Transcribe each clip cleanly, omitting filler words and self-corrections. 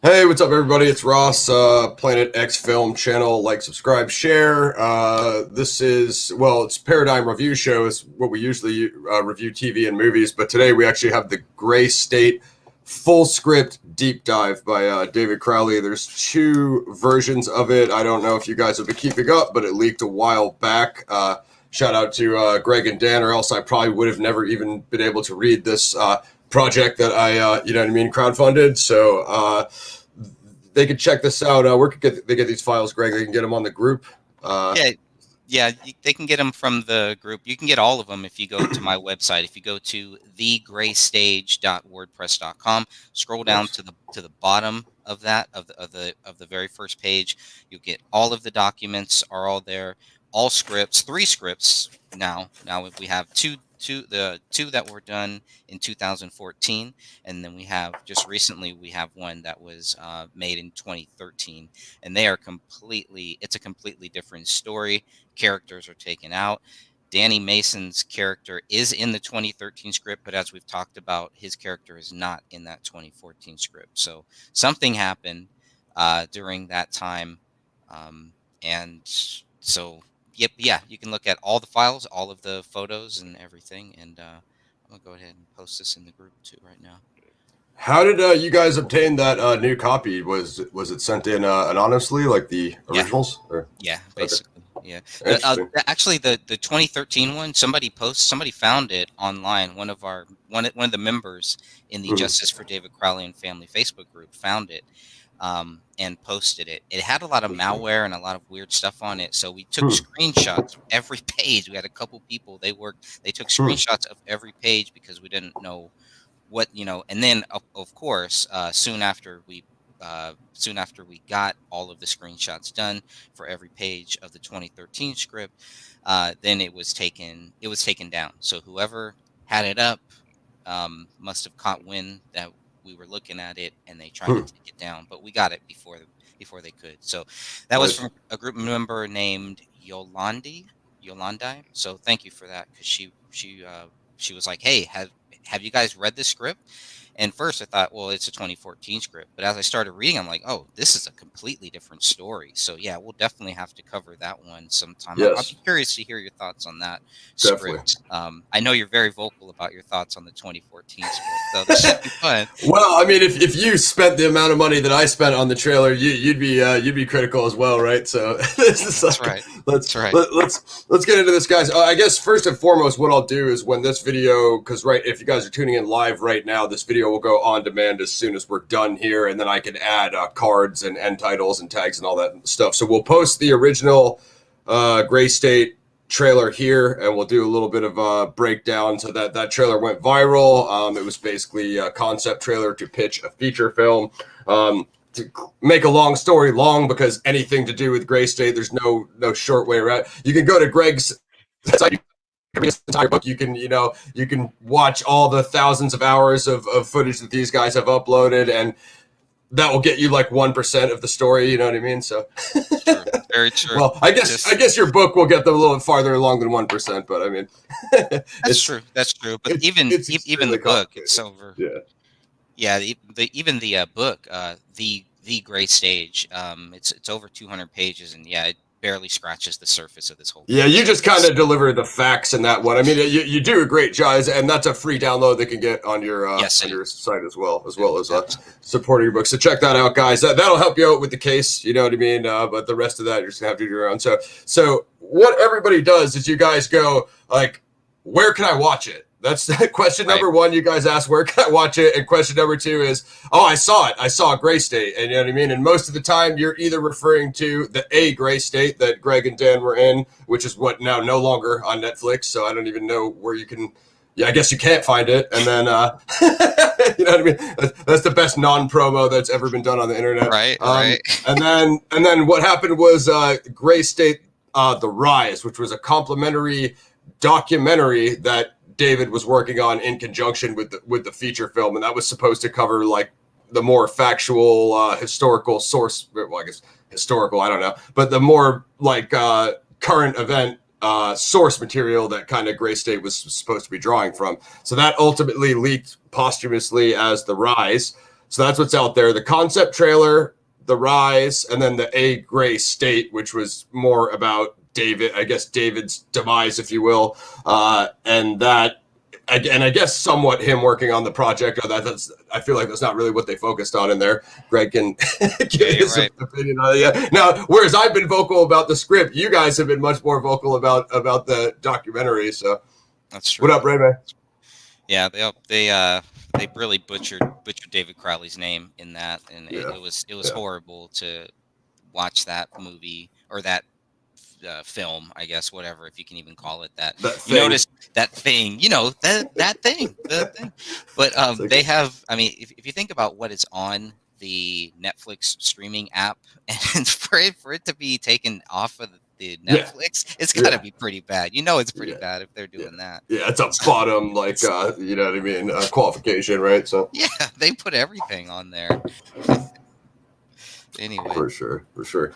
Hey, what's up, everybody? It's Ross, Planet X Film channel. Like, subscribe, share. This is, well, it's Paradigm Review Show. It's what we usually review TV and movies, but today we actually have the Gray State full script deep dive by David Crowley. There's two versions of it. I don't know if you guys have been keeping up, but it leaked a while back. Shout out to Greg and Dan, or else I probably would have never even been able to read this project that I, you know what I mean, crowdfunded. So they could check this out. Where could they get these files, Greg? They can get them on the group. Yeah, yeah, they can get them from the group. You can get all of them if you go to my website. If you go to thegraystage.wordpress.com, scroll down Nice. to the bottom of that of the very first page, you'll get all of the documents are all there, all scripts, three scripts now. Now we have the two that were done in 2014, and then we have just recently we have one that was made in 2013, and they are it's a completely different story. Characters are taken out. Danny Mason's character is in the 2013 script, but as we've talked about, his character is not in that 2014 script. So something happened during that time, and so yep, yeah, you can look at all the files, all of the photos, and everything. And I'm gonna go ahead and post this in the group too right now. How did you guys obtain that new copy? Was it sent in anonymously, like the Yeah, originals? Or yeah, okay, basically, yeah. interesting. Actually, the 2013 one, somebody found it online. One of the members in the Mhm. Justice for David Crowley and Family Facebook group found it, and posted it. It had a lot of Interesting. malware and a lot of weird stuff on it. So we took Hmm. screenshots of every page. We had a couple people. They took Hmm. screenshots of every page because we didn't know what and then of course soon after we got all of the screenshots done for every page of the 2013 script, then it was taken down. So whoever had it up must have caught wind that we were looking at it, and they tried to Hmm. take it down, but we got it before they could. So that was Nice. from a group member named Yolandi. So thank you for that, because she was like, "Hey, have you guys read this script?" And first I thought, well, it's a 2014 script. But as I started reading, I'm like, oh, this is a completely different story. So yeah, we'll definitely have to cover that one sometime. I'll Yes, be curious to hear your thoughts on that definitely. script. I know you're very vocal about your thoughts on the 2014 script, so this should be fun. Well, I mean, if you spent the amount of money that I spent on the trailer, you'd be critical as well, right? So this is That's like right. let's That's right. let's get into this, guys. I guess first and foremost, what I'll do is when this video, because right, if you guys are tuning in live right now, this video will go on demand as soon as we're done here, and then I can add cards and end titles and tags and all that stuff. So we'll post the original Gray State trailer here, and we'll do a little bit of a breakdown. So that trailer went viral. It was basically a concept trailer to pitch a feature film. To make a long story long, because anything to do with Gray State, there's no short way around. You can go to Greg's site. This entire book, you can watch all the thousands of hours of footage that these guys have uploaded, and that will get you like 1% of the story. You know what I mean? So True. Very true. well, I guess Just your book will get them a little farther along than 1%, but I mean, That's it's true. That's true. But it's it's even the extremely book, it's complicated. over. Yeah, Yeah, even the book, the Gray Stage, it's over 200 pages, and yeah, it barely scratches the surface of this whole yeah. You just kind concept. of deliver the facts in that one. I mean, you do a great job, and that's a free download they can get Yes, on it your is. site as well as Absolutely. supporting your book. So check that out, guys. That'll help you out with the case. You know what I mean? But the rest of that you're just gonna have to do your own. So what everybody does is you guys go like, where can I watch it? That's question Right. number one. You guys ask, where can I watch it? And question number two is, oh, I saw it. I saw Gray State. And you know what I mean? And most of the time, you're either referring to the Gray State that Greg and Dan were in, which is what now no longer on Netflix. So I don't even know where you can. Yeah, I guess you can't find it. And then, you know what I mean? That's the best non-promo that's ever been done on the internet. Right. Right. And then what happened was Gray State, The Rise, which was a complimentary documentary that David was working on in conjunction with the feature film, and that was supposed to cover like the more factual historical source. Well, I guess historical, I don't know, but the more like current event source material that kind of Gray State was supposed to be drawing from. So that ultimately leaked posthumously as The Rise. So that's what's out there. The concept trailer, The Rise, and then the A Gray State, which was more about David, I guess David's demise, if you will, and that. And I guess somewhat him working on the project, or that's I feel like that's not really what they focused on in there. Greg can give his opinion on it. Yeah. Now, whereas I've been vocal about the script, you guys have been much more vocal about the documentary. So that's true. What up, Ray? Yeah, they really butchered David Crowley's name in that, and it was horrible to watch that movie or that film, I guess, whatever, if you can even call it that. You notice that thing, that thing. But they have, I mean, if you think about what is on the Netflix streaming app, and for it to be taken off of the Netflix, it's got to be pretty bad. It's pretty bad if they're doing that. Yeah, it's a bottom, like, you know what I mean, qualification, right? So yeah, they put everything on there. Anyway. For sure.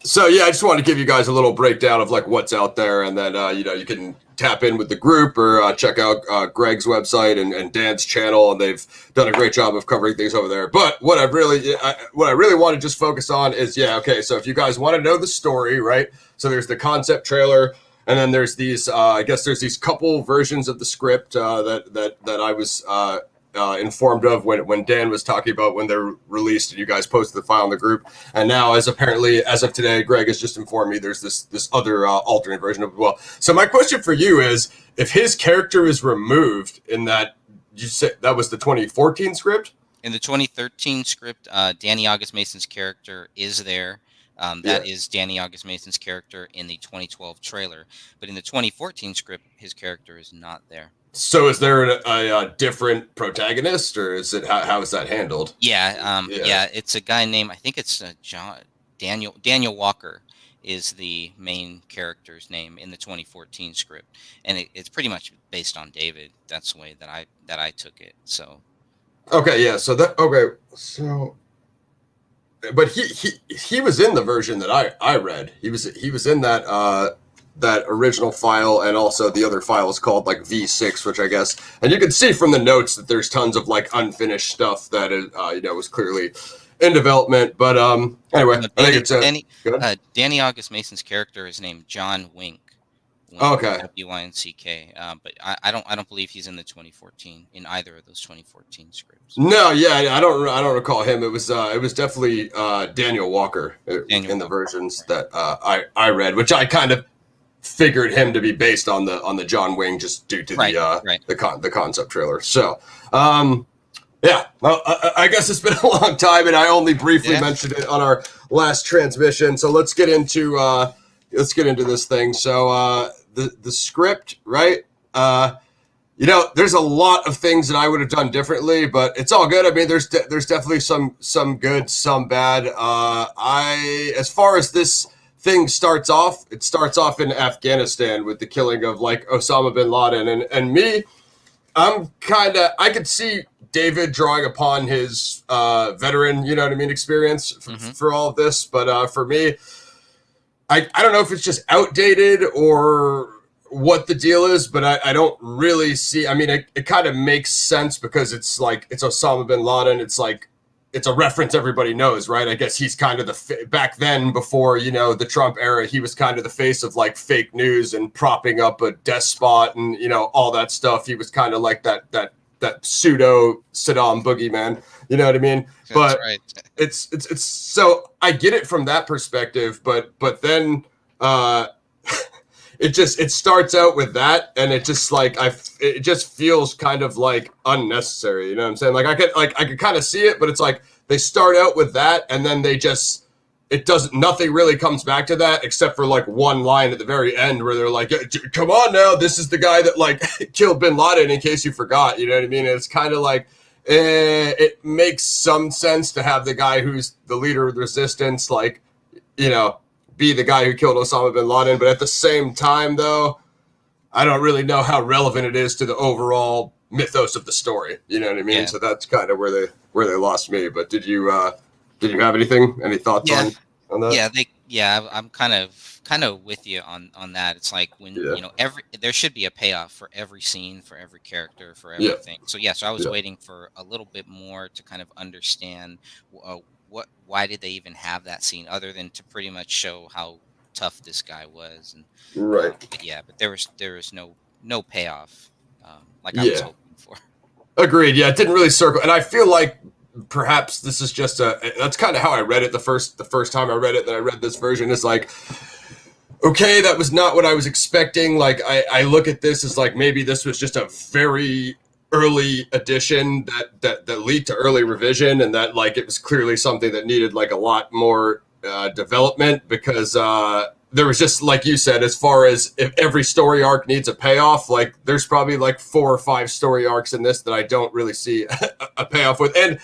So yeah, I just wanted to give you guys a little breakdown of like what's out there, and then you can tap in with the group or check out Greg's website and Dan's channel, and they've done a great job of covering things over there. But what I really want to just focus on is so if you guys want to know the story, right? So there's the concept trailer, and then there's these I guess there's these couple versions of the script that I was informed of when Dan was talking about when they're released, and you guys posted the file in the group. And now, as of today, Greg has just informed me there's this other alternate version of it as well. So my question for you is, if his character is removed in that, you said that was the 2014 script? In the 2013 script, Danny August Mason's character is there. That is Danny August Mason's character in the 2012 trailer. But in the 2014 script, his character is not there. So is there a different protagonist, or is it how is that handled? Yeah, it's a guy named, I think it's Daniel Walker is the main character's name in the 2014 script, and it's pretty much based on David. That's the way that I took it. So but he was in the version that I read. He was in that original file, and also the other file is called like V6, which I guess, and you can see from the notes that there's tons of like unfinished stuff that is was clearly in development. But anyway, I think it's Danny August Mason's character is named John Wink. Okay. W-I-N-C-K. But I don't believe he's in the 2014 in either of those 2014 scripts. No, I don't recall him. It was definitely Daniel Walker in the versions that I read, which I kind of figured him to be based on the John Wing, just due to the concept trailer. So well, I guess it's been a long time, and I only briefly mentioned it on our last transmission. So let's get into this thing. So the script, right? There's a lot of things that I would have done differently, but it's all good. I mean, there's definitely some good, some bad. As far as this thing starts off, it starts off in Afghanistan with the killing of like Osama bin Laden, and me, I could see David drawing upon his veteran, experience for all of this, but for me, I don't know if it's just outdated or what the deal is, but I don't really see. I mean, it kind of makes sense because it's like it's Osama bin Laden. It's like it's a reference everybody knows, right? I guess he's kind of back then, before the Trump era, he was kind of the face of like fake news and propping up a despot and all that stuff. He was kind of like that pseudo Saddam boogeyman. You know what I mean? That's but right. It's so I get it from that perspective, but then it starts out with that, and it just like it just feels kind of like unnecessary. You know what I'm saying? Like I could kind of see it, but it's like they start out with that, and then nothing really comes back to that except for like one line at the very end where they're like, come on now, this is the guy that like killed bin Laden, in case you forgot. You know what I mean? And it's kind of like it makes some sense to have the guy who's the leader of the resistance, like, be the guy who killed Osama bin Laden. But at the same time, though, I don't really know how relevant it is to the overall mythos of the story. You know what I mean? Yeah. So that's kind of where they lost me. But did you have any thoughts on that? Yeah, Yeah, I'm kind of with you on that. It's like when Yeah, there should be a payoff for every scene, for every character, for yeah, everything. So yeah, so I was yeah. waiting for a little bit more to kind of understand why did they even have that scene other than to pretty much show how tough this guy was. And Right. but yeah, but there was no payoff like I was Yeah. hoping for. Agreed. Yeah, it didn't really circle, and I feel like perhaps this is just that's kind of how I read it the first time I read it. That I read this version is like, okay, that was not what I was expecting. Like I look at this as like maybe this was just a very early edition that leaked to early revision, and that like it was clearly something that needed like a lot more development because there was just like you said, as far as if every story arc needs a payoff, like there's probably like 4 or 5 story arcs in this that I don't really see a payoff with. And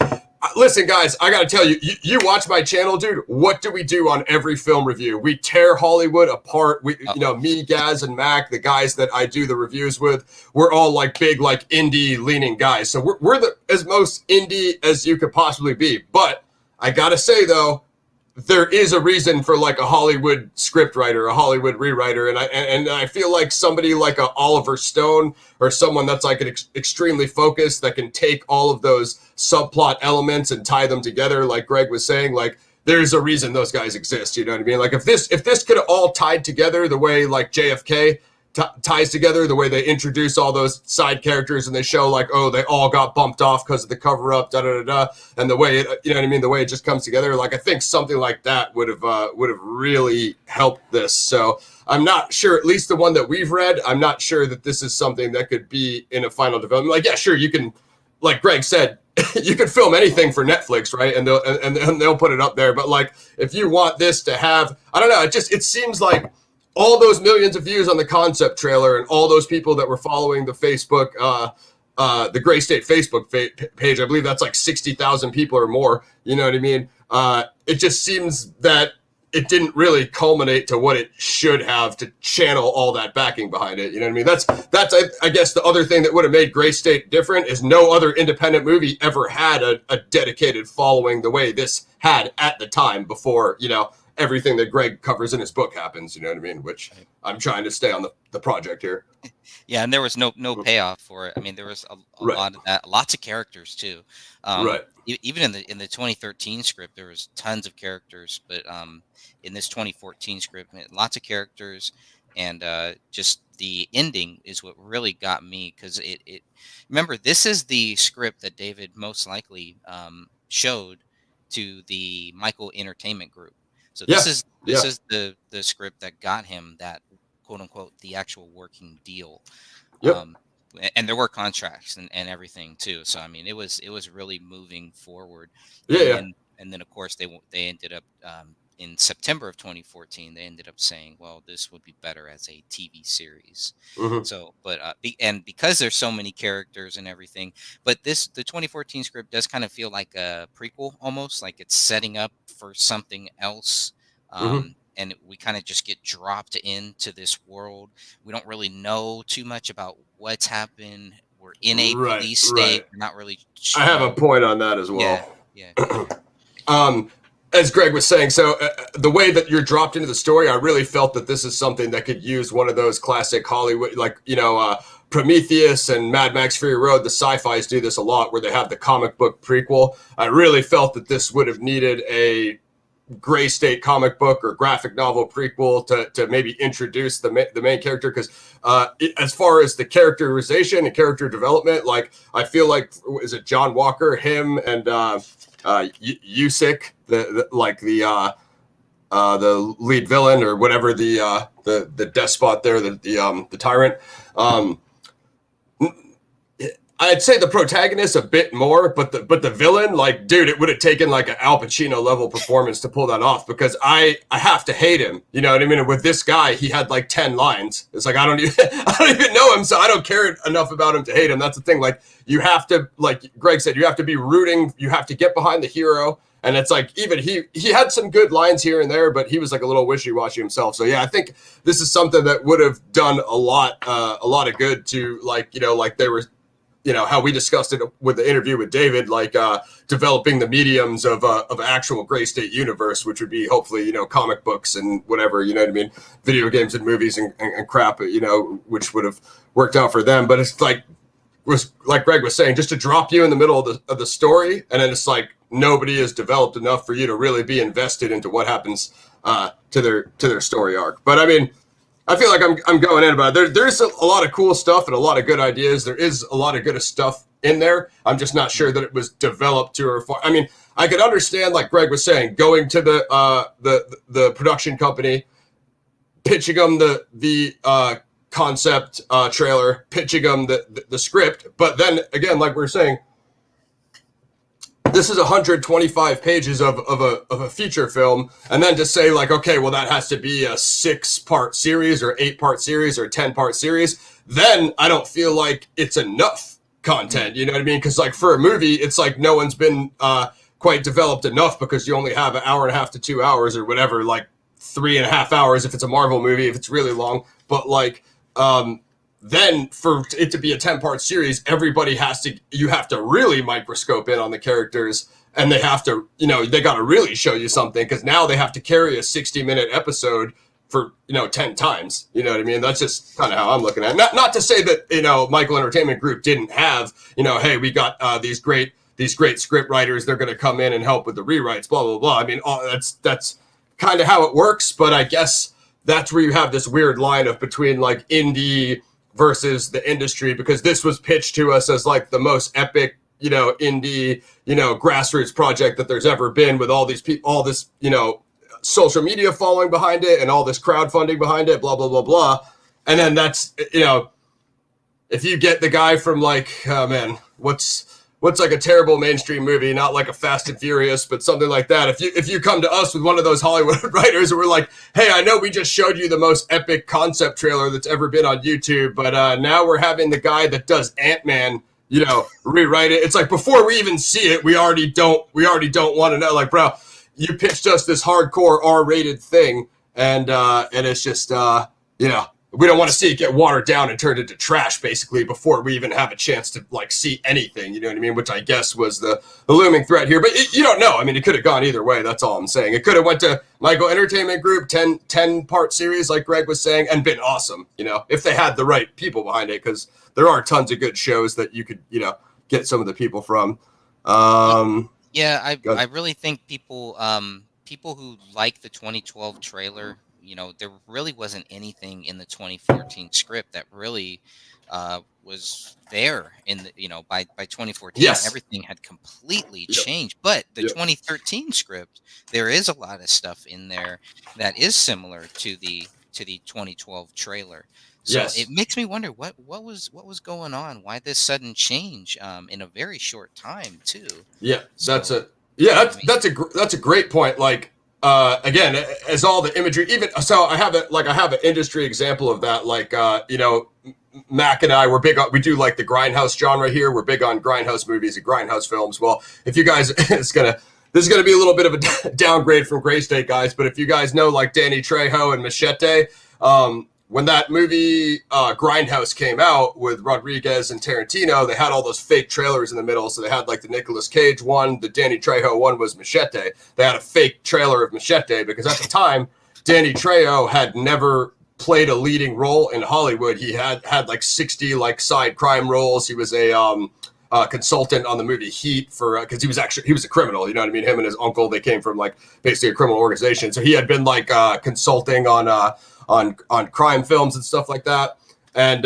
listen, guys, I gotta tell you, you watch my channel, dude. What do we do on every film review? We tear Hollywood apart. Uh-oh. Me, Gaz, and Mac, the guys that I do the reviews with, we're all like big, like indie leaning guys. So we're the as most indie as you could possibly be. But I gotta say though, there is a reason for like a Hollywood script writer, a Hollywood rewriter, and I feel like somebody like a Oliver Stone or someone that's like extremely focused that can take all of those subplot elements and tie them together, like Greg was saying, like there's a reason those guys exist. You know what I mean? Like if this could have all tied together the way like JFK ties together, the way they introduce all those side characters and they show like, oh, they all got bumped off because of the cover up, and the way it, you know what I mean, the way it just comes together. Like I think something like that would have really helped this. So I'm not sure, at least the one that we've read, I'm not sure that this is something that could be in a final development. Like, yeah, sure, you can, like Greg said, you could film anything for Netflix, right? And they'll put it up there. But like, if you want this to have, I don't know, it seems like all those millions of views on the concept trailer and all those people that were following the Facebook, the Gray State Facebook page, I believe that's like 60,000 people or more. You know what I mean? It just seems that it didn't really culminate to what it should have to channel all that backing behind it. You know what I mean? That's I guess the other thing that would have made Gray State different is no other independent movie ever had a dedicated following the way this had at the time before, everything that Greg covers in his book happens, you know what I mean? Which I'm trying to stay on the project here. Yeah, and there was no payoff for it. I mean, there was a Right. lot of that, lots of characters too. Right. Even in the 2013 script, there was tons of characters, but in this 2014 script, lots of characters, and just the ending is what really got me because it. Remember, this is the script that David most likely showed to the Michael Entertainment Group. So Yeah. this Yeah. is the script that got him that quote unquote the actual working deal. Yep. Um, and there were contracts and everything too. So I mean, it was really moving forward. Yeah. And Yeah. then of course they ended up in September of 2014 they ended up saying, well, this would be better as a TV series. Mm-hmm. So, but and because there's so many characters and everything, but the 2014 script does kind of feel like a prequel almost, like it's setting up for something else. Mm-hmm. And we kind of just get dropped into this world. We don't really know too much about what's happened. We're in a Right. police state. Right. We're not really I have a sure. point on that as Yeah, well. yeah, As Greg was saying, so the way that you're dropped into the story, I really felt that this is something that could use one of those classic Hollywood, like, Prometheus and Mad Max Fury Road. The sci-fis do this a lot where they have the comic book prequel. I really felt that this would have needed a Gray State comic book or graphic novel prequel to maybe introduce the main character, because as far as the characterization and character development, like I feel like, is it John Walker, him and Usyk, the lead villain or whatever, the despot there, the tyrant. I'd say the protagonist a bit more, but the villain, like, dude, it would have taken like an Al Pacino level performance to pull that off, because I have to hate him. You know what I mean? And with this guy, he had like 10 lines. It's like I don't even know him, so I don't care enough about him to hate him. That's the thing. Like, you have to, like Greg said, you have to be rooting. You have to get behind the hero. And it's like, even he had some good lines here and there, but he was like a little wishy-washy himself. So yeah, I think this is something that would have done a lot of good to, like, like they were you know, how we discussed it with the interview with David, like developing the mediums of actual Gray State universe, which would be hopefully, you know, comic books and whatever, you know what I mean, video games and movies and crap, you know, which would have worked out for them. But it's like Greg was saying, just to drop you in the middle of the story, and then it's like nobody is developed enough for you to really be invested into what happens to their story arc. But I mean, I feel like I'm going in about it. There's a lot of cool stuff and a lot of good ideas. There is a lot of good stuff in there. I'm just not sure that it was developed to or I mean, I could understand, like Greg was saying, going to the production company, pitching them the concept trailer, pitching them the script. But then again, like we were saying, this is 125 pages of a feature film, and then to say like, okay, well, that has to be a 6-part series or 8-part series or 10-part series, then I don't feel like it's enough content. You know what I mean? Because like for a movie, it's like no one's been quite developed enough, because you only have an hour and a half to 2 hours or whatever, like 3.5 hours if it's a Marvel movie, if it's really long. But like then for it to be a 10-part series, you have to really microscope in on the characters, and they have to, you know, they got to really show you something, because now they have to carry a 60-minute episode for, you know, 10 times. You know what I mean? That's just kind of how I'm looking at it. Not to say that, you know, Michael Entertainment Group didn't have, you know, hey, we got these great script writers, they're going to come in and help with the rewrites, blah, blah, blah. I mean, that's kind of how it works, but I guess that's where you have this weird line of between like indie versus the industry, because this was pitched to us as like the most epic, you know, indie, you know, grassroots project that there's ever been, with all these people, all this, you know, social media following behind it and all this crowdfunding behind it, blah, blah, blah, blah. And then that's, you know, if you get the guy from like, oh man, what's like a terrible mainstream movie, not like a Fast and Furious, but something like that. If you come to us with one of those Hollywood writers and we're like, hey, I know we just showed you the most epic concept trailer that's ever been on YouTube, but now we're having the guy that does Ant-Man, you know, rewrite it. It's like, before we even see it, we already don't want to know. Like, bro, you pitched us this hardcore R-rated thing, and it's just, you know, we don't want to see it get watered down and turned into trash, basically, before we even have a chance to like see anything. You know what I mean? Which I guess was the looming threat here. But you don't know. I mean, it could have gone either way. That's all I'm saying. It could have went to Michael Entertainment Group, 10-part series, like Greg was saying, and been awesome. You know, if they had the right people behind it, because there are tons of good shows that you could, you know, get some of the people from. Yeah, I really think people who like the 2012 trailer, you know, there really wasn't anything in the 2014 script that really was there in the, you know, by 2014. Yes. Everything had completely changed. But the 2013 script, there is a lot of stuff in there that is similar to the 2012 trailer. So it makes me wonder what was going on, why this sudden change in a very short time too. Yeah, that's a great point. Like, again, as all the imagery, even so, I have an industry example of that. Like, you know, Mac and I, we do like the grindhouse genre here. We're big on grindhouse movies and grindhouse films. Well, if you guys, this is gonna be a little bit of a downgrade from Gray State, guys. But if you guys know like Danny Trejo and Machete, when that movie Grindhouse came out with Rodriguez and Tarantino, they had all those fake trailers in the middle. So they had like the Nicolas Cage one, the Danny Trejo one was Machete. They had a fake trailer of Machete because at the time, Danny Trejo had never played a leading role in Hollywood. He had like 60 like side crime roles. He was a consultant on the movie Heat for because he was a criminal. You know what I mean? Him and his uncle, they came from like basically a criminal organization. So he had been like consulting on crime films and stuff like that. And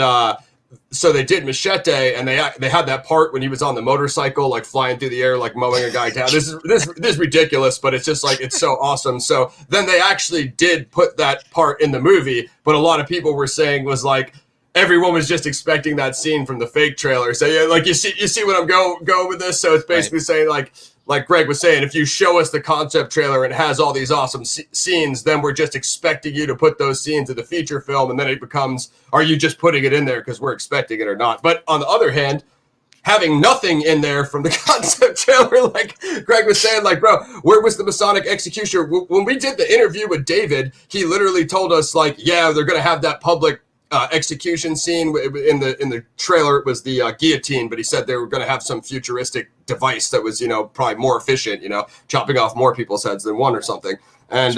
so they did Machete, and they had that part when he was on the motorcycle, like flying through the air, like mowing a guy down. This is ridiculous, but it's just like, it's so awesome. So then they actually did put that part in the movie, but a lot of people were saying was like, everyone was just expecting that scene from the fake trailer. So yeah, like you see what I'm going with this. So it's basically saying like Greg was saying, if you show us the concept trailer and it has all these awesome scenes, then we're just expecting you to put those scenes in the feature film. And then it becomes, are you just putting it in there because we're expecting it or not? But on the other hand, having nothing in there from the concept trailer, like Greg was saying, like, bro, where was the Masonic executioner? When we did the interview with David, he literally told us like, yeah, they're going to have that public execution scene in the trailer. It was the guillotine, but he said they were going to have some futuristic device that was, probably more efficient, chopping off more people's heads than one or something. And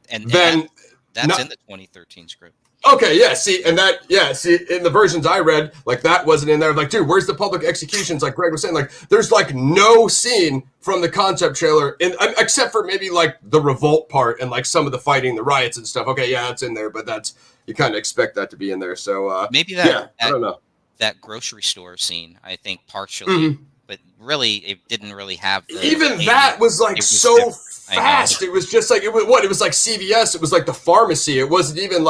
then that's in the 2013 script. Okay, yeah, see, in the versions I read, like, that wasn't in there. Like, dude, where's the public executions? Like Greg was saying, like, there's, like, no scene from the concept trailer, except for maybe, like, the revolt part and, like, some of the fighting, the riots and stuff. Okay, yeah, that's in there, but you kind of expect that to be in there, so, maybe I don't know. That grocery store scene, I think, partially, but really, it didn't really have that was, like, so fast. It was just like it was like CVS. It was like the pharmacy. It wasn't even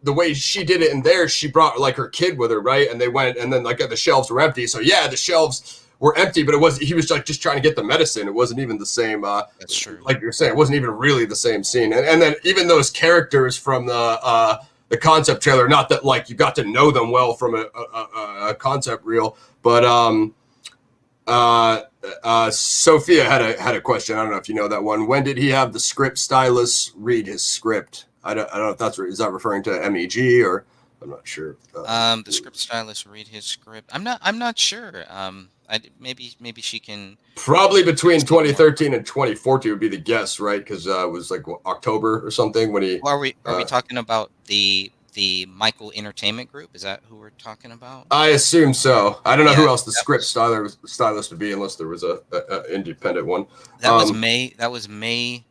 the way she did it in there. She brought, like, her kid with her, right? And they went, and then, like, the shelves were empty. So yeah, the shelves were empty, but he was, like, just trying to get the medicine. It wasn't even the same. That's true. Like you're saying, it wasn't even really the same scene. And then even those characters from the concept trailer, not that, like, you got to know them well from a concept reel, but Sophia had a question. I don't know if you know that one. When did he have the script stylist read his script? I don't know if is that referring to MEG, or I'm not sure. The script stylist read his script. I'm not sure. Maybe she can. Probably between 2013 and 2014 would be the guess, right? Because it was like October or something when he. Are we talking about the Michael Entertainment Group? Is that who we're talking about? I assume so. I don't know who else the script stylist would be, unless there was a independent one. That was May. That was May.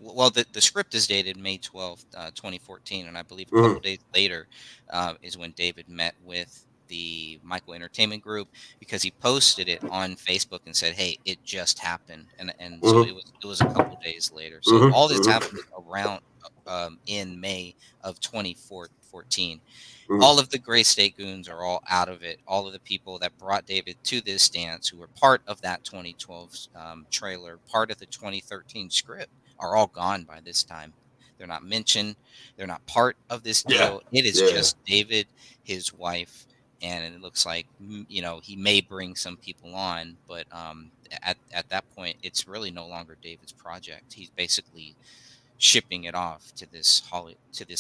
Well, the script is dated May 12th, 2014, and I believe a couple days later is when David met with the Michael Entertainment Group, because he posted it on Facebook and said, "Hey, it just happened," and so it was a couple days later. So all this happened around in May of 2014. All of the Gray State Goons are all out of it. All of the people that brought David to this dance, who were part of that 2012 trailer, part of the 2013 script, are all gone by this time. They're not mentioned. They're not part of this deal. It is just David, his wife, and it looks like, he may bring some people on, but at that point, it's really no longer David's project. He's basically shipping it off to this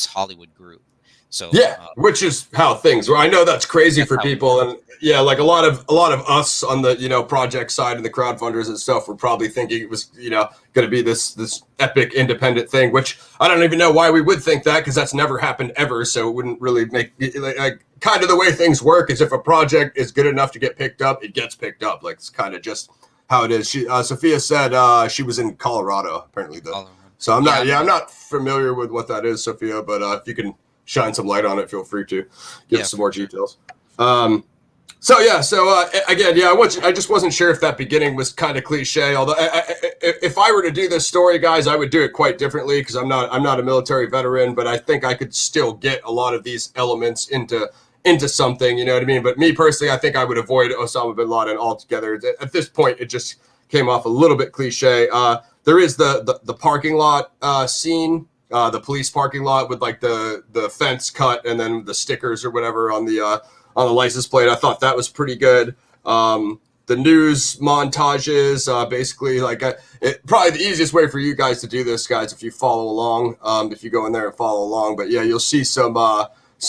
Hollywood group. So which is how things were. I know that's crazy for people, and like a lot of us on the project side and the crowdfunders and stuff were probably thinking it was going to be this epic independent thing, which I don't even know why we would think that, because that's never happened ever. So it wouldn't really make like kind of the way things work is if a project is good enough to get picked up, it gets picked up. Like, it's kind of just how it is. Sophia said she was in Colorado apparently though. So I'm not familiar with what that is, Sophia, but if you can shine some light on it, feel free to give us some more details. Again, I just wasn't sure if that beginning was kind of cliche. Although if I were to do this story, guys, I would do it quite differently, because I'm not a military veteran, but I think I could still get a lot of these elements into something, you know what I mean? But me personally, I think I would avoid Osama bin Laden altogether. At this point, it just came off a little bit cliche. There is the parking lot scene, the police parking lot with, like, the fence cut and then the stickers or whatever on the license plate. I thought that was pretty good. The news montages, basically, like, probably the easiest way for you guys to do this, guys, if you follow along, if you go in there and follow along. But yeah, you'll see some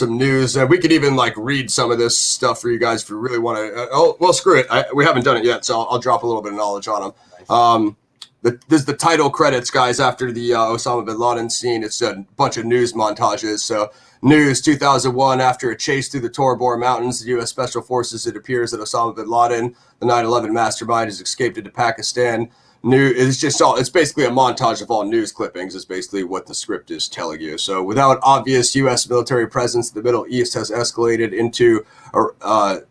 news, and we could even, like, read some of this stuff for you guys if you really want to. Screw it, we haven't done it yet, so I'll drop a little bit of knowledge on them. This is the title credits, guys, after the Osama bin Laden scene. It's a bunch of news montages. So, news 2001, after a chase through the Tora Bora Mountains, the U.S. Special Forces, it appears that Osama bin Laden, the 9/11 mastermind, has escaped into Pakistan. It's basically a montage of all news clippings, is basically what the script is telling you. So, without obvious U.S. military presence, the Middle East has escalated into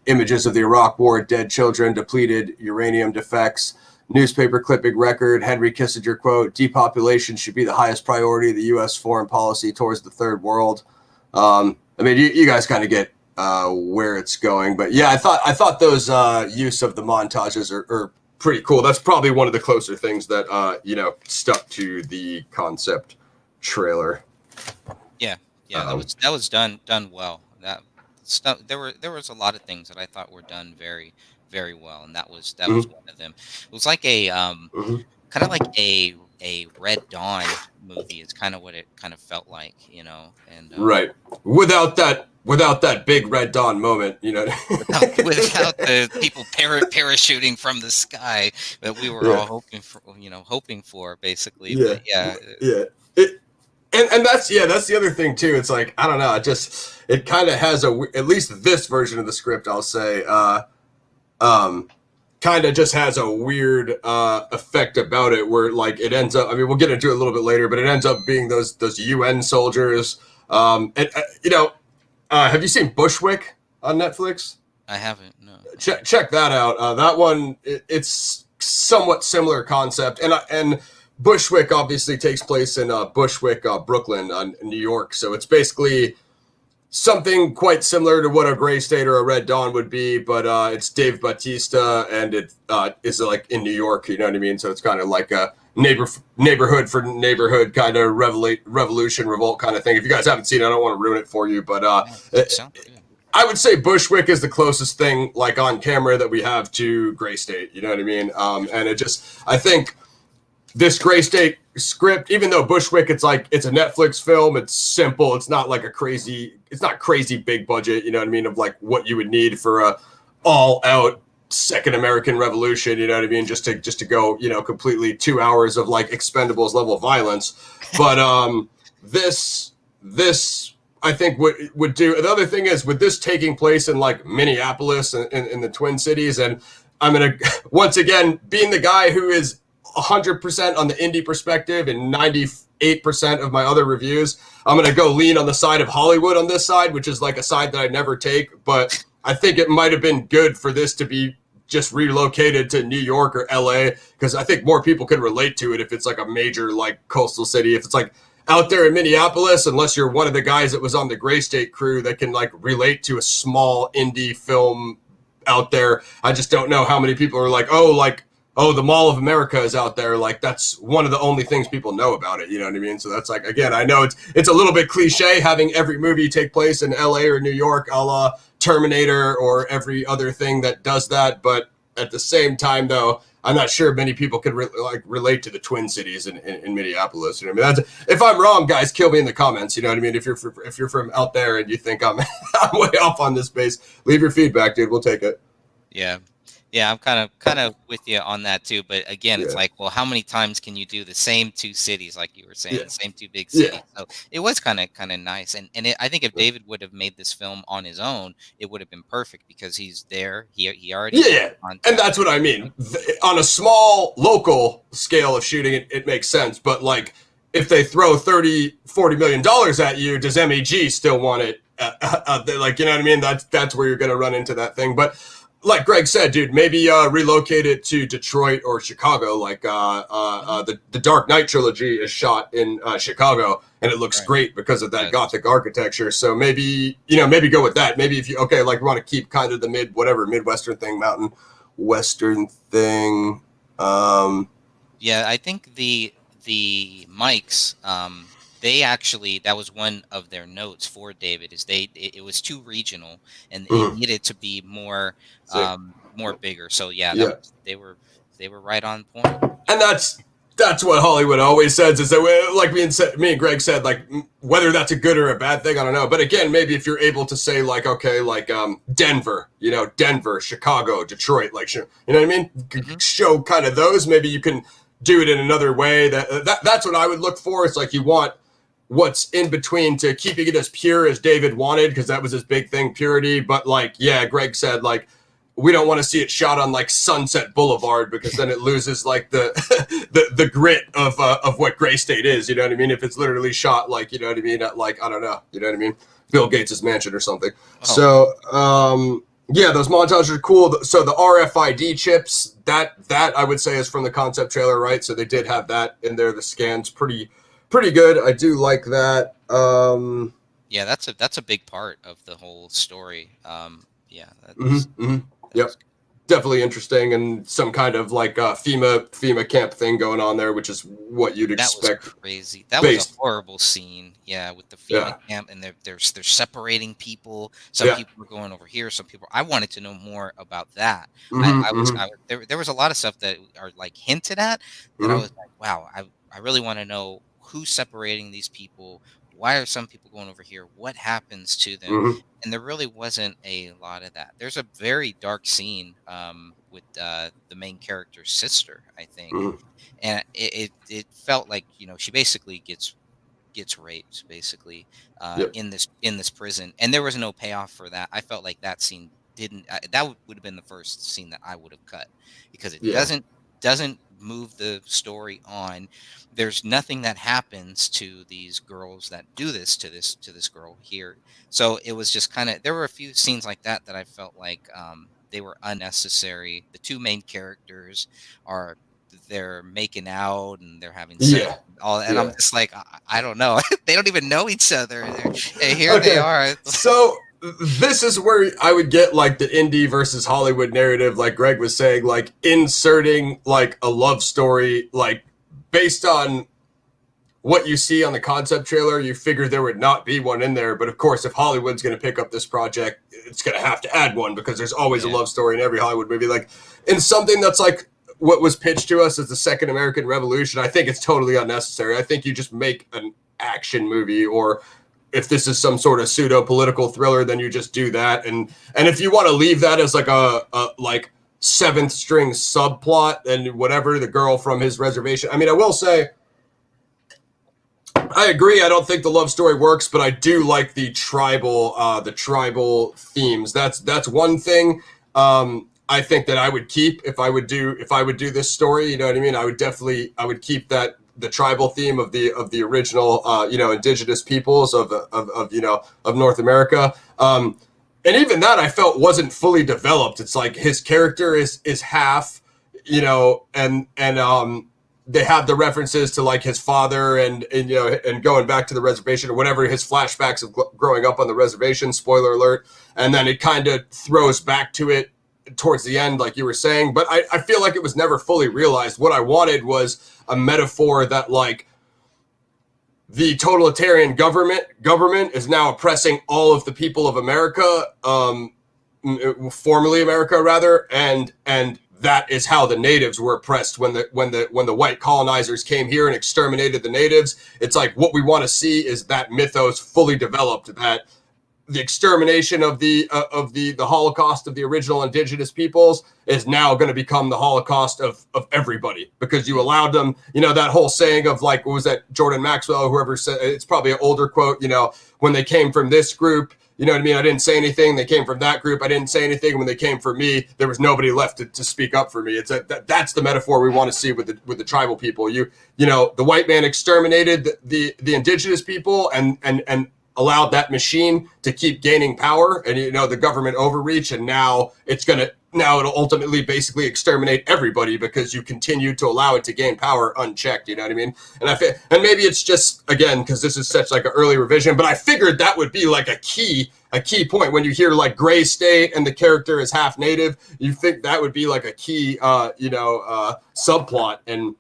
images of the Iraq War, dead children, depleted uranium defects, newspaper clipping record, Henry Kissinger quote, depopulation should be the highest priority of the U.S. foreign policy towards the third world. I mean, you guys kind of get where it's going. But yeah, I thought those use of the montages are pretty cool. That's probably one of the closer things that, stuck to the concept trailer. Yeah. That was done well. That stuff, there was a lot of things that I thought were done very, very well, and that was one of them. It was like a kind of like a a Red Dawn movie. It's kind of what it kind of felt like, you know, and Right. Without that big Red Dawn moment, you know. without the people parachuting from the sky that we were Yeah. all hoping for, basically. Yeah. But yeah, Yeah. It, and that's that's the other thing too. It's like, I don't know, it kind of has at least this version of the script, I'll say, um kind of just has a weird effect about it, where like it ends up, I mean, we'll get into it a little bit later, but it ends up being those UN soldiers. And have you seen Bushwick on Netflix? I haven't. No. Check that out. That one, it's somewhat similar concept, and Bushwick obviously takes place in Bushwick, Brooklyn, New York. So it's basically something quite similar to what a Gray State or a Red Dawn would be, but it's Dave Bautista, and it is like in New York. You know what I mean? So it's kind of like a neighborhood for neighborhood kind of revolution, revolt kind of thing. If you guys haven't seen it, I don't want to ruin it for you, but I would say Bushwick is the closest thing like on camera that we have to Gray State. You know what I mean? And I think this Gray State script, even though Bushwick, it's a Netflix film, it's simple, it's not crazy big budget, you know what I mean, of like what you would need for a all out second American Revolution, you know what I mean, just to go, you know, completely 2 hours of like Expendables level violence. But this I think would do. The other thing is, with this taking place in like Minneapolis and in the Twin Cities, and I'm gonna once again, being the guy who is 100% on the indie perspective and 98% of my other reviews, I'm going to go lean on the side of Hollywood on this side, which is like a side that I never take. But I think it might have been good for this to be just relocated to New York or LA, because I think more people can relate to it if it's like a major like coastal city. If it's like out there in Minneapolis, unless you're one of the guys that was on the Gray State crew that can like relate to a small indie film out there, I just don't know how many people are like, oh, the Mall of America is out there. Like, that's one of the only things people know about it. You know what I mean? So that's like, again, I know it's a little bit cliche having every movie take place in LA or New York, a la Terminator or every other thing that does that. But at the same time, though, I'm not sure many people could relate to the Twin Cities in Minneapolis. You know what I mean? If I'm wrong, guys, kill me in the comments. You know what I mean? If you're from out there and you think I'm way off on this base, leave your feedback, dude. We'll take it. Yeah. Yeah, I'm kind of with you on that too. But again, it's like, well, how many times can you do the same two cities, like you were saying, the same two big cities? So it was kind of nice, and I think if David would have made this film on his own, it would have been perfect, because he's there. He already and that's what I mean. On a small local scale of shooting, it makes sense. But like, if they throw $30-40 million at you, does MEG still want it? Like, you know what I mean? That's where you're going to run into that thing. But like Greg said, dude, maybe relocate it to Detroit or Chicago. Like the Dark Knight trilogy is shot in Chicago, and it looks great because of that Gothic architecture. So maybe go with that. Maybe if you like want to keep kind of the Midwestern thing, mountain Western thing. Yeah, I think the mics, they actually, that was one of their notes for David, is it was too regional, and it needed to be more bigger. So they were right on point. And that's what Hollywood always says, is that, like me and Greg said, like, whether that's a good or a bad thing, I don't know. But again, maybe if you're able to say like, okay, like Denver, Chicago, Detroit, like, you know what I mean? Show kind of those. Maybe you can do it in another way. That's what I would look for. It's like, you want what's in between to keeping it as pure as David wanted, because that was his big thing, purity. But like, Greg said, like, we don't want to see it shot on like Sunset Boulevard, because then it loses like the grit of what Gray State is. You know what I mean? If it's literally shot like, you know what I mean, at like, I don't know, you know what I mean, Bill Gates' mansion or something. So those montages are cool. So the RFID chips, that I would say is from the concept trailer, right? So they did have that in there. The scan's pretty good. I do like that. Yeah, that's a big part of the whole story. Yep. Definitely interesting, and some kind of like FEMA camp thing going on there, which is what you'd expect. That was crazy. That was a horrible scene. Yeah, with the FEMA camp, and they're separating people. Some people were going over here. Some people. I wanted to know more about that. There was a lot of stuff that are like hinted at that I was like, wow. I really want to know who's separating these people. Why are some people going over here? What happens to them? Hmm. And there really wasn't a lot of that. There's a very dark scene with the main character's sister, I think, Hmm. and it felt like, she basically gets raped basically Yep. in this prison, and there was no payoff for that. I felt like that scene didn't that would have been the first scene that I would have cut, because it Yeah. doesn't move the story on. There's nothing that happens to these girls that do this to this girl here. So it was just kind of, there were a few scenes like that that I felt like they were unnecessary. The two main characters are, they're making out and they're having sex Yeah. and all, and I'm Yeah. just like, I don't know. They don't even know each other. And here they Okay. are. So this is where I would get like the indie versus Hollywood narrative, like Greg was saying, like inserting like a love story, like based on what you see on the concept trailer. You figure there would not be one in there, but of course, if Hollywood's going to pick up this project, it's going to have to add one, because there's always a Yeah. love story in every Hollywood movie. Like in something that's like what was pitched to us as the Second American Revolution, I think it's totally unnecessary. I think you just make an action movie, or if this is some sort of pseudo political thriller, then you just do that. And if you want to leave that as like a like seventh string subplot and whatever, the girl from his reservation. I mean, I will say, I agree. I don't think the love story works, but I do like the tribal themes. That's one thing. I think that I would keep if I would do this story. You know what I mean? I would keep that, the tribal theme of the original indigenous peoples of North America. And even that I felt wasn't fully developed. It's like his character is half, and they have the references to like his father and going back to the reservation or whatever, his flashbacks of growing up on the reservation, spoiler alert. And then it kind of throws back to it towards the end, like you were saying. But I feel like it was never fully realized. What I wanted was a metaphor that like the totalitarian government is now oppressing all of the people of America, formerly America rather, and that is how the natives were oppressed when the white colonizers came here and exterminated the natives. It's like what we want to see is that mythos fully developed, that the extermination of the Holocaust of the original indigenous peoples is now going to become the Holocaust of everybody, because you allowed them, that whole saying of like, what was that, Jordan Maxwell, whoever said, it's probably an older quote, when they came from this group, you know what I mean? I didn't say anything. They came from that group. I didn't say anything. When they came for me, there was nobody left to speak up for me. It's that's the metaphor we want to see with the tribal people. The white man exterminated the indigenous people and allowed that machine to keep gaining power, and the government overreach, and now it'll ultimately basically exterminate everybody because you continue to allow it to gain power unchecked. You know what I mean? And maybe it's just, again, because this is such like an early revision, but I figured that would be like a key point when you hear like gray state and the character is half native. You think that would be like a key subplot, and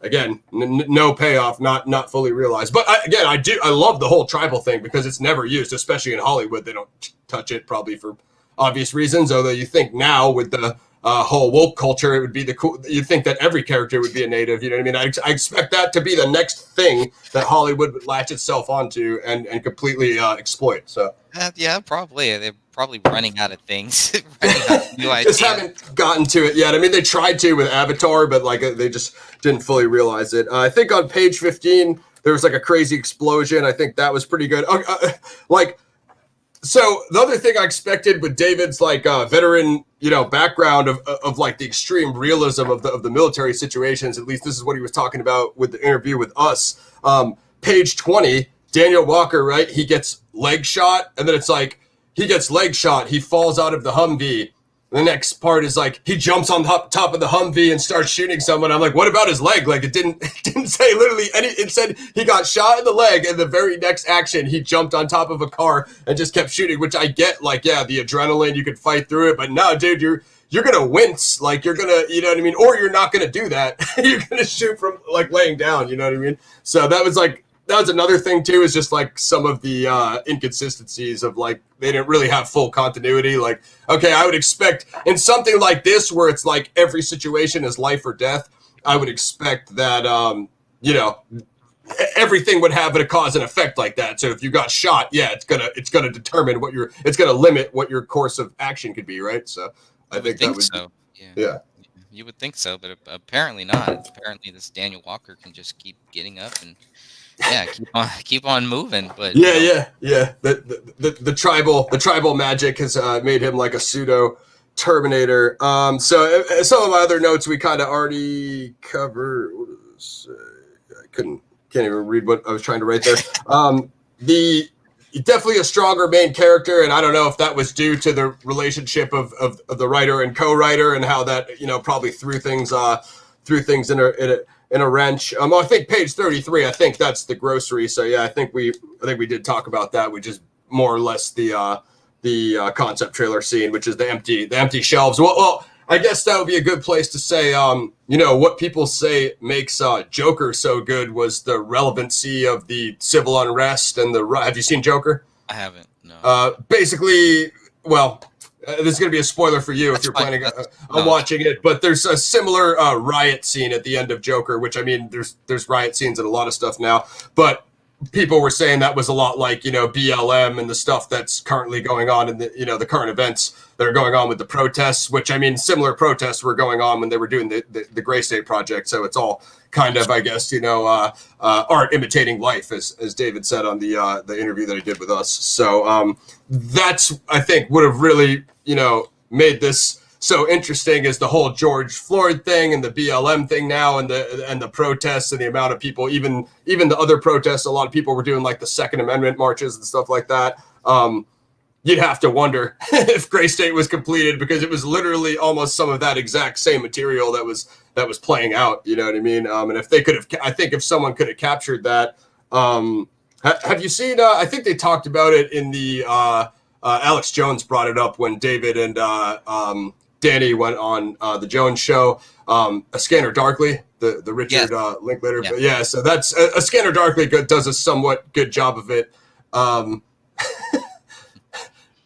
again, no payoff, not fully realized. But I love the whole tribal thing because it's never used, especially in Hollywood. They don't touch it, probably for obvious reasons. Although you think now with the whole woke culture, it would be you'd think that every character would be a native. You know what I mean? I expect that to be the next thing that Hollywood would latch itself onto and completely exploit. So Yeah, probably. They're probably running out of things, running out of new ideas. just haven't gotten to it yet. I mean, they tried to with Avatar, but like they just didn't fully realize it. I think on page 15 there was like a crazy explosion. I think that was pretty good. So the other thing I expected with David's like veteran, background of like the extreme realism of the military situations. At least this is what he was talking about with the interview with us. Page 20, Daniel Walker, right? He gets leg shot, and then it's like he gets leg shot. He falls out of the Humvee. The next part is like he jumps on top of the Humvee and starts shooting someone. I'm like, what about his leg? Like it didn't say literally any. It said he got shot in the leg, and the very next action he jumped on top of a car and just kept shooting. Which I get, like, yeah, the adrenaline, you could fight through it, but no, dude, you're gonna wince, like you're gonna, you know what I mean, or you're not gonna do that. You're gonna shoot from like laying down, you know what I mean. So that was another thing too, is just like some of the inconsistencies of like they didn't really have full continuity. Like, okay, I would expect in something like this where it's like every situation is life or death, I would expect that you know, everything would have a cause and effect like that. So if you got shot, yeah, it's gonna determine it's gonna limit what your course of action could be, right? So I think that would, so. Yeah. yeah. You would think so, but apparently not. Apparently, this Daniel Walker can just keep getting up and yeah, keep on moving. But Yeah, yeah. The tribal magic has made him like a pseudo Terminator. So some of my other notes we kind of already covered. I can't even read what I was trying to write there. The definitely a stronger main character, and I don't know if that was due to the relationship of the writer and co-writer, and how that probably threw things in a wrench. I think page 33. I think that's the grocery. So yeah, I think we did talk about that, which is more or less the concept trailer scene, which is the empty shelves. Well, I guess that would be a good place to say, what people say makes Joker so good was the relevancy of the civil unrest and have you seen Joker? I haven't, no. Basically, well, this is going to be a spoiler for you if you're planning on watching it, but there's a similar riot scene at the end of Joker, which, I mean, there's riot scenes in a lot of stuff now, but people were saying that was a lot like, BLM and the stuff that's currently going on in the current events that are going on with the protests, which, I mean, similar protests were going on when they were doing the Gray State Project. So it's all kind of, I guess, art imitating life, as David said on the interview that he did with us. So that's, I think, would have really, made this so interesting, is the whole George Floyd thing and the BLM thing now, and the protests and the amount of people, even the other protests, a lot of people were doing like the Second Amendment marches and stuff like that. You'd have to wonder if Gray State was completed, because it was literally almost some of that exact same material that was playing out. You know what I mean? And if they could have, I think if someone could have captured that, have you seen? I think they talked about it in the Alex Jones brought it up when David and Danny went on the Jones show. A Scanner Darkly, the Richard Linklater. Yeah. Yeah, so that's a Scanner Darkly does a somewhat good job of it.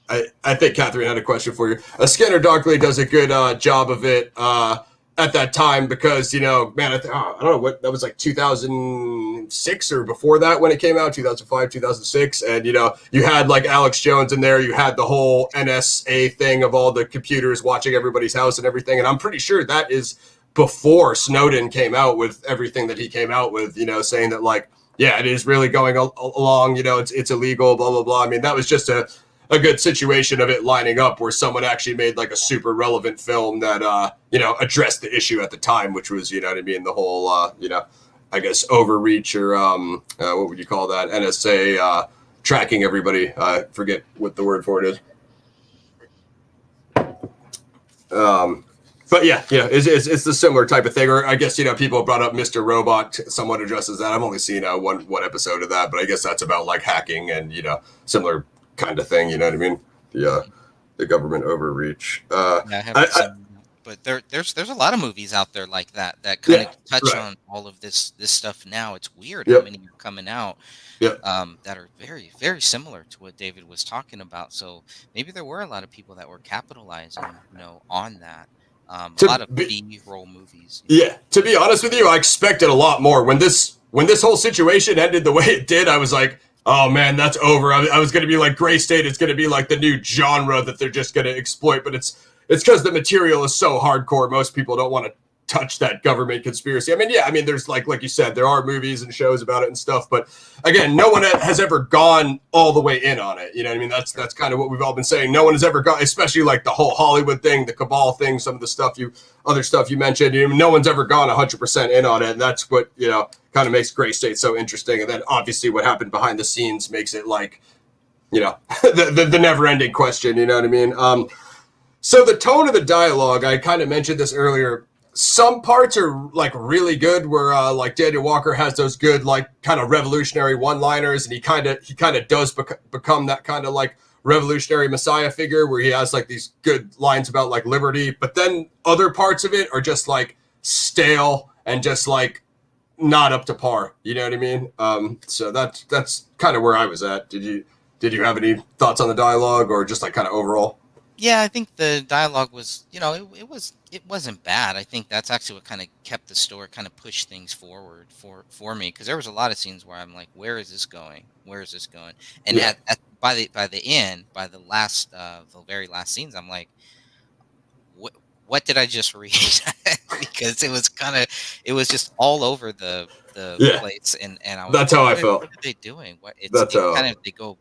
I think Catherine had a question for you. A Scanner Darkly does a good job of it at that time, because, man, I don't know what, that was like 2006 or before that when it came out, 2005, 2006. And, you had like Alex Jones in there. You had the whole NSA thing of all the computers watching everybody's house and everything. And I'm pretty sure that is before Snowden came out with everything that he came out with, saying that, like, yeah, it is really going along, it's illegal, blah, blah, blah. I mean, that was just a good situation of it lining up where someone actually made like a super relevant film that, addressed the issue at the time, which was, the whole, I guess, overreach, or what would you call that? NSA tracking everybody. I forget what the word for it is. But yeah, it's the similar type of thing. Or I guess, people brought up Mr. Robot somewhat addresses that. I've only seen one episode of that, but I guess that's about like hacking and, similar kind of thing, you know what I mean? The government overreach. I haven't seen that, but there's a lot of movies out there like that kind of touch on all of this stuff now. It's weird how many are coming out that are very, very similar to what David was talking about. So maybe there were a lot of people that were capitalizing, on that. A lot of B-roll movies. Yeah, to be honest with you, I expected a lot more. When this whole situation ended the way it did, I was like, oh man, that's over. I was going to be like, Gray State, it's going to be like the new genre that they're just going to exploit. But it's because the material is so hardcore. Most people don't want to touch that government conspiracy. I mean, there's like you said, there are movies and shows about it and stuff. But again, no one has ever gone all the way in on it. You know what I mean? That's kind of what we've all been saying. No one has ever gone, especially like the whole Hollywood thing, the cabal thing, some of the other stuff you mentioned. No one's ever gone 100% in on it. And that's what, kind of makes Gray State so interesting. And then obviously what happened behind the scenes makes it like, the never-ending question, you know what I mean? So the tone of the dialogue, I kind of mentioned this earlier. Some parts are like really good, where like Daniel Walker has those good, like, kind of revolutionary one-liners, and he kind of does become that kind of like revolutionary messiah figure, where he has like these good lines about like liberty. But then other parts of it are just like stale and just like not up to par. You know what I mean? So that's kind of where I was at. Did you have any thoughts on the dialogue, or just like kind of overall? Yeah, I think the dialogue was, it wasn't bad. I think that's actually what kind of kept the story, kind of pushed things forward for me, because there was a lot of scenes where I'm like, where is this going? Where is this going? And Yeah, by the end, by the very last scenes, I'm like, what did I just read? Because it was just all over the yeah. place, and I was That's like, how I what felt. are they doing? What That's it how. kind of they go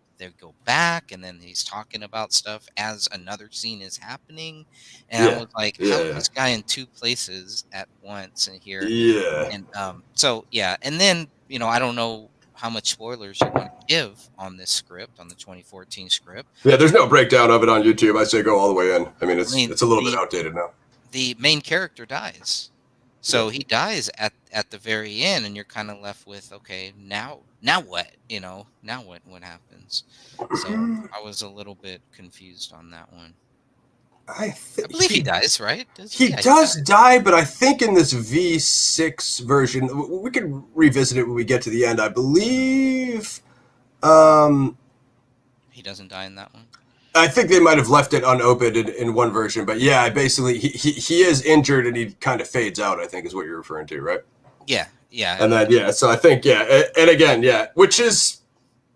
back, and then he's talking about stuff as another scene is happening, and I Yeah, was like, how is yeah, this guy in two places at once and here? yeah. And so yeah, and then I don't know how much spoilers you want to give on this script, on the 2014 script. Yeah, there's no breakdown of it on YouTube. I say go all the way in. I mean, I mean, it's a little bit outdated now. the main character dies. Yeah. So he dies at the very end, and you're kind of left with, okay, now what? Now what happens? So I was a little bit confused on that one. I believe he dies, right? He Yeah, he does dies. die, but I think in this V6 version, we can revisit it when we get to the end. I believe. Um, He doesn't die in that one. I think they might have left it unopened in one version, but yeah, basically he is injured and he kind of fades out. I think is what you're referring to, right? Yeah, yeah, And then yeah, so I think yeah, and again yeah, which is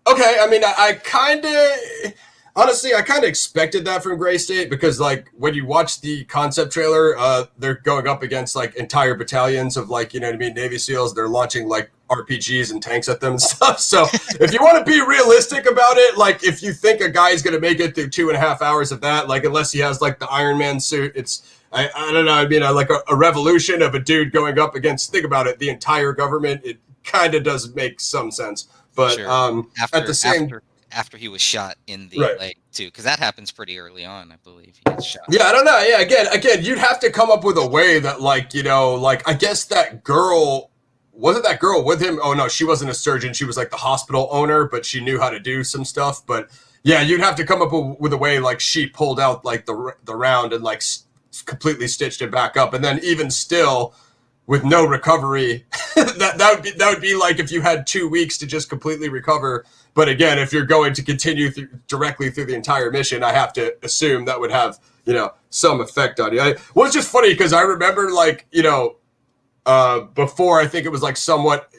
okay. I mean, I kind of honestly, I kind of expected that from Gray State because like when you watch the concept trailer, they're going up against like entire battalions of like you know what I mean, Navy SEALs. They're launching like RPGs and tanks at them and stuff. So if you want to be realistic about it, like if you think a guy's gonna make it through 2.5 hours of that, like unless he has like the Iron Man suit, it's I don't know. I mean, like a revolution of a dude going up against. Think about it, the entire government. It kind of does make some sense, but sure. at the After same after after he was shot in the right. leg too, because that happens pretty early on, I believe. He gets shot. Yeah, I don't know. Yeah, again, you'd have to come up with a way that, like, you know, like I guess that girl wasn't that girl with him. Oh no, she wasn't a surgeon. She was like the hospital owner, but she knew how to do some stuff. But yeah, you'd have to come up with a way like she pulled out like the round and like completely stitched it back up, and then even still with no recovery, that would be like if you had 2 weeks to just completely recover. But again, if you're going to continue directly through the entire mission, I have to assume that would have some effect on you. Well, it's just funny because I remember like before I think it was like somewhat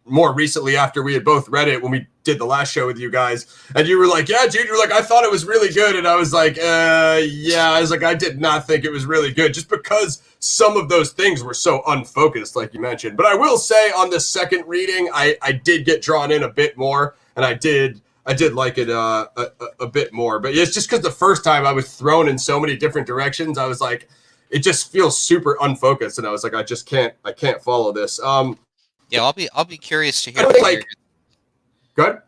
more recently after we had both read it when we did the last show with you guys, and you were like, yeah, dude, you're like, I thought it was really good, and I was like, yeah, I was like, I did not think it was really good just because some of those things were so unfocused, like you mentioned. But I will say on the second reading, I did get drawn in a bit more, and I did like it a bit more. But it's just because the first time I was thrown in so many different directions, I was like, it just feels super unfocused, and I was like, I can't follow this. Yeah, I'll be curious to I hear don't think like good.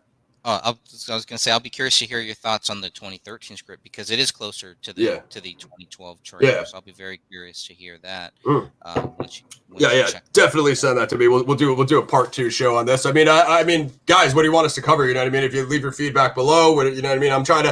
I was going to say I'll be curious to hear your thoughts on the 2013 script because it is closer to Yeah, the 2012 trailer. yeah. So I'll be very curious to hear that Mm. once you Yeah. check. Definitely send that to me. We'll do a part 2 show on this. I mean, I mean, guys, what do you want us to cover? You know what I mean? If you leave your feedback below, you know what I mean? I'm trying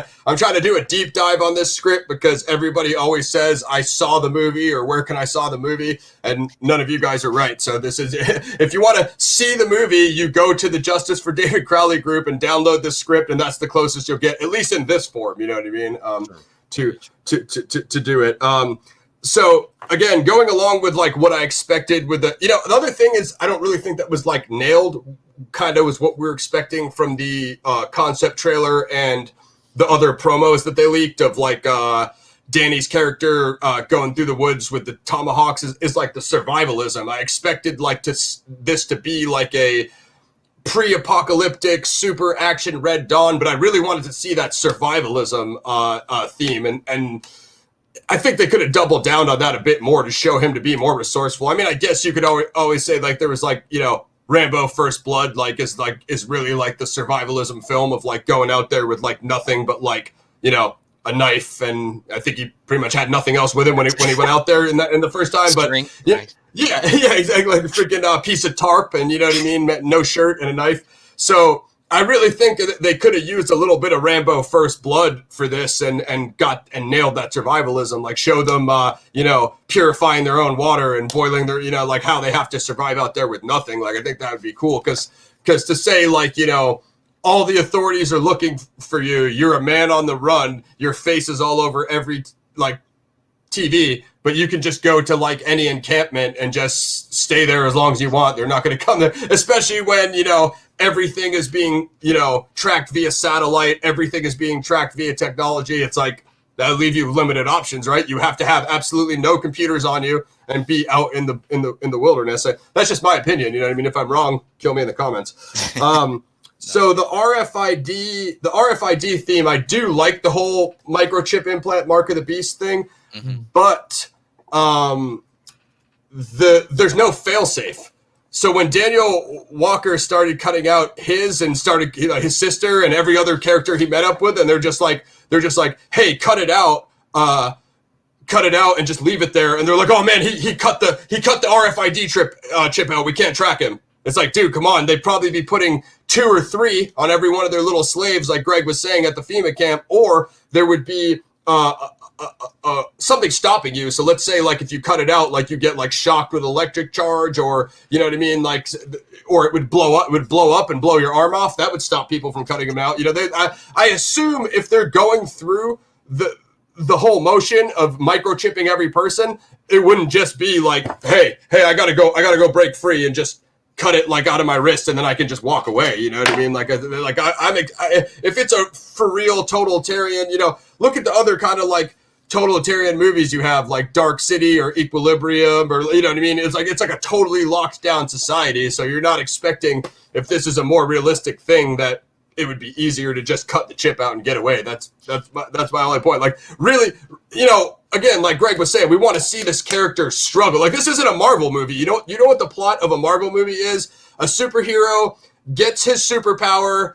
to do a deep dive on this script because everybody always says I saw the movie or where can I saw the movie, and none of you guys are right. So this is if you want to see the movie, you go to the Justice for David Crowley group and download the script, and that's the closest you'll get, at least in this form. You know what I mean? Sure. To do it. So again, going along with like what I expected with the other thing is I don't really think that was like nailed. Kind of was what we were expecting from the concept trailer and the other promos that they leaked of like Danny's character going through the woods with the tomahawks is like the survivalism. I expected like this to be like a pre-apocalyptic super action Red Dawn, but I really wanted to see that survivalism theme, and I think they could have doubled down on that a bit more to show him to be more resourceful. I mean, I guess you could always say like there was like Rambo First Blood is really like the survivalism film of like going out there with like nothing but like a knife, and I think he pretty much had nothing else with him when he went out there in the first time. But String, yeah, right. yeah, exactly, like a freaking piece of tarp, and you know what I mean, no shirt and a knife. So I really think that they could have used a little bit of Rambo First Blood for this, and nailed that survivalism. Like show them, purifying their own water and boiling their, like how they have to survive out there with nothing. Like I think that would be cool because to say like all the authorities are looking for you. You're a man on the run. Your face is all over every like TV, but you can just go to like any encampment and just stay there as long as you want. They're not going to come there, especially when, you know, everything is being, you know, tracked via satellite. Everything is being tracked via technology. It's like, that'll leave you limited options, right? You have to have absolutely no computers on you and be out in the wilderness. That's just my opinion. You know what I mean? If I'm wrong, kill me in the comments. So the RFID theme, I do like the whole microchip implant mark of the beast thing, but there's no failsafe. So when Daniel Walker started cutting out his and started, you know, his sister and every other character he met up with, and they're just like, hey, cut it out and just leave it there. And they're like, oh man, he cut the RFID chip out. We can't track him. It's like, dude, come on. They'd probably be putting 2 or 3 on every one of their little slaves, like Greg was saying at the FEMA camp, or there would be something stopping you. So let's say, like, if you cut it out, like you get like shocked with electric charge, or you know what I mean, like, or it would blow up and blow your arm off. That would stop people from cutting them out. You know, I assume if they're going through the whole motion of microchipping every person, it wouldn't just be like, hey, I gotta go break free and just cut it like out of my wrist and then I can just walk away. You know what I mean? Like if it's a for real totalitarian, you know, look at the other kind of like totalitarian movies you have, like Dark City or Equilibrium, or you know what I mean? It's like a totally locked down society. So you're not expecting, if this is a more realistic thing, that it would be easier to just cut the chip out and get away. That's my only point. Like, really, you know, again, like Greg was saying, we want to see this character struggle. Like, this isn't a Marvel movie. You know what the plot of a Marvel movie is? A superhero gets his superpower,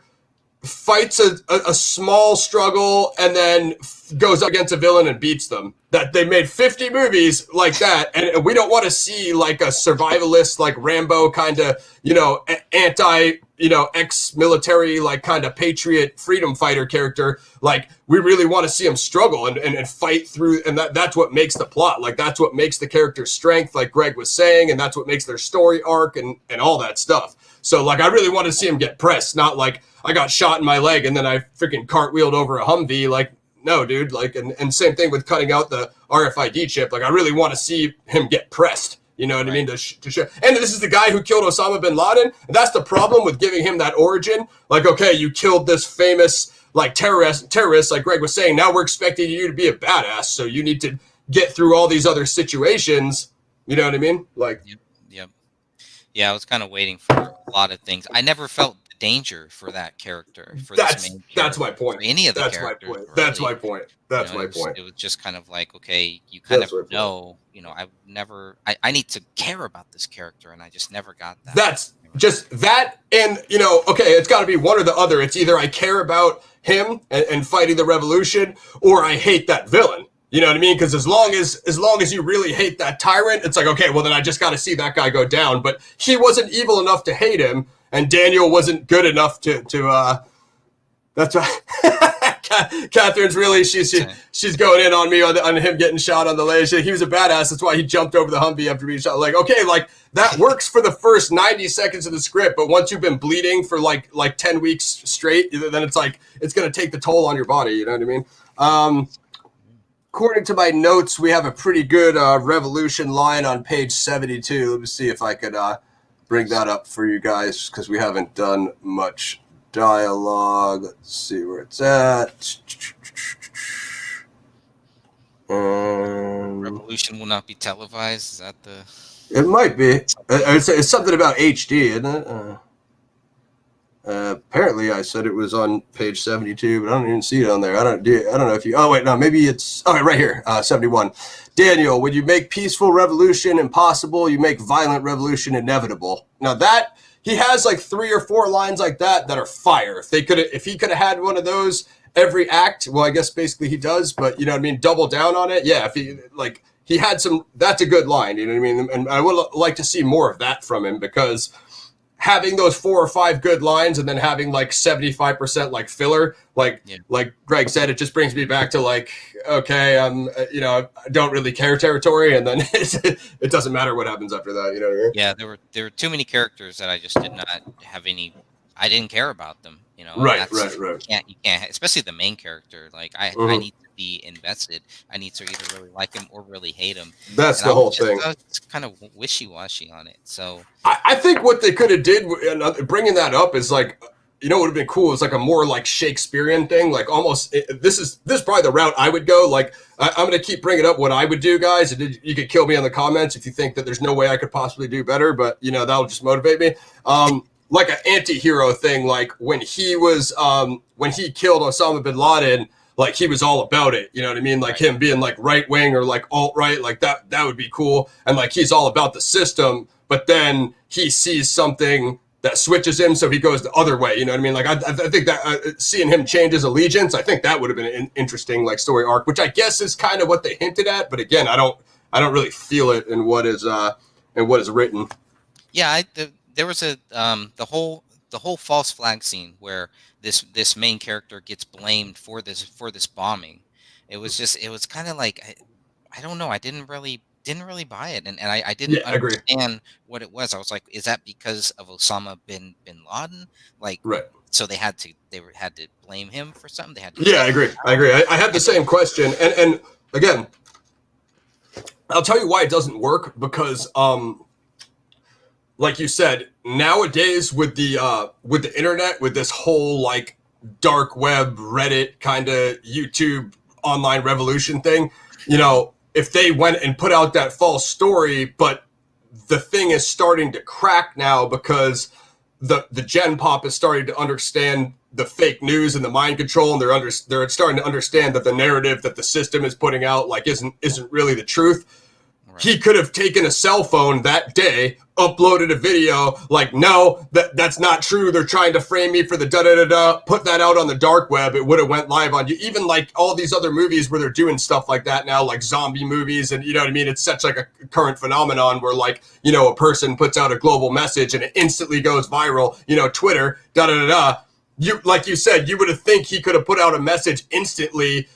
fights a small struggle, and then goes up against a villain and beats them. That they made 50 movies like that, and we don't want to see like a survivalist, like Rambo kind of, you know, anti, you know, ex-military, like kind of patriot freedom fighter character. Like, we really want to see him struggle and fight through, and that's what makes the plot. Like, that's what makes the character's strength, like Greg was saying, and that's what makes their story arc and all that stuff. So, like, I really want to see him get pressed, not like I got shot in my leg and then I freaking cartwheeled over a Humvee. Like, no, dude. Like, and same thing with cutting out the RFID chip. Like, I really want to see him get pressed. You know what I mean? To show. And this is the guy who killed Osama bin Laden. And that's the problem with giving him that origin. Like, okay, you killed this famous like terrorist, like Greg was saying. Now we're expecting you to be a badass. So you need to get through all these other situations. You know what I mean? Like, yep. Yeah, I was kind of waiting for a lot of things. I never felt danger for that character. For this main character, that's my point. For any of the that's characters. My point. Really. That's my point. That's my point. It was just kind of like, okay, you kind of know, you know, I need to care about this character, and I just never got that. That's just that, and you know, okay, it's got to be one or the other. It's either I care about him and fighting the revolution, or I hate that villain. You know what I mean? Because as long as you really hate that tyrant, it's like, okay, well then I just got to see that guy go down. But he wasn't evil enough to hate him, and Daniel wasn't good enough to that's why Catherine's really she's going in on me on him getting shot on the leg. He was a badass. That's why he jumped over the Humvee after being shot. Like, okay, like that works for the first 90 seconds of the script, but once you've been bleeding for like 10 weeks straight, then it's like it's gonna take the toll on your body. You know what I mean? According to my notes, we have a pretty good revolution line on page 72. Let me see if I could bring that up for you guys, because we haven't done much dialogue. Let's see where it's at. Revolution will not be televised. Is that the? It might be. It's something about HD, isn't it? Apparently, I said it was on page 72, but I don't even see it on there. I don't know if you. Oh wait, no, maybe it's. Oh, right here, 71. Daniel, when you make peaceful revolution impossible, you make violent revolution inevitable. Now that he has like 3 or 4 lines like that are fire. If he could have had one of those every act, well, I guess basically he does. But you know what I mean? Double down on it. Yeah, if he had some. That's a good line. You know what I mean? And I would like to see more of that from him, because having those 4 or 5 good lines and then having like 75% like filler, like Greg said, it just brings me back to like, okay, you know, I don't really care territory, and then it doesn't matter what happens after that. You know what I mean? Yeah, there were too many characters that I just did not have any. I didn't care about them. And Right, that's right. you can't, especially the main character. Like I need to be invested. I need to either really like him or really hate him. That's And the whole thing. I was kind of wishy washy on it. So I think what they could have did, and bringing that up, is like, what would have been cool is like a more like Shakespearean thing, like almost. This is probably the route I would go. Like I'm going to keep bringing up what I would do, guys. And you could kill me in the comments if you think that there's no way I could possibly do better, but that'll just motivate me. Like an anti-hero thing, like when he was when he killed Osama bin Laden, like he was all about it, you know what I mean? Like him being like right wing or like alt right, like that would be cool. And like he's all about the system, but then he sees something that switches him, so he goes the other way, you know what I mean? Like I think that seeing him change his allegiance, I think that would have been an interesting like story arc, which I guess is kind of what they hinted at, but again, I don't really feel it in what is written. Yeah, there was the whole false flag scene where this main character gets blamed for this bombing. It was kind of like I don't know. I didn't really buy it, and I didn't understand what it was. I was like, is that because of Osama bin Laden? Like, right. So they had to blame him for something. They had to. Yeah, I agree. I had the same question, and again, I'll tell you why it doesn't work, because like you said, nowadays with the internet, with this whole like dark web, Reddit kind of YouTube online revolution thing, if they went and put out that false story, but the thing is starting to crack now because the Gen Pop is starting to understand the fake news and the mind control, and they're starting to understand that the narrative that the system is putting out like isn't really the truth. Right. He could have taken a cell phone that day, uploaded a video like, no, that's not true. They're trying to frame me for the da-da-da-da, put that out on the dark web. It would have went live on you. Even like all these other movies where they're doing stuff like that now, like zombie movies. And you know what I mean? It's such like a current phenomenon where like, a person puts out a global message and it instantly goes viral, Twitter, da-da-da-da. Like you said, you would have think he could have put out a message instantly,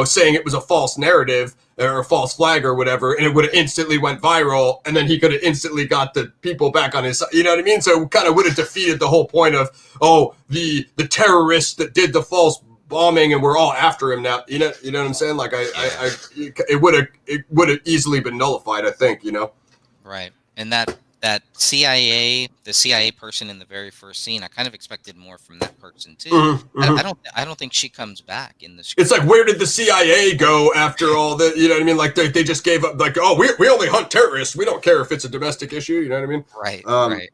saying it was a false narrative or a false flag or whatever, and it would have instantly went viral, and then he could have instantly got the people back on his side, you know what I mean? So it kind of would have defeated the whole point of, the terrorists that did the false bombing and we're all after him now. You know what I'm saying? Like it would have easily been nullified, I think, Right. And the CIA person in the very first scene, I kind of expected more from that person too. I don't think she comes back in the script. It's like, where did the CIA go after all the, you know what I mean? Like they just gave up, like, we only hunt terrorists. We don't care if it's a domestic issue. You know what I mean? Right. Right.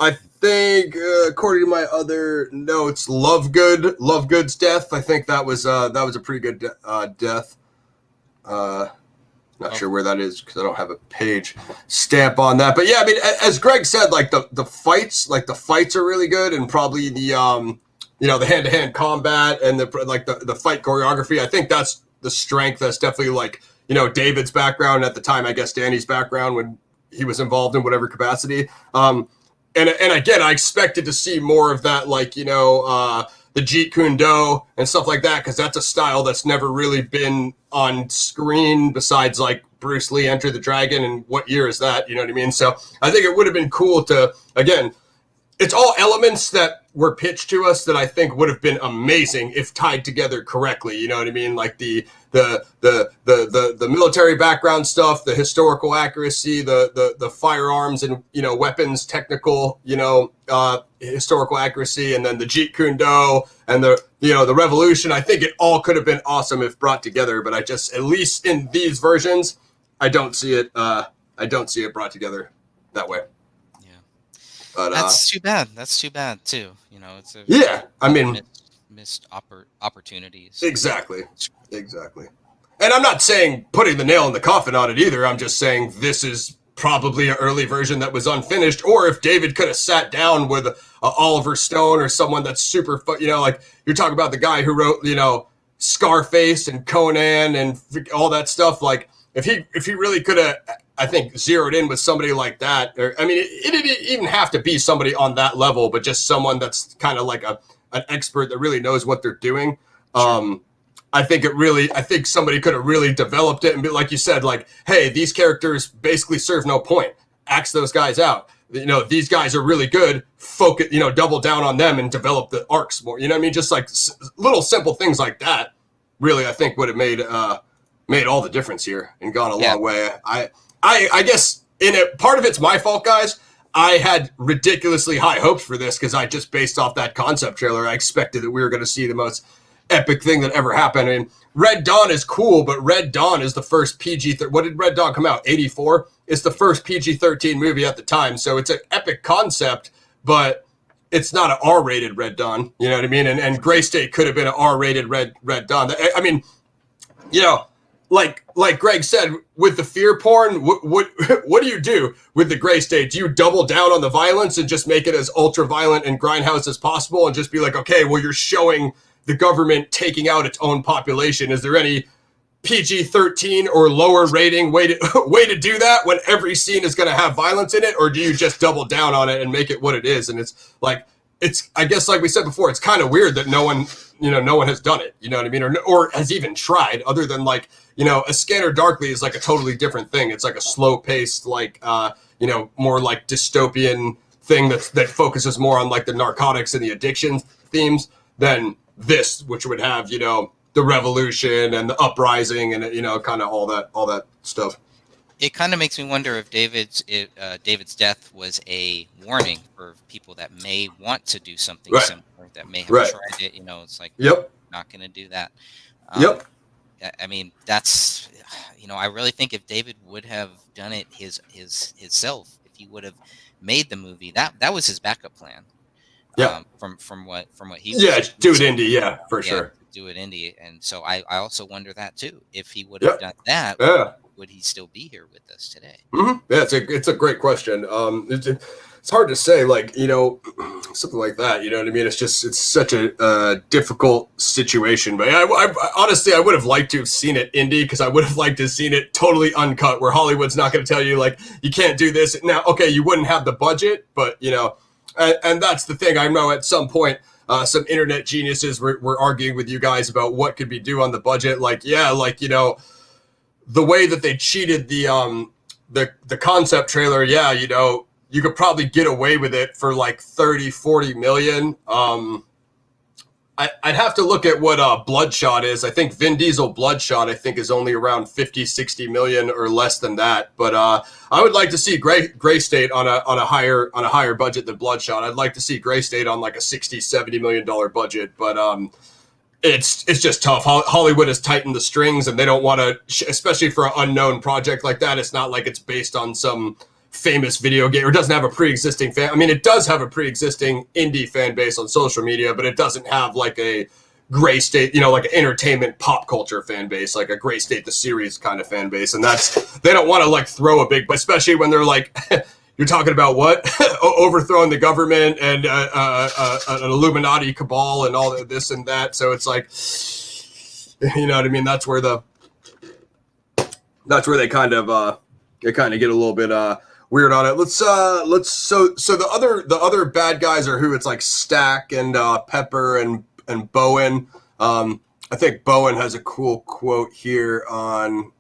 I think, according to my other notes, Lovegood's death. I think that was a pretty good death. Not sure where that is because I don't have a page stamp on that. But yeah, I mean, as Greg said, like the fights are really good, and probably the the hand-to-hand combat and the fight choreography. I think that's the strength. That's definitely like, David's background at the time, I guess Danny's background when he was involved in whatever capacity. And again, I expected to see more of that, like, the Jeet Kune Do and stuff like that, because that's a style that's never really been on screen besides like Bruce Lee Enter the Dragon. And what year is that? You know what I mean? So I think it would have been cool to, again, it's all elements that were pitched to us that I think would have been amazing if tied together correctly. You know what I mean? Like the military background stuff, the historical accuracy, the firearms and weapons technical historical accuracy, and then the Jeet Kune Do and the revolution. I think it all could have been awesome if brought together, but I just, at least in these versions, I don't see it brought together that way. But, that's too bad. That's too bad too. It's missed opportunities. Exactly. And I'm not saying putting the nail in the coffin on it either. I'm just saying this is probably an early version that was unfinished. Or if David could have sat down with Oliver Stone or someone that's super, like you're talking about the guy who wrote, Scarface and Conan and all that stuff. Like if he really could have, I think, zeroed in with somebody like that. Or, I mean, it didn't even have to be somebody on that level, but just someone that's kind of like an expert that really knows what they're doing. Sure. I think somebody could have really developed it and be like you said, like, hey, these characters basically serve no point. Axe those guys out. you know, these guys are really good, focus, you know, double down on them and develop the arcs more. You know what I mean? Just like little simple things like that, really, I think would have made all the difference here and gone a long way. I guess in it, part of it's my fault, guys. I had ridiculously high hopes for this because I just based off that concept trailer, I expected that we were going to see the most epic thing that ever happened. I mean, Red Dawn is cool, but Red Dawn is the first PG-13. What did Red Dawn come out? 84? It's the first PG-13 movie at the time. So it's an epic concept, but it's not an R-rated Red Dawn. You know what I mean? And Gray State could have been an R-rated Red Dawn. I mean, you know, like Greg said, with the fear porn, what do you do with the Gray State? Do you double down on the violence and just make it as ultra violent and grindhouse as possible and just be like, okay, well, you're showing the government taking out its own population. Is there any PG-13 or lower rating way to do that when every scene is going to have violence in it? Or do you just double down on it and make it what it is? And it's like, I guess, like we said before, it's kind of weird that no one has done it, you know what I mean? Or has even tried, other than like, you know, A Scanner Darkly is like a totally different thing. It's like a slow paced, like, you know, more like dystopian thing that focuses more on like the narcotics and the addiction themes than this, which would have, you know, the revolution and the uprising and, you know, kind of all that stuff. It kind of makes me wonder if David's death was a warning for people that may want to do something similar, that may have tried it. You know, it's like, not going to do that. I mean, that's, you know, I really think if David would have done it himself, if he would have made the movie, that was his backup plan. From what he was do it indie, for sure. Do it indie, and so I also wonder that too. If he would have done that, would he still be here with us today? Mm-hmm. Yeah, it's a great question. It's hard to say, like, you know, something like that. You know what I mean? It's such a difficult situation. But I honestly, I would have liked to have seen it indie, because I would have liked to have seen it totally uncut, where Hollywood's not going to tell you like you can't do this. Now, okay, you wouldn't have the budget, but you know. And that's the thing. I know at some point, some internet geniuses were arguing with you guys about what could be due on the budget. Like, like, you know, the way that they cheated the concept trailer. Yeah, you know, you could probably get away with it for like 30, 40 million. I'd have to look at what Bloodshot is. I think Vin Diesel Bloodshot, I think, is only around 50, 60 million or less than that. But I would like to see Gray State on a higher budget than Bloodshot. I'd like to see Gray State on like a 60, 70 million dollar budget. But it's just tough. Hollywood has tightened the strings, and they don't want to, especially for an unknown project like that. It's not like it's based on some famous video game, or doesn't have a pre-existing fan. I mean, it does have a pre-existing indie fan base on social media, but it doesn't have like a Gray State, you know, like an entertainment pop culture fan base, like a Gray State the series kind of fan base. And they don't want to like throw a big, especially when they're like, you're talking about what? Overthrowing the government and an Illuminati cabal and all this and that. So it's like, you know what I mean? That's where they kind of get a little bit weird on it. So the other bad guys are who? It's like Stack and Pepper and Bowen. I think Bowen has a cool quote here on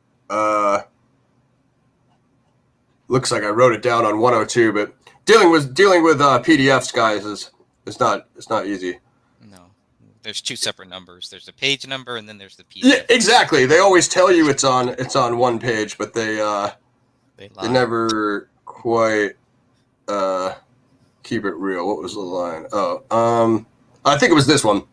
looks like I wrote it down on 102, but dealing with PDFs, guys, is not easy. No. There's two separate numbers. There's a page number and then there's the PDF. Yeah, exactly. They always tell you it's on one page, but they never quite keep it real. What was the line? I think it was this one.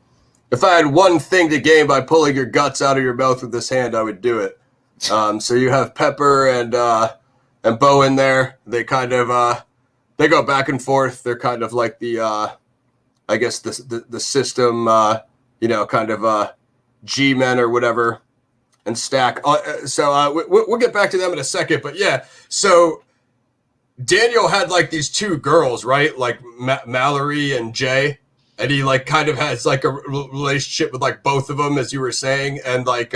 If I had one thing to gain by pulling your guts out of your mouth with this hand, I would do it. So you have Pepper and Bowen there. They kind of they go back and forth. They're kind of like the I guess the system you know, kind of G-men or whatever. And Stack. We'll get back to them in a second. But yeah, so Daniel had like these two girls, right? Like Mallory and Jay. And he like kind of has like a relationship with like both of them, as you were saying. And like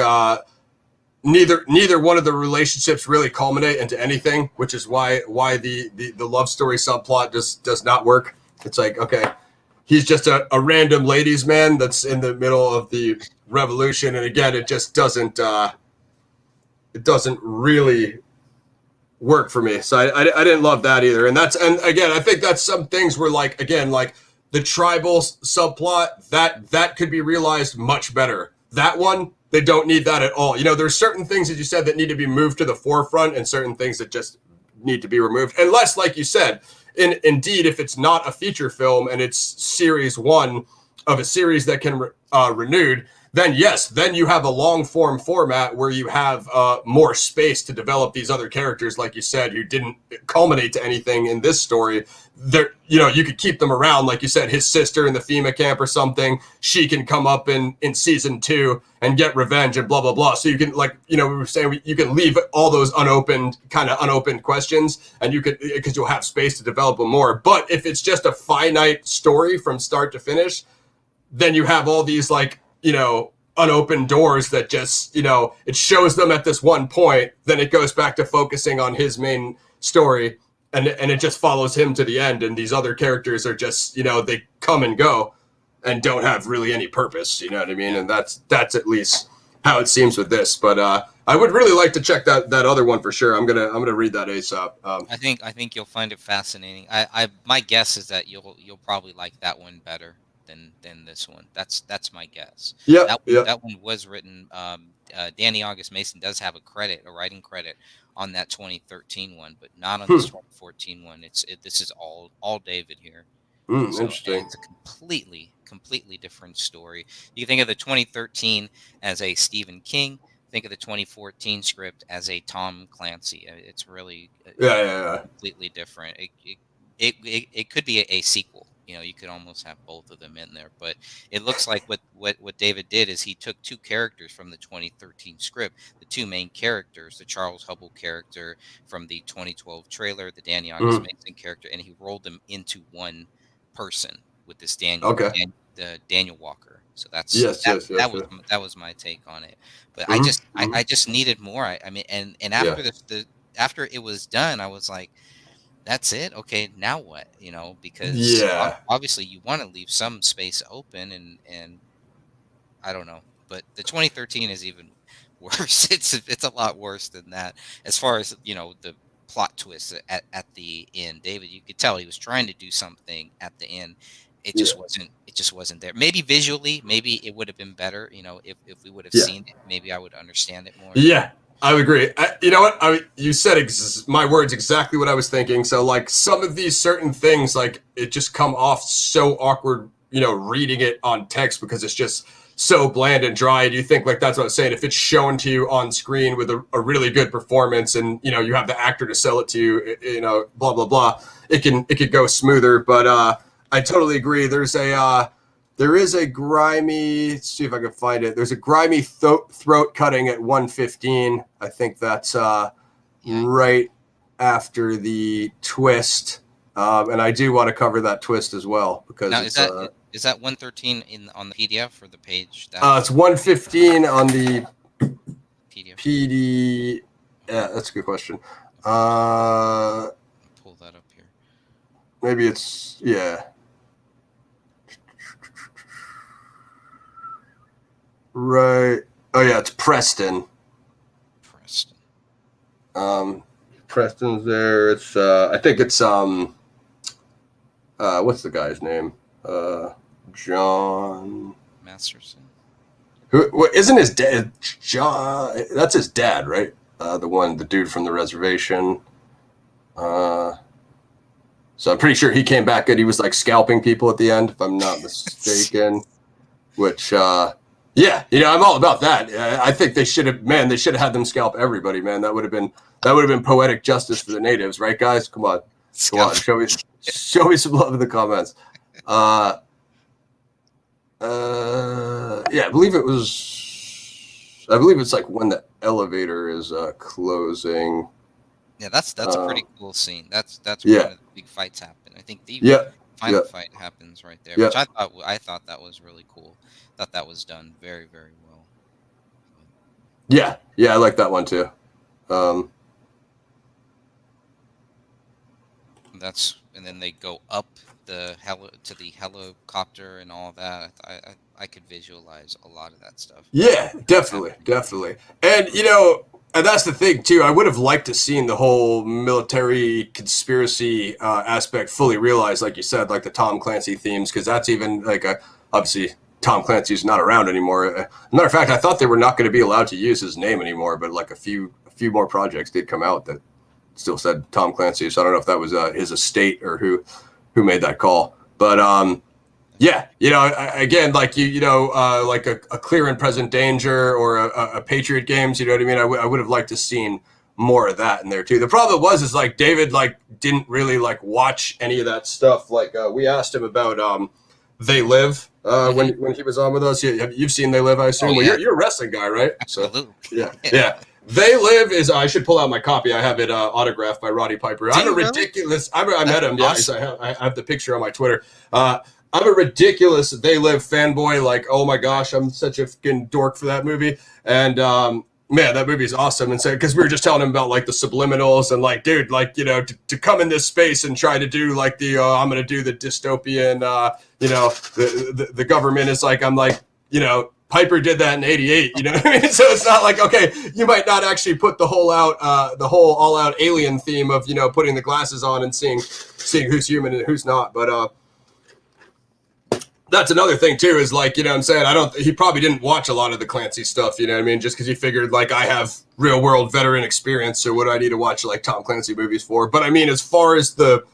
neither one of the relationships really culminate into anything, which is why the love story subplot does not work. It's like, okay, he's just a random ladies man that's in the middle of the revolution, and again, it just doesn't really work for me. So I didn't love that either. And again, I think that's some things where like, again, like the tribal subplot, that could be realized much better. That one, they don't need that at all. You know, there's certain things that you said that need to be moved to the forefront and certain things that just need to be removed. Unless, like you said, indeed, if it's not a feature film and it's series one of a series that can renewed, then yes, then you have a long form format where you have more space to develop these other characters, like you said, who didn't culminate to anything in this story. There, you know, you could keep them around, like you said, his sister in the FEMA camp or something. She can come up in season 2 and get revenge and blah blah blah. So you can, like, you know, we were saying, you can leave all those unopened questions, and you could, because you'll have space to develop them more. But if it's just a finite story from start to finish, then you have all these, like, you know, unopened doors that just, you know, it shows them at this one point, then it goes back to focusing on his main story, and it just follows him to the end, and these other characters are just, you know, they come and go and don't have really any purpose, you know what I mean? And that's at least how it seems with this. But I would really like to check that other one for sure. I'm gonna read that ASAP. I think you'll find it fascinating. I my guess is that you'll probably like that one better than this one. That's my guess. Yeah, that one was written. Danny August Mason does have a writing credit on that 2013 one, but not on this 2014 one. This is all David here. So Interesting. it's a completely different story. You can think of the 2013 as a Stephen King. Think of the 2014 script as a Tom Clancy. It's really completely different. It could be a sequel. You know, you could almost have both of them in there, but it looks like what David did is he took two characters from the 2013 script, the two main characters, the Charles Hubble character from the 2012 trailer, the Danny August Mason character, and he rolled them into one person with this Daniel Walker. So that was my take on it. But I just needed more. I mean, and after after it was done, I was like, that's it. Okay, now what? You know, because obviously you want to leave some space open, and I don't know, but the 2013 is even worse. It's a lot worse than that as far as, you know, the plot twist at the end. David, you could tell he was trying to do something at the end. It just wasn't there. Maybe visually, maybe it would have been better. You know, if we would have seen it, maybe I would understand it more. Yeah. I would agree. You know what? You said my words exactly what I was thinking. So, like, some of these certain things, like, it just come off so awkward, you know, reading it on text because it's just so bland and dry. And you think, like, that's what I was saying. If it's shown to you on screen with a really good performance, and, you know, you have the actor to sell it to you, you know, blah blah blah, it could go smoother. But I totally agree. There is a grimy, let's see if I can find it. There's a grimy throat cutting at 1:15. I think that's right after the twist. And I do want to cover that twist as well, because now, is that 113 on the PDF or the page? It's 1:15 on the PDF. PD. Yeah, that's a good question. Pull that up here. Maybe it's right. Oh yeah, it's Preston. Preston's there. It's I think it's what's the guy's name? John Masterson. Who isn't his dad? John. That's his dad, right? The dude from the reservation. So I'm pretty sure he came back good. He was like scalping people at the end, if I'm not mistaken. Which yeah, you know, I'm all about that. I think they should have had them scalp everybody, man. That would have been poetic justice for the natives, right, guys? Come on. Show me some love in the comments. Yeah, I believe it's like when the elevator is closing. Yeah, that's a pretty cool scene. That's where one of the big fights happen. I think the final fight happens right there, which I thought that was really cool. Thought that was done very, very well. Yeah, I like that one too. And then they go up to the helicopter and all that. I could visualize a lot of that stuff. Yeah, definitely. And you know, And that's the thing too. I would have liked to seen the whole military conspiracy aspect fully realized, like you said, like the Tom Clancy themes, because that's even like obviously Tom Clancy's not around anymore. Matter of fact, I thought they were not going to be allowed to use his name anymore, but like a few more projects did come out that still said Tom Clancy. So I don't know if that was his estate or who made that call, but yeah, again, like like a clear and present danger or a Patriot games, you know what I mean? I would have liked to seen more of that in there too. The problem is like David like didn't really like watch any of that stuff. Like we asked him about They Live when he was on with us. You've seen They Live, I assume. Oh, yeah. Well, you're a wrestling guy, right? Absolutely. So, yeah. They Live is. I should pull out my copy. I have it autographed by Roddy Piper. I'm a ridiculous. I met him. Awesome. Yeah, I have the picture on my Twitter. I'm a ridiculous They Live fanboy. Like, oh my gosh, I'm such a fucking dork for that movie. And man, that movie is awesome. And so, because we were just telling him about like the subliminals and like, dude, like to come in this space and try to do like the I'm gonna do the dystopian. The government is like, I'm like, Piper did that in '88, you know what I mean? So it's not like, okay, you might not actually put the whole all out alien theme of putting the glasses on and seeing who's human and who's not, but that's another thing too, is like, what I'm saying, he probably didn't watch a lot of the Clancy stuff, you know what I mean? Just because he figured like I have real world veteran experience, so what do I need to watch like Tom Clancy movies for? But I mean, as far as the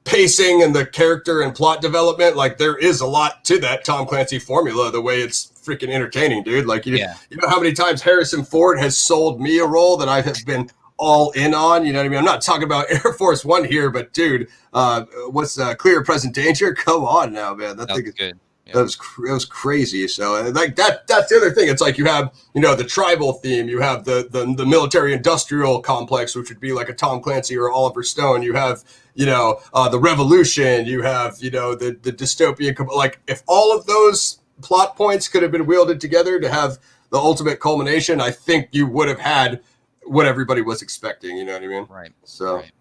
pacing and the character and plot development, like there is a lot to that Tom Clancy formula, the way it's freaking entertaining, dude. Like you know how many times Harrison Ford has sold me a role that I have been all in on, you know what I mean? I'm not talking about Air Force One here, but dude, what's Clear Present Danger? Come on now, man. That thing is good. Yeah. That was crazy. So like that's the other thing. It's like you have the tribal theme, you have the military industrial complex, which would be like a Tom Clancy or Oliver Stone. You have the revolution. You have the dystopian. Like if all of those plot points could have been wielded together to have the ultimate culmination, I think you would have had what everybody was expecting. You know what I mean? Right. So. Right.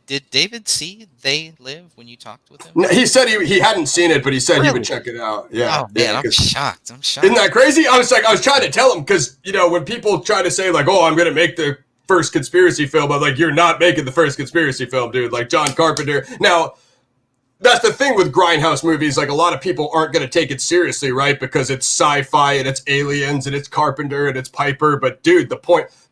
Did David see They Live when you talked with him? No, he said he hadn't seen it, but he said he would check it out. Yeah. Oh man, I'm shocked. Isn't that crazy? I was trying to tell him, because when people try to say like, oh, I'm going to make the first conspiracy film, I'm like, you're not making the first conspiracy film, dude. Like John Carpenter. Now, that's the thing with grindhouse movies. Like a lot of people aren't going to take it seriously, right? Because it's sci-fi and it's aliens and it's Carpenter and it's Piper. But dude, the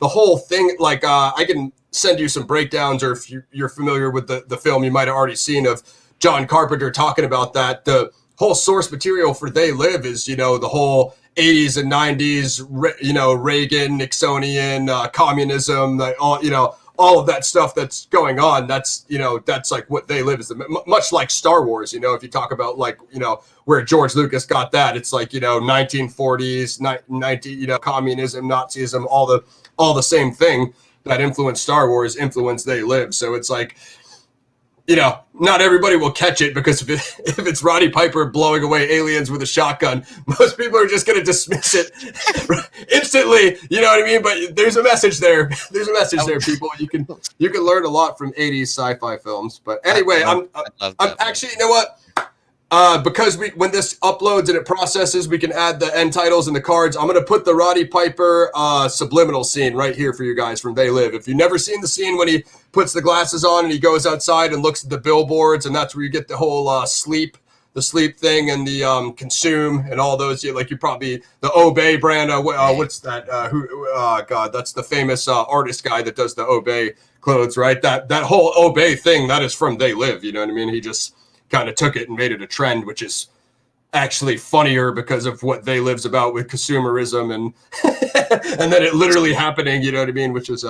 whole thing, like I can send you some breakdowns, or if you're familiar with the film, you might have already seen, of John Carpenter talking about that. The whole source material for They Live is, the whole 80s and 90s, Reagan, Nixonian, communism, like all of that stuff that's going on. That's, that's like what They Live is. Much like Star Wars, if you talk about like, where George Lucas got that, it's like, 1940s, communism, Nazism, all the same thing that influenced Star Wars, influenced They Live. So it's like, not everybody will catch it, because if it's Roddy Piper blowing away aliens with a shotgun, most people are just going to dismiss it instantly. You know what I mean? But there's a message there. There's a message there, people. You can learn a lot from 80s sci-fi films. But anyway, I'm actually, you know what? Because when this uploads and it processes, we can add the end titles and the cards. I'm going to put the Roddy Piper subliminal scene right here for you guys from They Live. If you've never seen the scene when he puts the glasses on and he goes outside and looks at the billboards, and that's where you get the whole sleep thing and the consume and all those, like you probably, the Obey brand, what's that? That's the famous artist guy that does the Obey clothes, right? That whole Obey thing, that is from They Live, you know what I mean? He just kind of took it and made it a trend, which is actually funnier because of what They Live's about with consumerism and and then it literally happening, you know what I mean, which was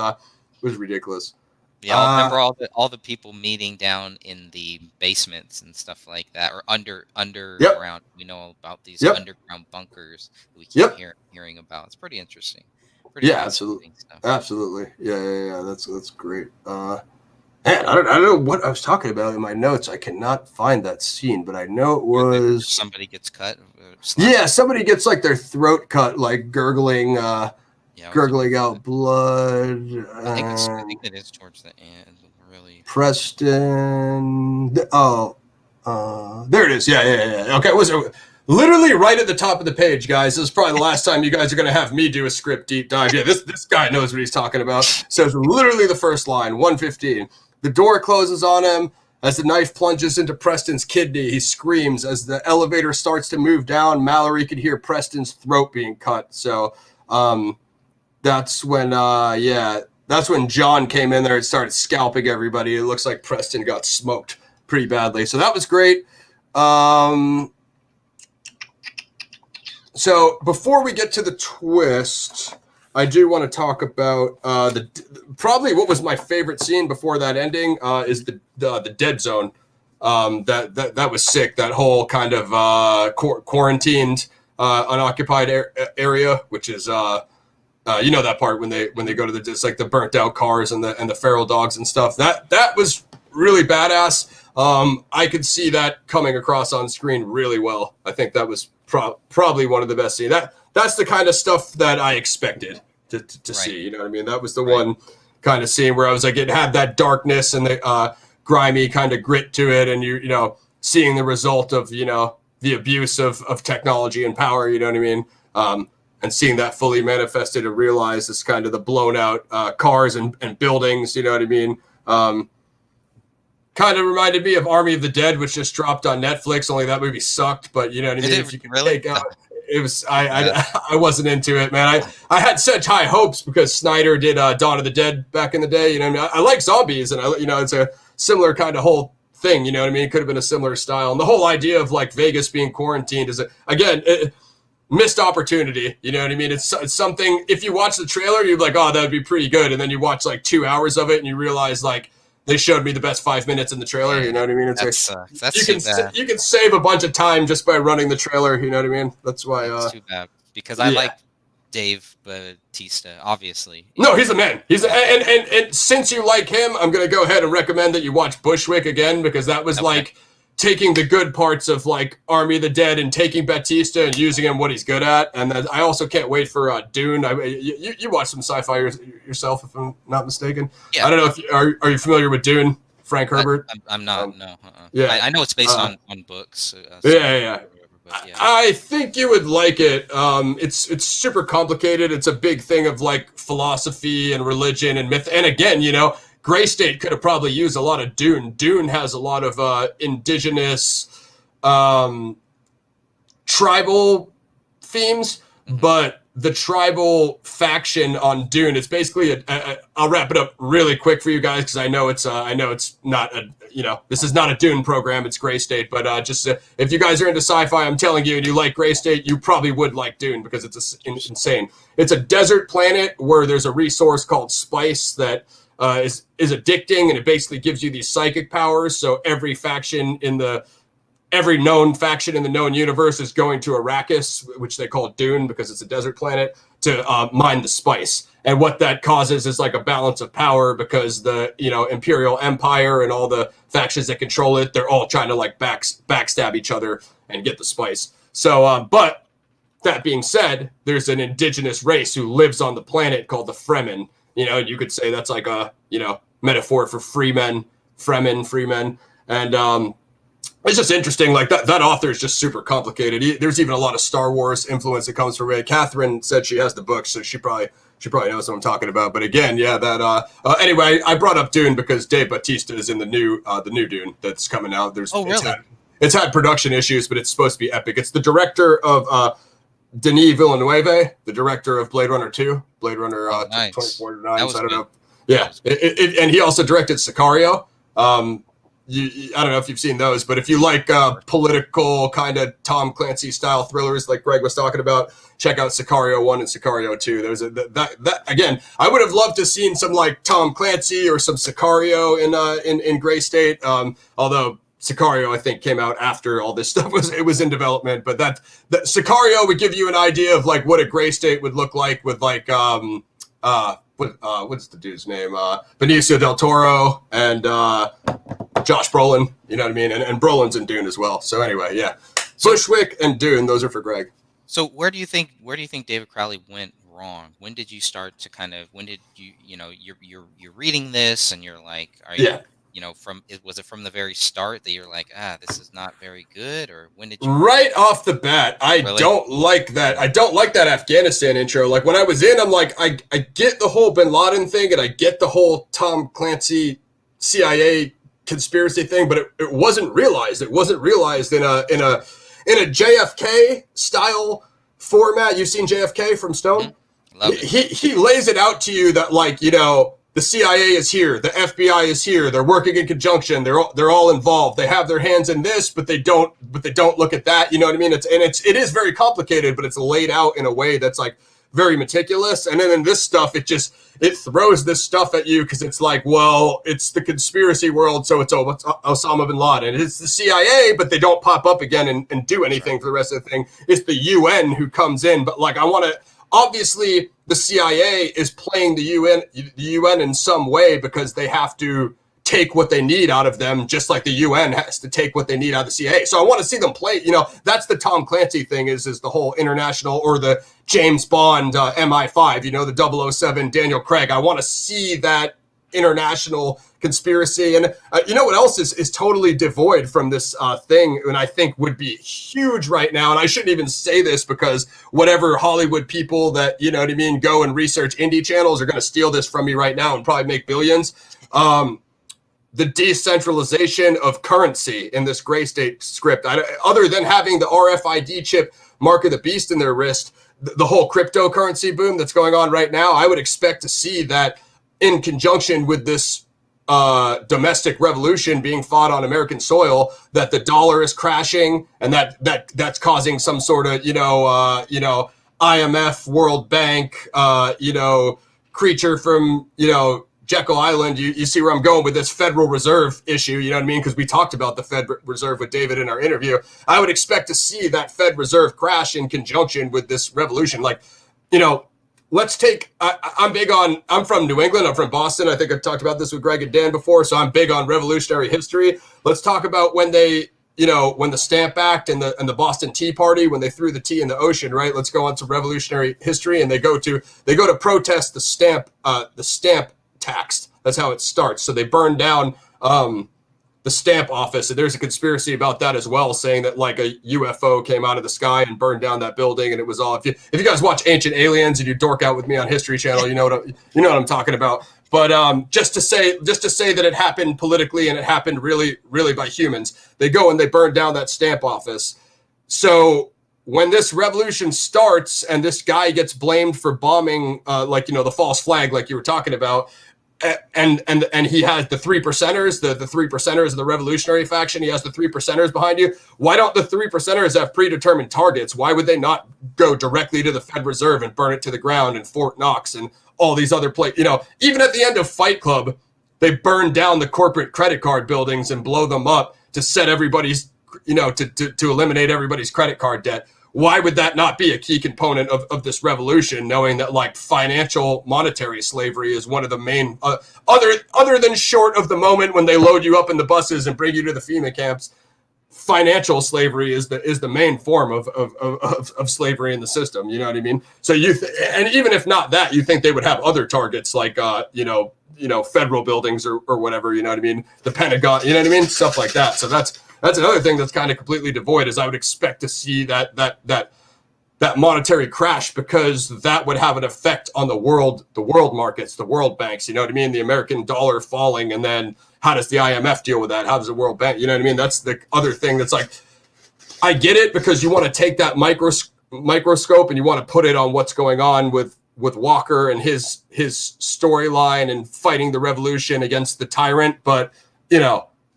ridiculous. Yeah, I remember all the people meeting down in the basements and stuff like that, or underground. Yep. We know about these underground bunkers that we keep hearing about. It's pretty interesting. Absolutely. Stuff. Absolutely. Yeah. That's great. Man, I don't know what I was talking about in my notes. I cannot find that scene, but I know it was somebody gets cut. Yeah, somebody gets like their throat cut, like gurgling out blood. I think it is towards the end. Really, Preston. There it is. Yeah. Okay, Literally right at the top of the page, guys. This is probably the last time you guys are going to have me do a script deep dive. Yeah, this guy knows what he's talking about. So it's literally the first line, 115. The door closes on him. As the knife plunges into Preston's kidney, he screams. As the elevator starts to move down, Mallory could hear Preston's throat being cut. So that's when, that's when John came in there and started scalping everybody. It looks like Preston got smoked pretty badly. So that was great. So before we get to the twist, I do want to talk about probably what was my favorite scene before that ending is the dead zone. That was sick. That whole kind of quarantined, unoccupied area, which is that part when they go to it's like the burnt out cars and the feral dogs and stuff. That was really badass. I could see that coming across on screen really well. I think that was probably one of the best scenes. That's the kind of stuff that I expected to see. You know what I mean? That was the one kind of scene where I was like, it had that darkness and the grimy kind of grit to it, and you know, seeing the result of the abuse of technology and power. You know what I mean? And seeing that fully manifested and realized as kind of the blown out cars and buildings. You know what I mean? Kind of reminded me of Army of the Dead, which just dropped on Netflix. Only that movie sucked, but you know what I mean. If you could take out, it was I wasn't into it, man. I had such high hopes because Snyder did Dawn of the Dead back in the day. You know what I mean? I like zombies, and it's a similar kind of whole thing. You know what I mean? It could have been a similar style, and the whole idea of like Vegas being quarantined is missed opportunity. You know what I mean? It's something. If you watch the trailer, you're like, oh, that would be pretty good, and then you watch like 2 hours of it, and you realize like, they showed me the best 5 minutes in the trailer. You know what I mean? It's you can save a bunch of time just by running the trailer. You know what I mean? That's why. That's too bad because I like Dave Bautista, obviously. No, he's a man. And since you like him, I'm gonna go ahead and recommend that you watch Bushwick again, because that was like taking the good parts of like Army of the Dead and taking Bautista and using him what he's good at. And I also can't wait for Dune. You watch some sci-fi yourself, if I'm not mistaken. Yeah. I don't know if are you familiar with Dune, Frank Herbert? I'm not. No. Yeah. I know it's based on books. Yeah. I think you would like it. It's super complicated. It's a big thing of like philosophy and religion and myth. And again, Gray State could have probably used a lot of Dune. Dune has a lot of indigenous, tribal themes, but the tribal faction on Dune, it's basically I'll wrap it up really quick for you guys because I know it's not this is not a Dune program, it's Gray State, but just if you guys are into sci-fi, I'm telling you, and you like Gray State, you probably would like Dune because it's insane. It's a desert planet where there's a resource called spice that is addicting, and it basically gives you these psychic powers. So every known faction in the known universe is going to Arrakis, which they call Dune because it's a desert planet, to mine the spice. And what that causes is like a balance of power because the Imperial Empire and all the factions that control it, they're all trying to like backstab each other and get the spice. So, but that being said, there's an indigenous race who lives on the planet called the Fremen. You could say that's like a metaphor for freemen, freemen, and it's just interesting. Like that author is just super complicated. There's even a lot of Star Wars influence that comes from it. Catherine said she has the book, so she probably knows what I'm talking about. But again, anyway, I brought up Dune because Dave Bautista is in the new Dune that's coming out. Really? It's had production issues, but it's supposed to be epic. It's the director of Denis Villeneuve, the director of Blade Runner 2, Blade Runner 2049. So I don't know. Yeah, and he also directed Sicario. I don't know if you've seen those, but if you like political kind of Tom Clancy style thrillers like Greg was talking about, check out Sicario 1 and Sicario 2. There's that again, I would have loved to have seen some like Tom Clancy or some Sicario in Gray State. Although Sicario, I think, came out after all this stuff was in development, but that Sicario would give you an idea of like what a Gray State would look like with like what's the dude's name? Benicio del Toro and Josh Brolin, you know what I mean? And Brolin's in Dune as well. So anyway, yeah. Bushwick and Dune, those are for Greg. So where do you think David Crowley went wrong? When did you start to you're reading this and you're like, was it from the very start that you're like, this is not very good, or when did you? Right off the bat, I Really? don't like that. I don't like that Afghanistan intro. Like when I was in, I'm like, I get the whole Bin Laden thing, and I get the whole Tom Clancy CIA conspiracy thing, but it wasn't realized. It wasn't realized in a JFK style format. You've seen JFK from Stone? Mm-hmm. Love it. He lays it out to you that, like, the CIA is here, the FBI is here, they're working in conjunction, they're all involved, they have their hands in this, but they don't look at that, you know what I mean? It is very complicated, but it's laid out in a way that's like very meticulous. And then in this stuff, it throws this stuff at you because it's like, well, it's the conspiracy world, so it's Osama bin Laden. It's the CIA, but they don't pop up again and do anything for the rest of the thing. It's the UN who comes in, but like obviously the CIA is playing the UN in some way because they have to take what they need out of them, just like the UN has to take what they need out of the CIA. So I want to see them play. That's the Tom Clancy thing is the whole international, or the James Bond MI5, the 007 Daniel Craig. I want to see that international conspiracy. And you know what else is totally devoid from this thing, and I think would be huge right now, and I shouldn't even say this because whatever Hollywood people that, go and research indie channels are going to steal this from me right now and probably make billions. The decentralization of currency in this gray state script, other than having the RFID chip mark of the beast in their wrist, the whole cryptocurrency boom that's going on right now, I would expect to see that in conjunction with this domestic revolution being fought on American soil, that the dollar is crashing, and that's causing some sort of IMF, World Bank, creature from Jekyll Island. You see where I'm going with this Federal Reserve issue, you know what I mean? Because we talked about the Fed Reserve with David in our interview. I would expect to see that Fed Reserve crash in conjunction with this revolution. Like, let's take, I'm from New England, I'm from Boston. I think I've talked about this with Greg and Dan before, so I'm big on revolutionary history. Let's talk about when they, when the Stamp Act and the Boston Tea Party, when they threw the tea in the ocean, right? Let's go on to revolutionary history, and they go to protest the stamp tax. That's how it starts. So they burn down the stamp office, and there's a conspiracy about that as well, saying that like a UFO came out of the sky and burned down that building, and it was all. If you guys watch Ancient Aliens and you dork out with me on History Channel, you know what I'm talking about. But just to say that it happened politically, and it happened really, really by humans. They go and they burn down that stamp office. So when this revolution starts and this guy gets blamed for bombing, the false flag, like you were talking about, and he has the 3%ers, the 3%ers of the revolutionary faction. He has the 3%ers behind you. Why don't the 3%ers have predetermined targets? Why would they not go directly to the Fed Reserve and burn it to the ground, and Fort Knox and all these other places? Even at the end of Fight Club, they burn down the corporate credit card buildings and blow them up to set everybody's, to eliminate everybody's credit card debt. Why would that not be a key component of this revolution, knowing that like financial monetary slavery is one of the main, other than short of the moment when they load you up in the buses and bring you to the FEMA camps, financial slavery is the main form of slavery in the system. You know what I mean? So and even if not that, you think they would have other targets like, federal buildings or whatever, you know what I mean? The Pentagon, you know what I mean? Stuff like that. So that's another thing that's kind of completely devoid, is I would expect to see that monetary crash, because that would have an effect on the world markets, the world banks, you know what I mean? The American dollar falling, and then how does the IMF deal with that? How does the World Bank, you know what I mean? That's the other thing that's like, I get it, because you want to take that microscope and you want to put it on what's going on with Walker and his storyline and fighting the revolution against the tyrant, but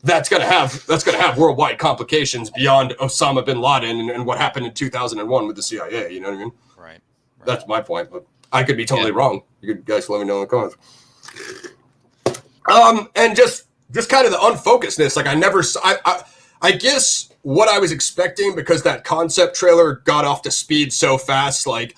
that's gonna have worldwide complications beyond Osama bin Laden and what happened in 2001 with the CIA. You know what I mean? Right. That's my point, but I could be totally wrong. You guys let me know in the comments. And just kind of the unfocusedness. Like I guess what I was expecting, because that concept trailer got off to speed so fast, like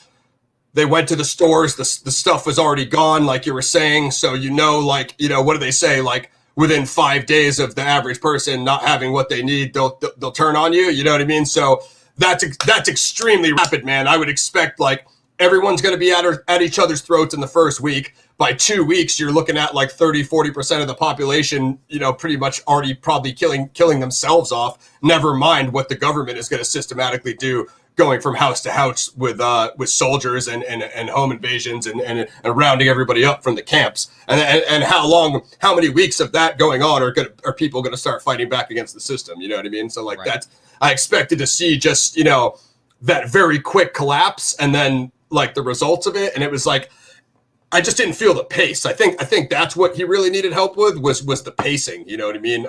they went to the stores, the stuff was already gone, like you were saying. So, what do they say? Like, within 5 days of the average person not having what they need, they'll turn on you. You know what I mean? So that's extremely rapid, man. I would expect like everyone's going to be at each other's throats in the first week. by 2 weeks, you're looking at like 30-40% of the population, you know, pretty much already probably killing themselves off. Never mind what the government is going to systematically do, going from house to house with soldiers and home invasions and rounding everybody up from the camps. And how many weeks of that going on are people going to start fighting back against the system? You know what I mean? So like that's, I expected to see just, you know, that very quick collapse and then like the results of it. And it was like, I just didn't feel the pace. I think that's what he really needed help with was the pacing. You know what I mean?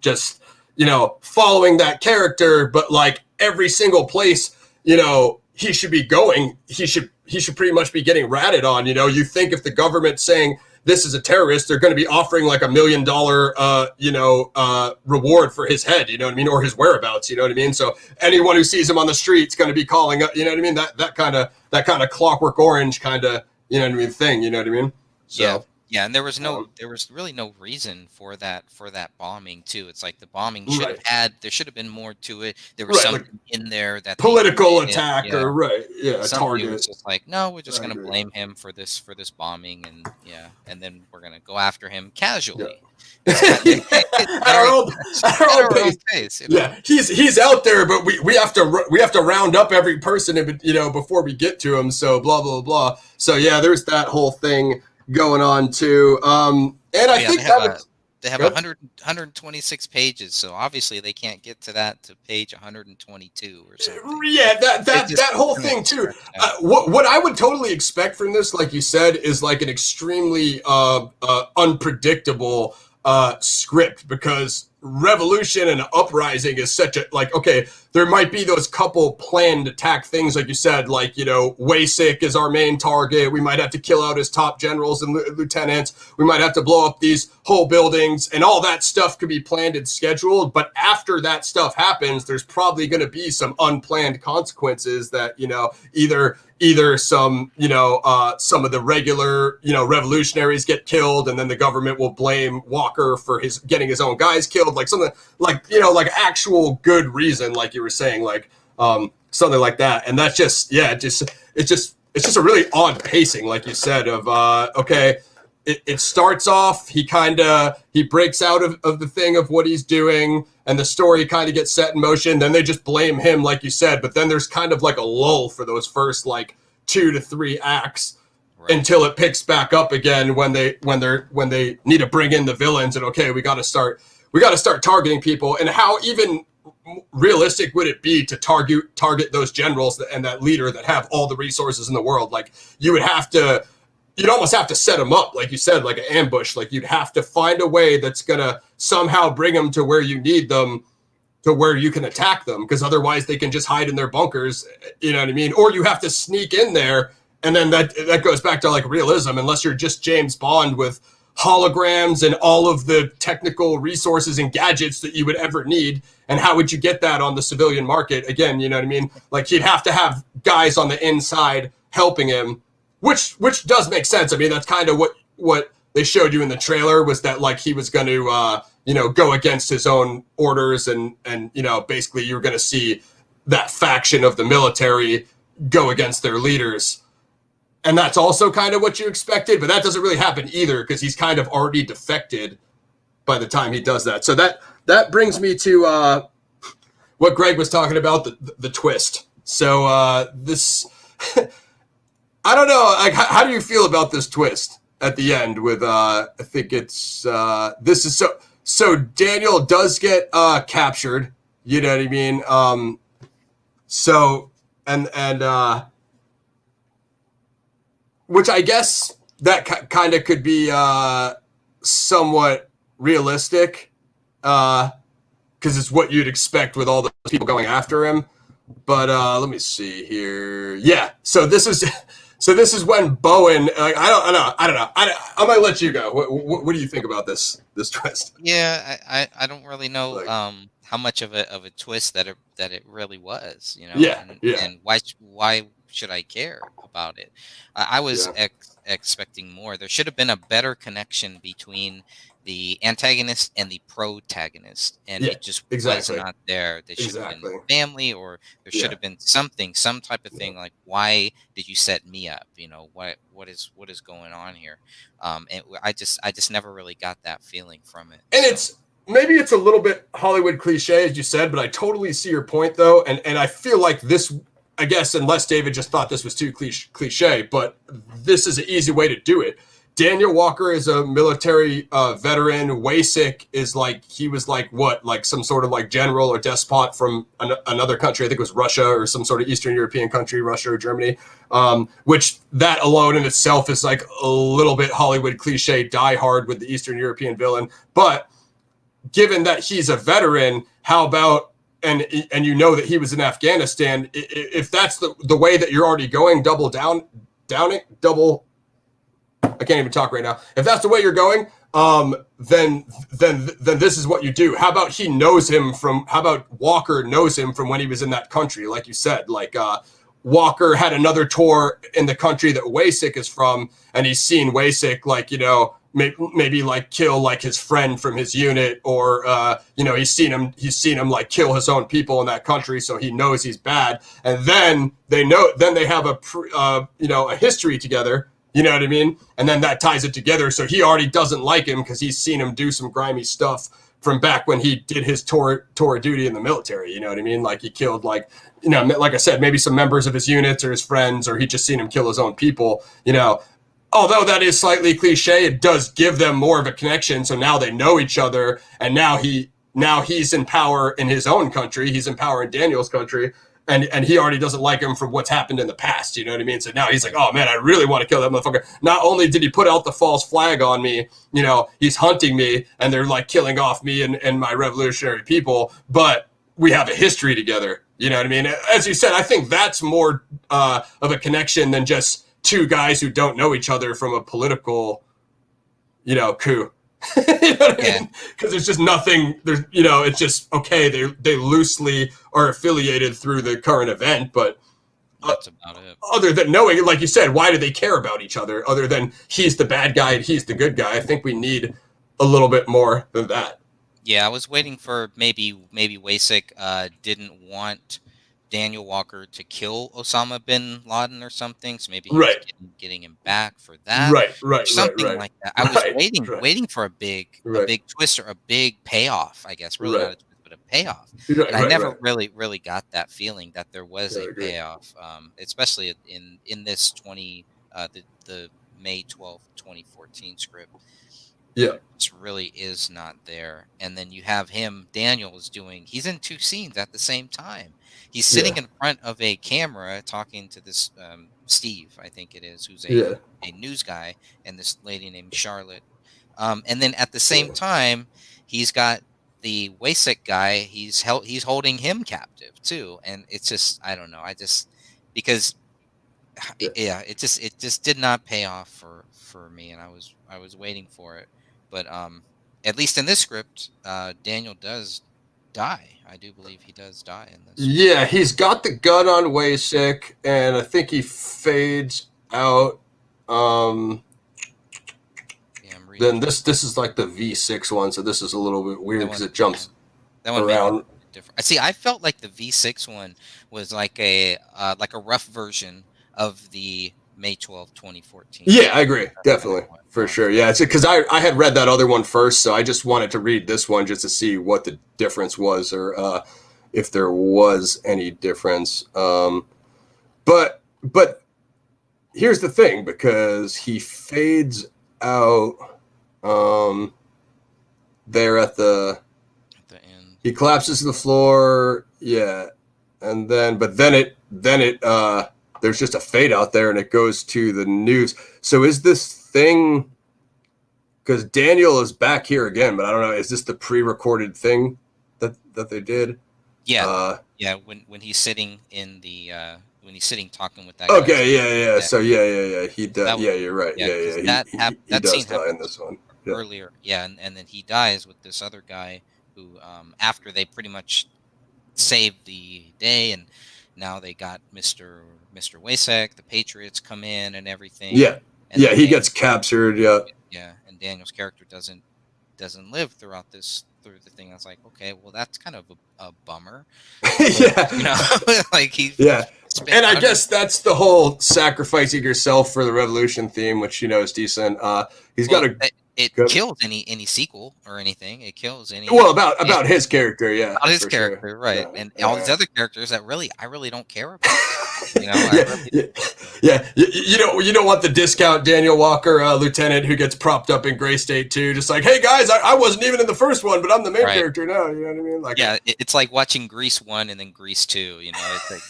Just, you know, following that character, but like every single place, you know, he should be going, he should pretty much be getting ratted on. You know, you think if the government's saying this is a terrorist, they're going to be offering like $1 million, reward for his head, you know what I mean? Or his whereabouts, you know what I mean? So anyone who sees him on the street is going to be calling up, you know what I mean? That kind of Clockwork Orange kind of, you know what I mean, thing, you know what I mean? So, yeah, and there was really no reason for that bombing too. It's like the bombing should have had, there should have been more to it. There was something like in there that political attack or target. Was just like, no, we're just gonna blame him for this bombing, and and then we're gonna go after him casually. At our own pace. You know? Yeah, he's out there, but we have to round up every person, you know, before we get to him. So blah blah blah. So yeah, there's that whole thing going on too. And I think they have 126 pages, so obviously they can't get to page 122 or something. Yeah, that whole thing too. What I would totally expect from this, like you said, is like an extremely unpredictable script, because revolution and uprising is such a, like, okay, there might be those couple planned attack things, like you said, like, you know, Wasik is our main target. We might have to kill out his top generals and lieutenants. We might have to blow up these whole buildings, and all that stuff could be planned and scheduled. But after that stuff happens, there's probably going to be some unplanned consequences that, you know, either some, you know, some of the regular, you know, revolutionaries get killed, and then the government will blame Walker for getting his own guys killed, like something like, you know, like actual good reason, like you were saying, like something like that. And that's just, it's just a really odd pacing, like you said, of okay, it starts off, he breaks out of the thing of what he's doing, and the story kind of gets set in motion. Then they just blame him, like you said, but then there's kind of like a lull for those first like 2 to 3 acts, until it picks back up again when they need to bring in the villains, and okay, we got to start targeting people. And how even realistic would it be to target those generals and that leader that have all the resources in the world? Like, you'd almost have to set them up, like you said, like an ambush. Like, you'd have to find a way that's gonna somehow bring them to where you need them, to where you can attack them, because otherwise they can just hide in their bunkers, you know what I mean? Or you have to sneak in there, and then that goes back to like realism, unless you're just James Bond with holograms and all of the technical resources and gadgets that you would ever need. And how would you get that on the civilian market? Again, you know what I mean? Like, he'd have to have guys on the inside helping him, which does make sense. I mean, that's kind of what they showed you in the trailer, was that like he was going to, go against his own orders, and you know, basically you're going to see that faction of the military go against their leaders. And that's also kind of what you expected, but that doesn't really happen either, because he's kind of already defected by the time he does that. So that brings me to what Greg was talking about, the twist. So this, I don't know, like, how do you feel about this twist at the end with, I think it's, this is so Daniel does get captured, you know what I mean? So, and which I guess that kind of could be somewhat realistic, because it's what you'd expect with all the people going after him. But let me see here. Yeah, so this is when Bowen. Like, I don't know. I'm gonna let you go. What do you think about this twist? Yeah, I don't really know how much of a twist that it really was. You know. Yeah. And why should I care about it? I was Yeah. expecting more. There should have been a better connection between the antagonist and the protagonist, and Yeah. it just was Exactly. not there. They should have been Exactly. family, or there should Yeah. have been something, some type of Yeah. thing like, why did you set me up? What is going on here? And I just never really got that feeling from it. And So it's maybe it's a little bit Hollywood cliche, as you said, but I totally see your point though, and I feel like this. I guess unless David just thought this was too cliche, but this is an easy way to do it. Daniel Walker is a military veteran. Wasik is like, he was like what, like some sort of like general or despot from another country. I think it was Russia or some sort of Eastern European country, Russia or Germany. Which that alone in itself is like a little bit Hollywood cliche, Die Hard with the Eastern European villain. But given that he's a veteran, how about, and you know that he was in Afghanistan, if that's the way that you're already going, I can't even talk right now. If that's the way you're going, then this is what you do. How about he knows him from? How about Walker knows him from when he was in that country? Like you said, like Walker had another tour in the country that Wasik is from, and he's seen Wasik, like, you know, maybe like kill like his friend from his unit, or you know, he's seen him like kill his own people in that country, so he knows he's bad. And then they have you know, a history together. You know what I mean? And then that ties it together. So he already doesn't like him because he's seen him do some grimy stuff from back when he did his tour of duty in the military. You know what I mean? Like he killed, like, you know, like I said, maybe some members of his units or his friends, or he just seen him kill his own people, you know. Although that is slightly cliche, it does give them more of a connection. So now they know each other, and now he's in power in his own country. He's in power in Daniel's country. And he already doesn't like him from what's happened in the past, you know what I mean? So now he's like, oh man, I really want to kill that motherfucker. Not only did he put out the false flag on me, you know, he's hunting me, and they're like killing off me and my revolutionary people, but we have a history together, you know what I mean? As you said, I think that's more of a connection than just two guys who don't know each other from a political, you know, coup. You know what I mean? Because there's just nothing. There's, you know, it's just okay. They loosely are affiliated through the current event, but that's about it. Other than knowing, like you said, why do they care about each other? Other than he's the bad guy and he's the good guy, I think we need a little bit more than that. Yeah, I was waiting for maybe Wasik didn't want Daniel Walker to kill Osama bin Laden or something, so maybe he was getting him back for that, something like that. I was waiting for a big twist or a big payoff, I guess, really not a twist, but a payoff. And I never really got that feeling that there was a payoff, especially in this the May 12th, 2014 script. Yeah. It really is not there. And then you have Daniel he's in two scenes at the same time. He's sitting in front of a camera talking to this Steve, I think it is, who's a news guy, and this lady named Charlotte. And then at the same time, he's got the Wasik guy, he's holding him captive too. And it's just, I don't know. Because it just did not pay off for me, and I was waiting for it. But at least in this script, Daniel does die. I do believe he does die in this. Yeah, he's got the gun on Wasik, and I think he fades out. Then this is like the V6 one, so this is a little bit weird because it jumps around. Different. See, I felt like the V6 one was like a rough version of the May 12, 2014. Yeah, I agree. Definitely. For sure. Yeah, it's because I had read that other one first, so I just wanted to read this one just to see what the difference was, or if there was any difference. But here's the thing, because he fades out there at the end. He collapses to the floor, yeah. And then it there's just a fade out there, and it goes to the news. So is this thing, because Daniel is back here again, but I don't know, is this the pre-recorded thing that they did? Yeah. When he's sitting in the when he's sitting talking with that guy. Okay, yeah. So yeah. He does. Yeah, you're right. Yeah. He does scene die in this one. Yeah. Earlier. Yeah, and then he dies with this other guy who after they pretty much saved the day, and now they got Mr. Wasek, the Patriots come in and everything. Yeah, And yeah, then he gets captured. Yeah, yeah, and Daniel's character doesn't live through the thing. I was like, okay, well, that's kind of a bummer. yeah, You know, like he yeah. spent And I guess that's the whole sacrificing yourself for the revolution theme, which is decent. He's got a it good. kills any sequel or anything. It kills any Well, about his character, yeah, about his for character, sure. right? Yeah, And all these other characters that I really don't care about. You know, yeah. You don't want the discount Daniel Walker lieutenant who gets propped up in Gray State too. Just like, hey guys, I wasn't even in the first one, but I'm the main character now. You know what I mean? Like, yeah, it's like watching Grease 1 and then Grease 2. You know, it's like,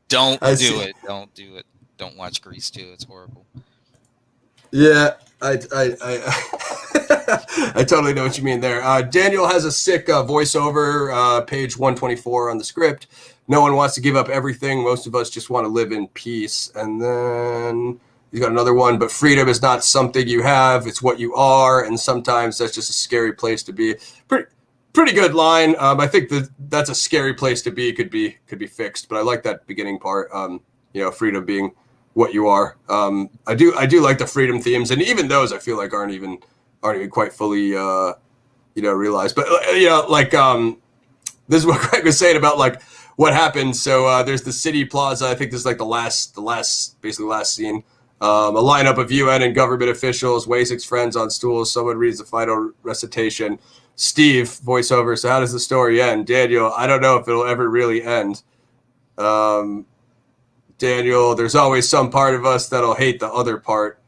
don't do it. Don't watch Grease 2. It's horrible. Yeah, I I totally know what you mean there. Daniel has a sick voiceover, page 124 on the script. No one wants to give up everything. Most of us just want to live in peace. And then he's got another one, but freedom is not something you have, it's what you are. And sometimes that's just a scary place to be. Pretty good line. I think that's a scary place to be, could be fixed. But I like that beginning part. Freedom being what you are. I do like the freedom themes, and even those I feel like aren't even quite fully realized. But this is what Greg was saying about like what happened. So there's the city plaza. I think this is like the last scene. A lineup of UN and government officials, Wasek's friends on stools. Someone reads the final recitation. Steve, voiceover. So how does the story end? Daniel, I don't know if it'll ever really end. Daniel, there's always some part of us that'll hate the other part.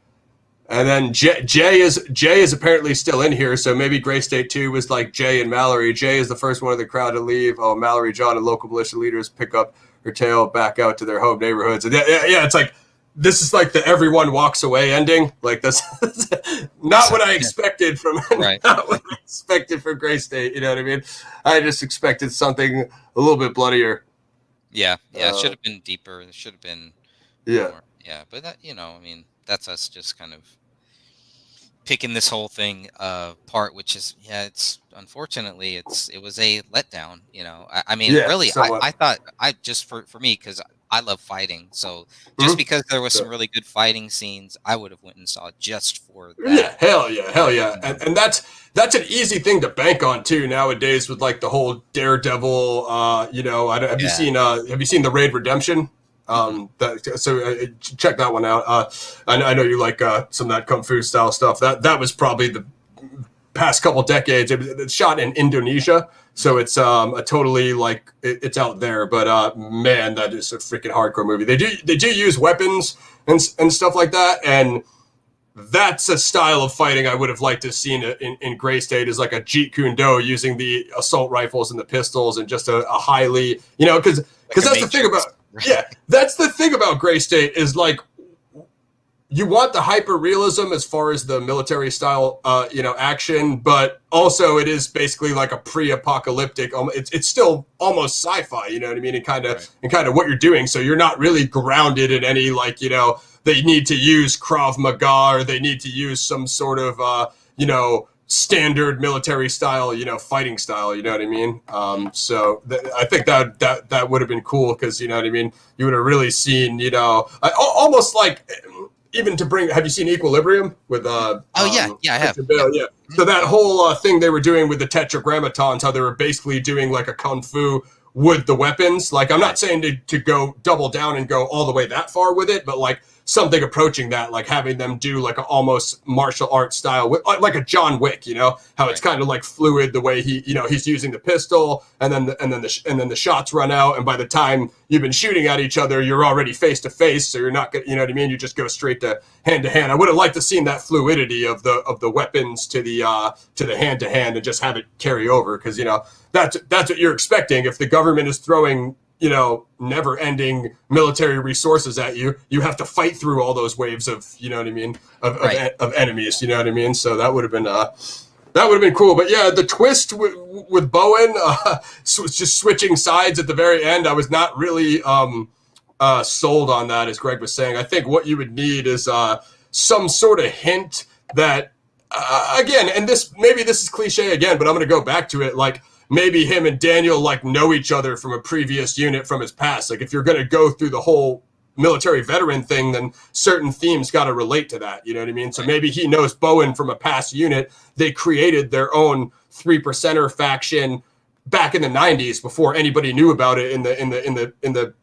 And then Jay is apparently still in here, so maybe Gray State 2 was like Jay and Mallory. Jay is the first one of the crowd to leave. Oh, Mallory, John, and local militia leaders pick up her tail back out to their home neighborhoods. And yeah, it's like, this is like the everyone walks away ending. Like this, not what I expected from not what I expected from Gray State. You know what I mean? I just expected something a little bit bloodier. Yeah, it should have been deeper. It should have been more. Yeah, but that, I mean, that's us just kind of picking this whole thing apart, which is, it's unfortunately it was a letdown. I mean, really, I thought just for me, because I love fighting, so just because there was some really good fighting scenes, I would have went and saw it just for that. Yeah, hell yeah. And that's an easy thing to bank on too nowadays with like the whole Daredevil. Have you seen the Raid Redemption? Check that one out. I know you like some of that kung fu style stuff. That was probably the past couple decades. It's shot in Indonesia, so it's a totally like it's out there. But man, that is a freaking hardcore movie. They do use weapons and stuff like that, and that's a style of fighting I would have liked to have seen in Gray State, is like a Jeet Kune Do using the assault rifles and the pistols, and just a highly, because that's the thing about. Yeah, that's the thing about Gray State, is like you want the hyper realism as far as the military style, action, but also it is basically like a pre-apocalyptic. It's still almost sci-fi, you know what I mean, and kind of what you're doing. So you're not really grounded in any like they need to use Krav Maga, or they need to use some sort of standard military style, fighting style, you know what I mean? So I think that would have been cool, because, you know what I mean? You would have really seen, almost like, even to bring, have you seen Equilibrium with, yeah, I have. Yeah. So that whole thing they were doing with the tetragrammatons, how they were basically doing like a kung fu with the weapons. Like, I'm not saying to go double down and go all the way that far with it, but like, something approaching that, like having them do like a almost martial arts style with like a John Wick, how it's kind of like fluid, the way he's using the pistol, and then the shots run out, and by the time you've been shooting at each other, you're already face to face, so you're not, you know what I mean? You just go straight to hand. I would have liked to seen that fluidity of the weapons to the hand to hand, and just have it carry over, because that's what you're expecting if the government is throwing never-ending military resources at you. You have to fight through all those waves of, you know what I mean, of enemies. You know what I mean. So that would have been cool. But yeah, the twist with Bowen, just switching sides at the very end, I was not really sold on that, as Greg was saying. I think what you would need is some sort of hint that, again, and this is cliche again, but I'm going to go back to it, like, maybe him and Daniel like know each other from a previous unit from his past. Like if you're going to go through the whole military veteran thing, then certain themes got to relate to that. You know what I mean? So maybe he knows Bowen from a past unit. They created their own 3%er faction back in the 90s before anybody knew about it in the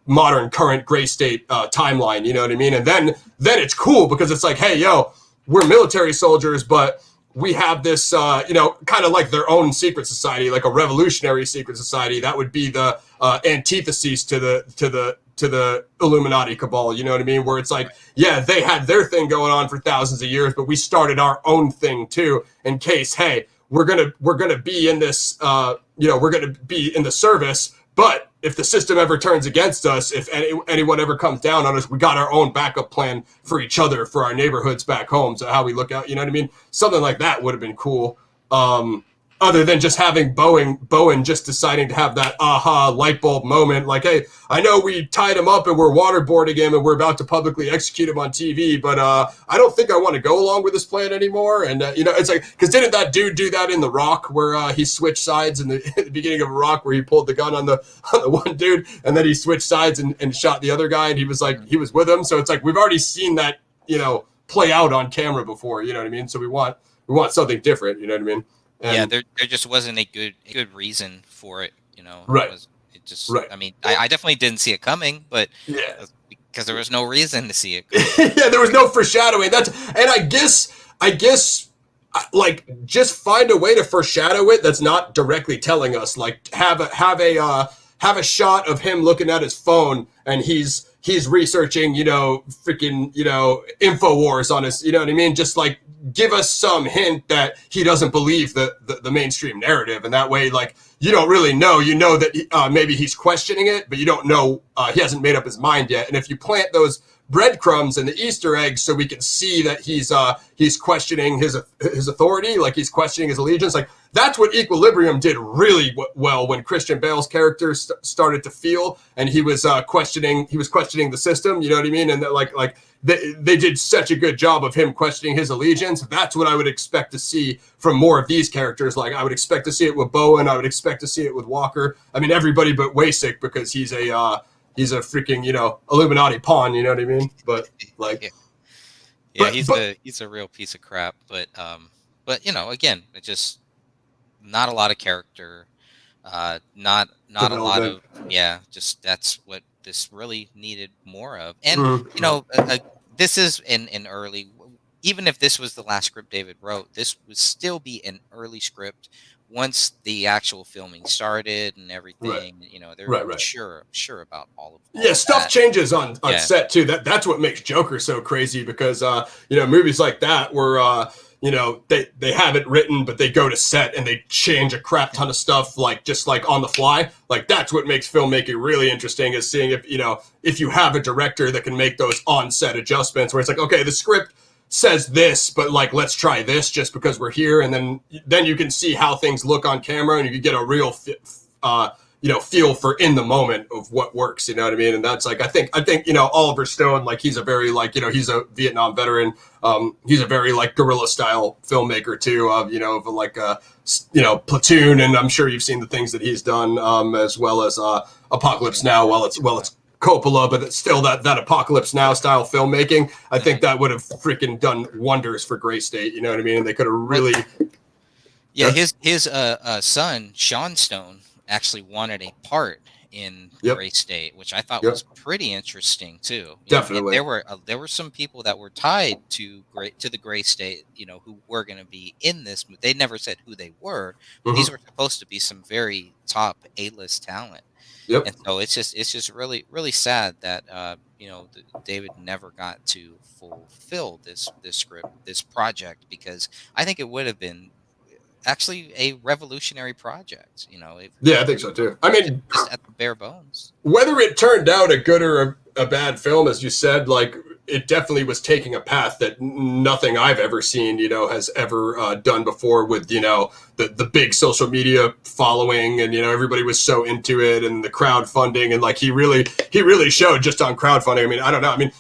modern current gray state timeline. You know what I mean? And then it's cool because it's like, hey, yo, we're military soldiers, but we have this, kind of like their own secret society, like a revolutionary secret society. That would be the antithesis to the Illuminati cabal. You know what I mean? Where it's like, yeah, they had their thing going on for thousands of years, but we started our own thing too. In case, hey, we're gonna be in this, we're gonna be in the service, but if the system ever turns against us, if anyone ever comes down on us, we got our own backup plan for each other, for our neighborhoods back home. So how we look out, you know what I mean? Something like that would have been cool. Other than just having Bowen just deciding to have that aha light bulb moment, like, hey, I know we tied him up and we're waterboarding him and we're about to publicly execute him on TV, but I don't think I want to go along with this plan anymore. And it's like, because didn't that dude do that in The Rock, where he switched sides in the beginning of Rock, where he pulled the gun on the one dude and then he switched sides and shot the other guy, and he was with him. So it's like we've already seen that play out on camera before. You know what I mean? So we want something different. You know what I mean? And yeah, there just wasn't a good reason for it, Right. It just, right. I mean, I definitely didn't see it coming, but yeah, because there was no reason to see it coming. Yeah, there was no foreshadowing. And I guess, like, just find a way to foreshadow it that's not directly telling us. Like, have a shot of him looking at his phone and he's researching, freaking, InfoWars on his, you know what I mean? Just like give us some hint that he doesn't believe the mainstream narrative. And that way, like, you don't really know, that maybe he's questioning it, but you don't know, he hasn't made up his mind yet. And if you plant those breadcrumbs and the Easter eggs so we can see that he's questioning his authority, like he's questioning his allegiance, like that's what Equilibrium did really well when Christian Bale's character started to feel, and he was questioning the system, you know what I mean? And like they did such a good job of him questioning his allegiance. That's what I would expect to see from more of these characters. Like I would expect to see it with Bowen, I would expect to see it with Walker. I mean, everybody but Wasik, because he's a freaking, Illuminati pawn, you know what I mean? But like, yeah, he's a real piece of crap. But again, it just not a lot of character, not a lot of, just that's what this really needed more of. And this is an early, even if this was the last script David wrote, this would still be an early script. Once the actual filming started and everything, right. They're right. sure about all of that. Yeah, stuff changes on set too. That's what makes Joker so crazy, because movies like that where they have it written, but they go to set and they change a crap ton of stuff, like just like on the fly. Like that's what makes filmmaking really interesting, is seeing if you have a director that can make those on set adjustments, where it's like, okay, the script says this, but like let's try this just because we're here, and then you can see how things look on camera, and you can get a real feel for in the moment of what works, you know what I mean? And that's like I think Oliver Stone, like he's a very he's a Vietnam veteran, he's a very like guerrilla style filmmaker too, of Platoon, and I'm sure you've seen the things that he's done, as well as Apocalypse Now. Well, it's Coppola, but it's still that Apocalypse Now style filmmaking. I think that would have freaking done wonders for Gray State. You know what I mean? And they could have really. Yeah, his son Sean Stone actually wanted a part in Gray State, which I thought was pretty interesting too. Definitely, there were some people that were tied to the Gray State, who were going to be in this. They never said who they were, but these were supposed to be some very top A-list talent. Yep. And so it's just really, really sad that David never got to fulfill this script, this project, because I think it would have been actually a revolutionary project. I think so too. I mean, just at the bare bones. Whether it turned out a good or a bad film, as you said, like it definitely was taking a path that nothing I've ever seen, has ever done before, with, the big social media following, and, everybody was so into it, and the crowdfunding, and like, he really showed just on crowdfunding. I mean, I don't know. I mean,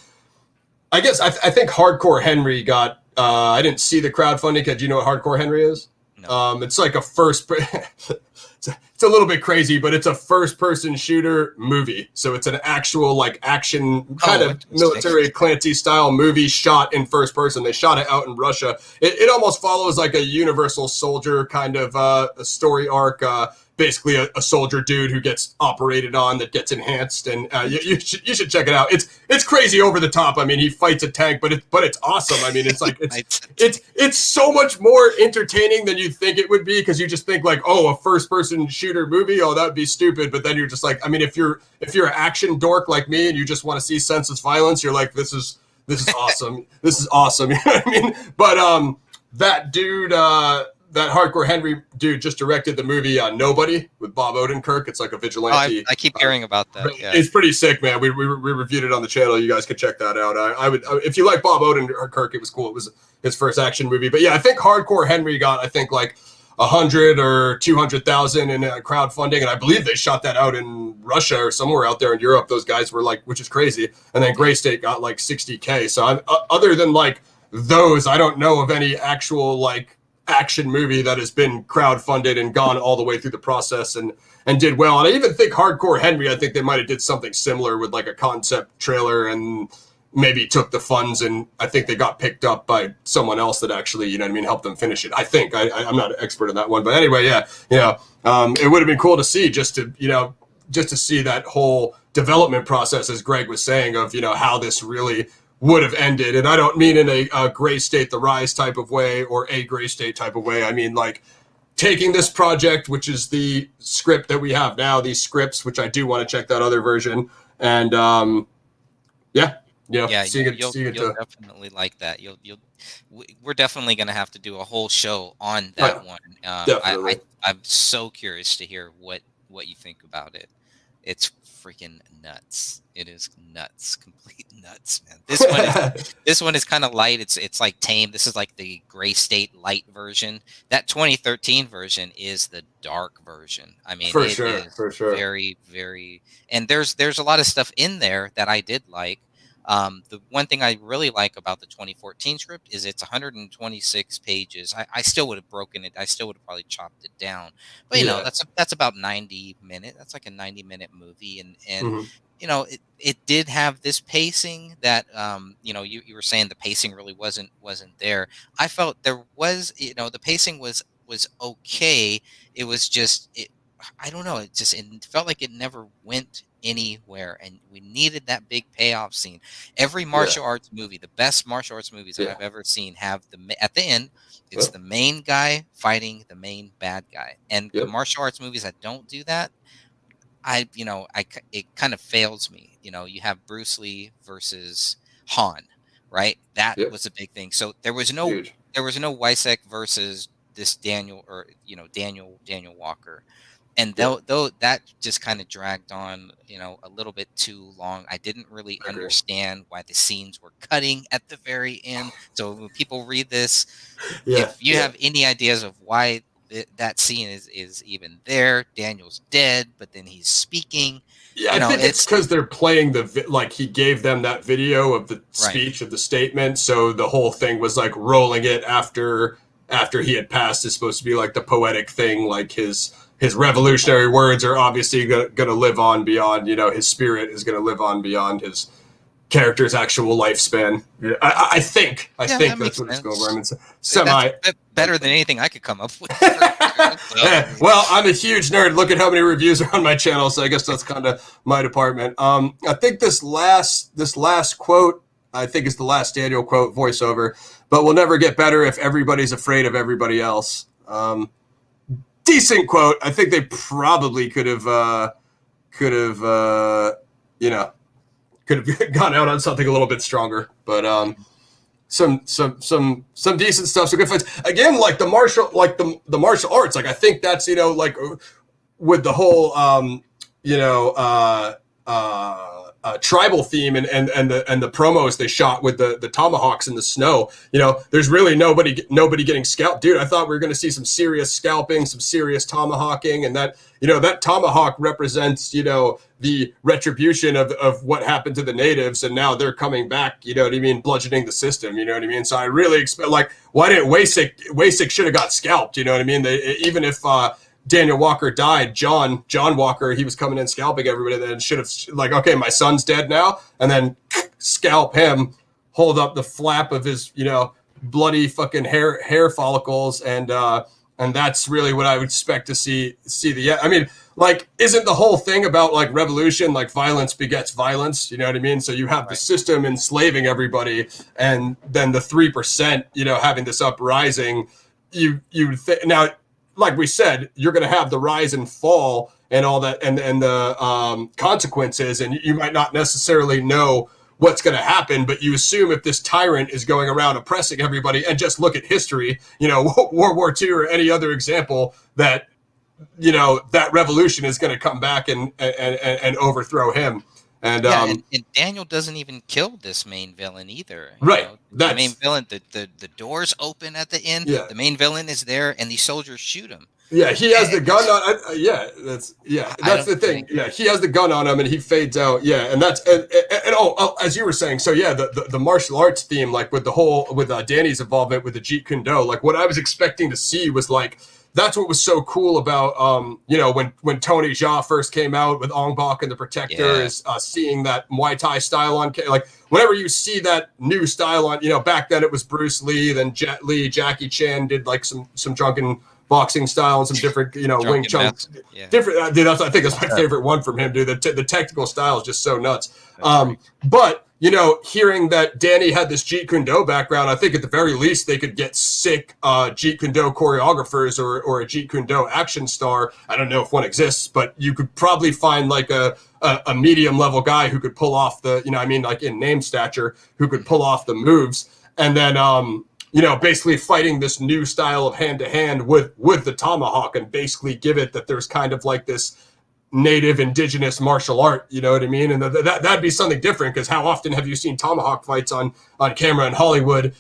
I guess I think Hardcore Henry got, I didn't see the crowdfunding. Do you know what Hardcore Henry is? No. It's like a it's a little bit crazy, but it's a first-person shooter movie. So it's an actual like action kind of military Clancy style movie shot in first person. They shot it out in Russia. It almost follows like a Universal Soldier kind of a story arc. Basically a soldier dude who gets operated on that gets enhanced, and you should check it out. It's crazy over the top. I mean, he fights a tank, but it's awesome. I mean, it's like it's so much more entertaining than you think it would be, because you just think like, oh, a first person shooter movie, oh, that'd be stupid. But then you're just like, I mean, if you're an action dork like me and you just want to see senseless violence, you're like, this is awesome. This is awesome. You know what I mean? But that dude. That Hardcore Henry dude just directed the movie Nobody with Bob Odenkirk. It's like a vigilante. I keep hearing about that. Yeah. It's pretty sick, man. We reviewed it on the channel. You guys can check that out. I would, if you like Bob Odenkirk, it was cool. It was his first action movie. But yeah, I think Hardcore Henry got, I think, like 100 or 200,000 in crowdfunding, and I believe they shot that out in Russia or somewhere out there in Europe. Those guys were like, which is crazy. And then Gray State got like 60K. So other than like those, I don't know of any actual like action movie that has been crowdfunded and gone all the way through the process and did well. And I even think Hardcore Henry, I think they might have did something similar with like a concept trailer and maybe took the funds, and I think they got picked up by someone else that actually, you know what I mean, helped them finish it. I think I'm not an expert in that one, but anyway, yeah, it would have been cool to see just to see that whole development process, as Greg was saying, of, you know, how this really would have ended. And I don't mean in a Gray State The Rise type of way or a Gray State type of way. I mean like taking this project, which is the script that we have now, these scripts, which I do want to check that other version, and you'll definitely like that. We're definitely going to have to do a whole show on that one. I'm so curious to hear what you think about it. It's freaking nuts. It is nuts, complete nuts, man. This one is kind of light. It's like tame. This is like the Gray State light version. That 2013 version is the dark version. I mean, for sure. Very, very, and there's a lot of stuff in there that I did like. The one thing I really like about the 2014 script is it's 126 pages. I still would have broken it. I still would have probably chopped it down. But, you know, that's about 90 minutes. That's like a 90-minute movie. And you know, it did have this pacing that, you know, you were saying the pacing really wasn't there. I felt there was, you know, the pacing was okay. It was just, I don't know. It felt like it never went anywhere, and we needed that big payoff scene. Every martial arts movie, the best martial arts movies that I've ever seen, have at the end, it's the main guy fighting the main bad guy. And the martial arts movies that don't do that, it kind of fails me. You know, you have Bruce Lee versus Han, right? That was a big thing. So there was no Wycek versus this Daniel Walker. And though that just kind of dragged on, you know, a little bit too long. I didn't really understand why the scenes were cutting at the very end. So when people read this, if you have any ideas of why that scene is even there, Daniel's dead, but then he's speaking. Yeah, I think it's because they're playing like he gave them that video of the speech of the statement. So the whole thing was like rolling it after he had passed is supposed to be like the poetic thing, like his revolutionary words are obviously going to live on beyond, you know, his spirit is going to live on beyond his character's actual lifespan. I think that's what it's going for. I mean, that's better than anything I could come up with. Well, I'm a huge nerd. Look at how many reviews are on my channel, so I guess that's kind of my department. I think this last quote, I think is the last Daniel quote voiceover, but we'll never get better if everybody's afraid of everybody else. Decent quote. I think they probably could have gone out on something a little bit stronger, but some decent stuff. Some good fights. Again, like the martial arts. Like I think that's, you know, like with the whole tribal theme and the promos they shot with the tomahawks in the snow. You know, there's really nobody getting scalped, dude. I thought we were going to see some serious scalping, some serious tomahawking, and that, you know, that tomahawk represents, you know, the retribution of what happened to the natives, and now they're coming back, you know what I mean, bludgeoning the system, you know what I mean. So I really expect, like, why didn't Wasik should have got scalped, you know what I mean. Even if Daniel Walker died, John Walker, he was coming in scalping everybody, then should have, like, okay, my son's dead now, and then scalp him, hold up the flap of his, you know, bloody fucking hair follicles, and that's really what I would expect to see I mean, like, isn't the whole thing about, like, revolution, like, violence begets violence, you know what I mean? So you have the system enslaving everybody, and then the 3%, you know, having this uprising. Now, like we said, you're going to have the rise and fall and all that, and the consequences, and you might not necessarily know what's going to happen, but you assume if this tyrant is going around oppressing everybody, and just look at history, you know, World War II or any other example, that, you know, that revolution is going to come back and overthrow him. And, and Daniel doesn't even kill this main villain either. Right. The main villain, the doors open at the end. Yeah. The main villain is there, and these soldiers shoot him. Yeah, he has the gun on. That's the thing. Yeah, he has the gun on him, and he fades out. Yeah, and that's as you were saying. So yeah, the martial arts theme, like with Danny's involvement with the Jeet Kune Do, like what I was expecting to see was like. That's what was so cool about, you know, when Tony Jaa first came out with Ong Bak and the Protector, is seeing that Muay Thai style on, like, whenever you see that new style on, you know, back then it was Bruce Lee, then Jet Li, Jackie Chan did like some drunken boxing style and some different, you know, Wing Chun, different. Dude, I think that's my favorite one from him, dude. The technical style is just so nuts. But you know, hearing that Danny had this Jeet Kune Do background, I think at the very least they could get sick Jeet Kune Do choreographers or a Jeet Kune Do action star. I don't know if one exists, but you could probably find like a medium level guy who could pull off the, you know, I mean, like in name stature, who could pull off the moves, and then you know, basically fighting this new style of hand to hand with the tomahawk, and basically give it that there's kind of like this native indigenous martial art, you know what I mean? And that'd be something different, because how often have you seen tomahawk fights on camera in Hollywood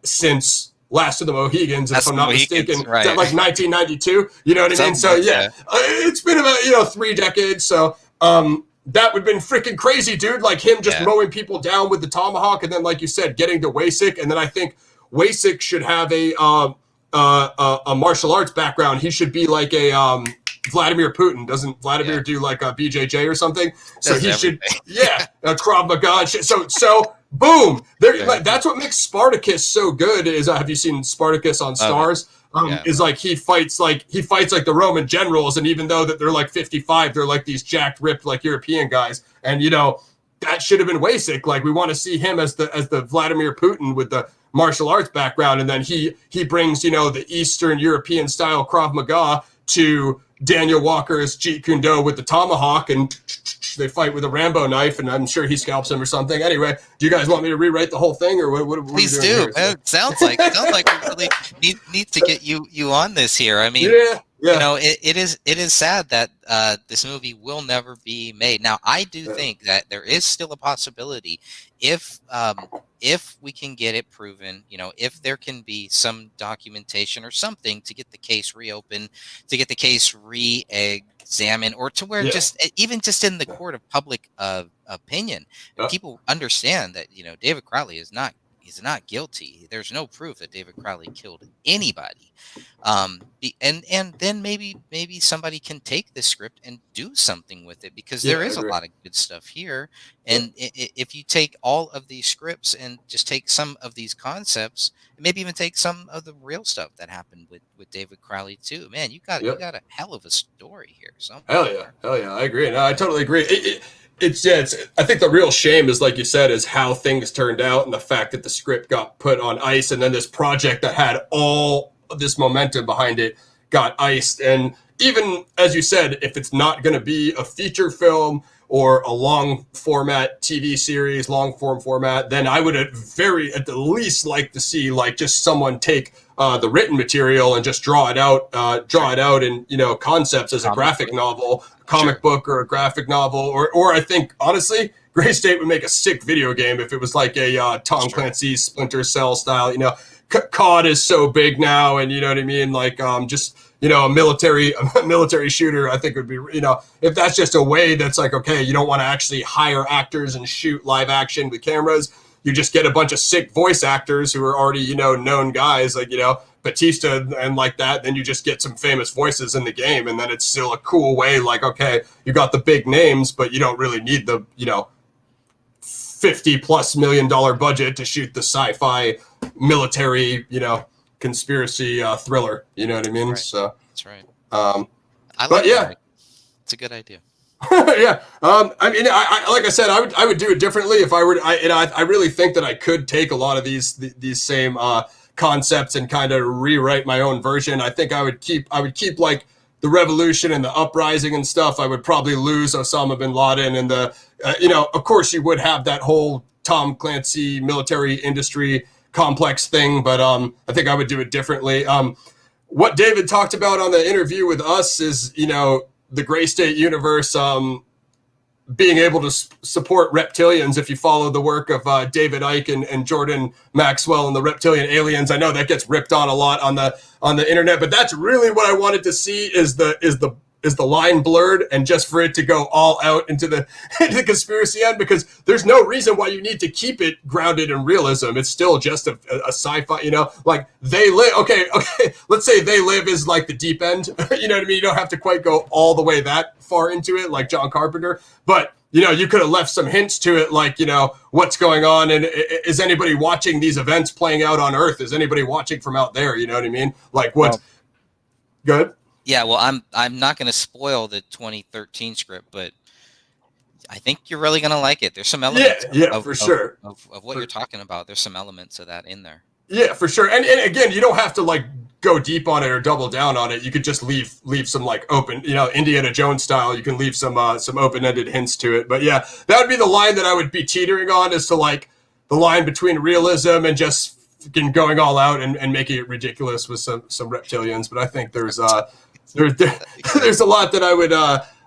since Last of the Mohegans, if I'm not mistaken, right. Like 1992, you know what I mean? So yeah, it's been about, you know, 3 decades. So that would have been freaking crazy, dude. Like him just mowing people down with the tomahawk, and then, like you said, getting to Wasik, and then I think Wasik should have a martial arts background. He should be like a Vladimir Putin. Doesn't Vladimir do like a BJJ or something? So he should, a Krav Maga. So boom, there. Like, that's what makes Spartacus so good. Is have you seen Spartacus on Stars? Is like he fights like the Roman generals, and even though that they're like 55, they're like these jacked, ripped, like European guys. And you know, that should have been Wasik. Like, we want to see him as the Vladimir Putin with the martial arts background, and then he brings, you know, the Eastern European style Krav Maga to Daniel Walker's Jeet Kune Do with the tomahawk, and they fight with a Rambo knife, and I'm sure he scalps him or something. Anyway, do you guys want me to rewrite the whole thing, or what Please do. Here, so? It sounds like we really need to get you on this here. I mean, you know, it is sad that this movie will never be made. Now, I do think that there is still a possibility if we can get it proven, you know, if there can be some documentation or something to get the case reopened, to get the case re-examined, or to where even just in the court of public opinion, people understand that, you know, David Crowley is not guilty. There's no proof that David Crowley killed anybody. And then maybe somebody can take this script and do something with it, because there is a lot of good stuff here. And if you take all of these scripts and just take some of these concepts, and maybe even take some of the real stuff that happened with David Crowley too, man, you got a hell of a story here. Hell yeah, I agree. No, I totally agree. It's I think the real shame is, like you said, is how things turned out, and the fact that the script got put on ice, and then this project that had all of this momentum behind it got iced. And even as you said, if it's not going to be a feature film, or a long format TV series, long form format, then I would at the least like to see like just someone take the written material and just draw it out in, you know, concepts as a graphic novel, comic book, or a graphic novel, or I think honestly, Gray State would make a sick video game if it was like a Tom Clancy Splinter Cell style. You know, COD is so big now, and you know what I mean. Like just, you know, a military shooter, I think would be, you know, if that's just a way that's like, okay, you don't want to actually hire actors and shoot live action with cameras. You just get a bunch of sick voice actors who are already, you know, known guys, like, you know, Batista and like that. Then you just get some famous voices in the game, and then it's still a cool way. Like, okay, you got the big names, but you don't really need the, you know, $50+ million budget to shoot the sci-fi military, you know, conspiracy thriller. You know what I mean? Right. So that's right. I like but yeah, it's a good idea. yeah. I mean, I like I said, I would do it differently if I were. I really think that I could take a lot of these same concepts and kind of rewrite my own version. I think I would keep like the revolution and the uprising and stuff. I would probably lose Osama bin Laden and the, you know, of course you would have that whole Tom Clancy military industry complex thing, but I think I would do it differently. What David talked about on the interview with us is, you know, the Gray State universe being able to support reptilians. If you follow the work of David Icke and Jordan Maxwell and the reptilian aliens, I know that gets ripped on a lot on the internet, but that's really what I wanted to see is the line blurred, and just for it to go all out into the conspiracy end, because there's no reason why you need to keep it grounded in realism. It's still just a sci-fi, you know, like They Live. Okay, let's say They Live is like the deep end. You know what I mean? You don't have to quite go all the way that far into it like John Carpenter, but you know, you could have left some hints to it, like, you know, what's going on, and is anybody watching these events playing out on Earth? Is anybody watching from out there? You know what I mean? Like what's good? Yeah, well, I'm not going to spoil the 2013 script, but I think you're really going to like it. There's some elements for sure of what you're talking about. There's some elements of that in there. Yeah, for sure. And again, you don't have to like go deep on it or double down on it. You could just leave some like open, you know, Indiana Jones style. You can leave some open-ended hints to it. But yeah, that would be the line that I would be teetering on, is to like the line between realism and just going all out and making it ridiculous with some reptilians. But I think there's a lot that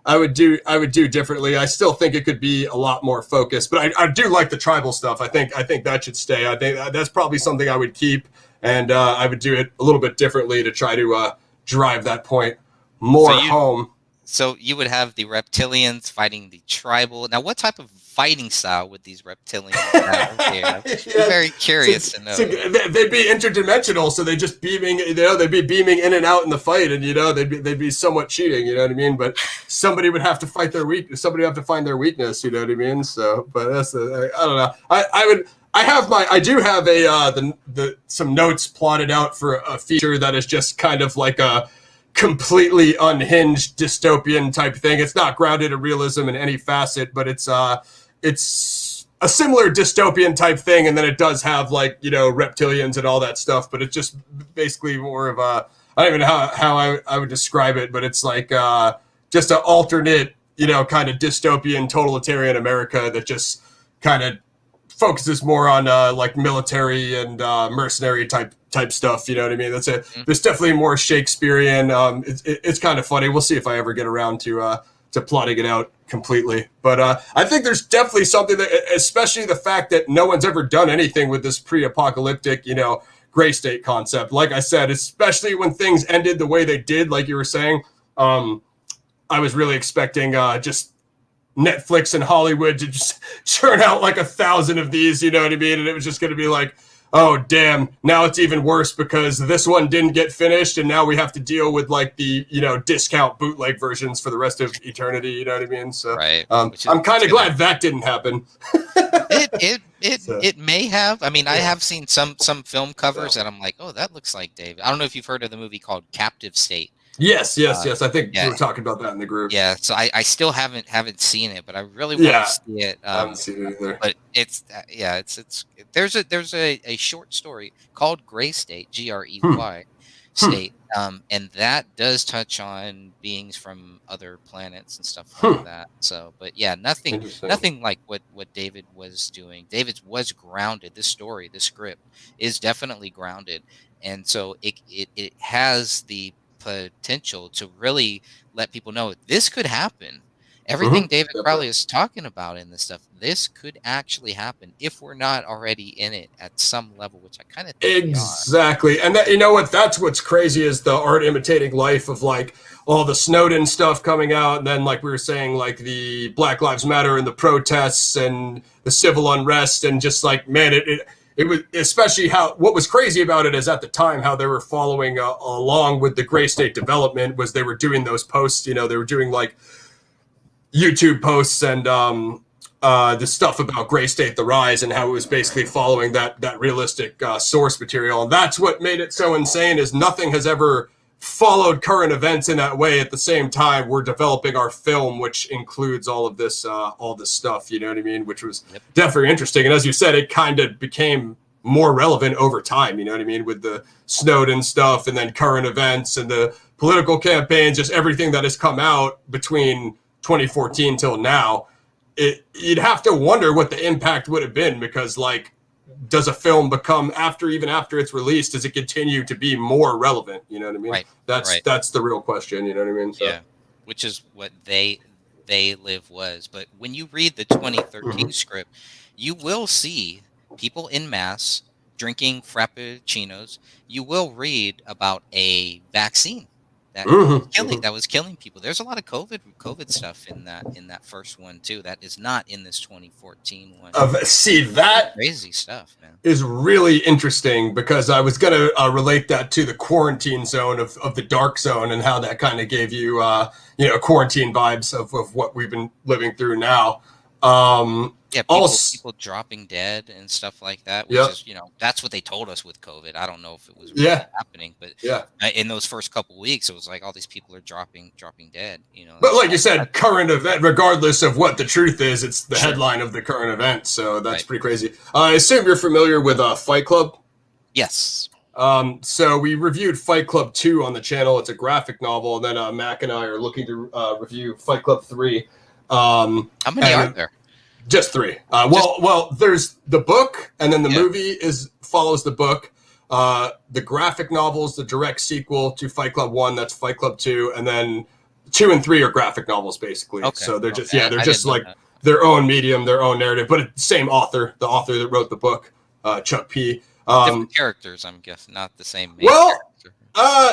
I would do differently. I still think it could be a lot more focused, but I do like the tribal stuff. I think that should stay. I think that's probably something I would keep, and I would do it a little bit differently to try to drive that point more home. So you would have the reptilians fighting the tribal. Now, what type of fighting style would these reptilians have here? I'm very curious to know. They'd be interdimensional, so they'd just beaming. You know, they'd be beaming in and out in the fight, and you know, they'd be somewhat cheating. You know what I mean? But somebody would have to fight their weakness. Somebody would have to find their weakness. You know what I mean? So, but that's I don't know. I do have some notes plotted out for a feature that is just kind of like a completely unhinged dystopian type thing. It's not grounded in realism in any facet, but it's a similar dystopian type thing, and then it does have like, you know, reptilians and all that stuff, but it's just basically more of a, I don't even know how I would describe it, but it's like just an alternate, you know, kind of dystopian totalitarian America that just kind of focuses more on like military and mercenary type stuff. You know what I mean? That's it. There's definitely more Shakespearean. It's kind of funny. We'll see if I ever get around to plotting it out completely. But I think there's definitely something that, especially the fact that no one's ever done anything with this pre-apocalyptic, you know, Gray State concept. Like I said, especially when things ended the way they did, like you were saying, I was really expecting just Netflix and Hollywood to just churn out like 1,000 of these, you know what I mean? And it was just going to be like, oh, damn, now it's even worse because this one didn't get finished, and now we have to deal with like the, you know, discount bootleg versions for the rest of eternity, you know what I mean? So right. I'm kind of glad that didn't happen. It may have. I mean, I have seen some film covers that I'm like, oh, that looks like David. I don't know if you've heard of the movie called Captive State. Yes. I think we were talking about that in the group. Yeah, so I still haven't seen it, but I really want to see it. I haven't seen it either. But it's there's a short story called Gray State, Grey, state. And that does touch on beings from other planets and stuff like that. So, but yeah, nothing like what David was doing. David was grounded. This story, this script is definitely grounded. And so it has the potential to really let people know this could happen. Everything David Crowley is talking about in this stuff, this could actually happen if we're not already in it at some level, which I kind of think exactly. And that, you know what? That's what's crazy is the art imitating life of like all the Snowden stuff coming out, and then like we were saying, like the Black Lives Matter and the protests and the civil unrest, and just like man, it was especially what was crazy about it is at the time how they were following along with the gray state development was they were doing those posts. You know, they were doing like YouTube posts and the stuff about Gray State: The Rise and how it was basically following that realistic source material. And that's what made it so insane is nothing has ever followed current events in that way. At the same time, we're developing our film, which includes all this stuff, you know what I mean? Which was definitely interesting. And as you said, it kind of became more relevant over time, you know what I mean? With the Snowden stuff and then current events and the political campaigns, just everything that has come out between 2014 till now, you'd have to wonder what the impact would have been, because like, does a film become even after it's released, does it continue to be more relevant? You know what I mean? That's the real question. You know what I mean? So. Yeah, which is what They Live was. But when you read the 2013 script, you will see people in mass drinking frappuccinos. You will read about a vaccine that was killing people. There's a lot of COVID stuff in that first one too. That is not in this 2014 one. See, that crazy stuff, man, is really interesting, because I was gonna relate that to the quarantine zone of the dark zone and how that kind of gave you quarantine vibes of what we've been living through now. People dropping dead and stuff like that, which is, that's what they told us with COVID. I don't know if it was really happening, but in those first couple weeks, it was like all these people are dropping dead, But like you said, current event, regardless of what the truth is, it's the headline of the current event. So that's pretty crazy. I assume you're familiar with Fight Club? Yes. So we reviewed Fight Club 2 on the channel. It's a graphic novel. And then Mac and I are looking to review Fight Club 3. How many are there? Just 3. Well, there's the book, and then the movie follows the book. The graphic novel is the direct sequel to Fight Club 1. That's Fight Club 2, and then 2 and 3 are graphic novels, basically. Okay. So they're just like their own medium, their own narrative, but it's the same author, the author that wrote the book, Chuck P. Different characters, I'm guessing, not the same. Character.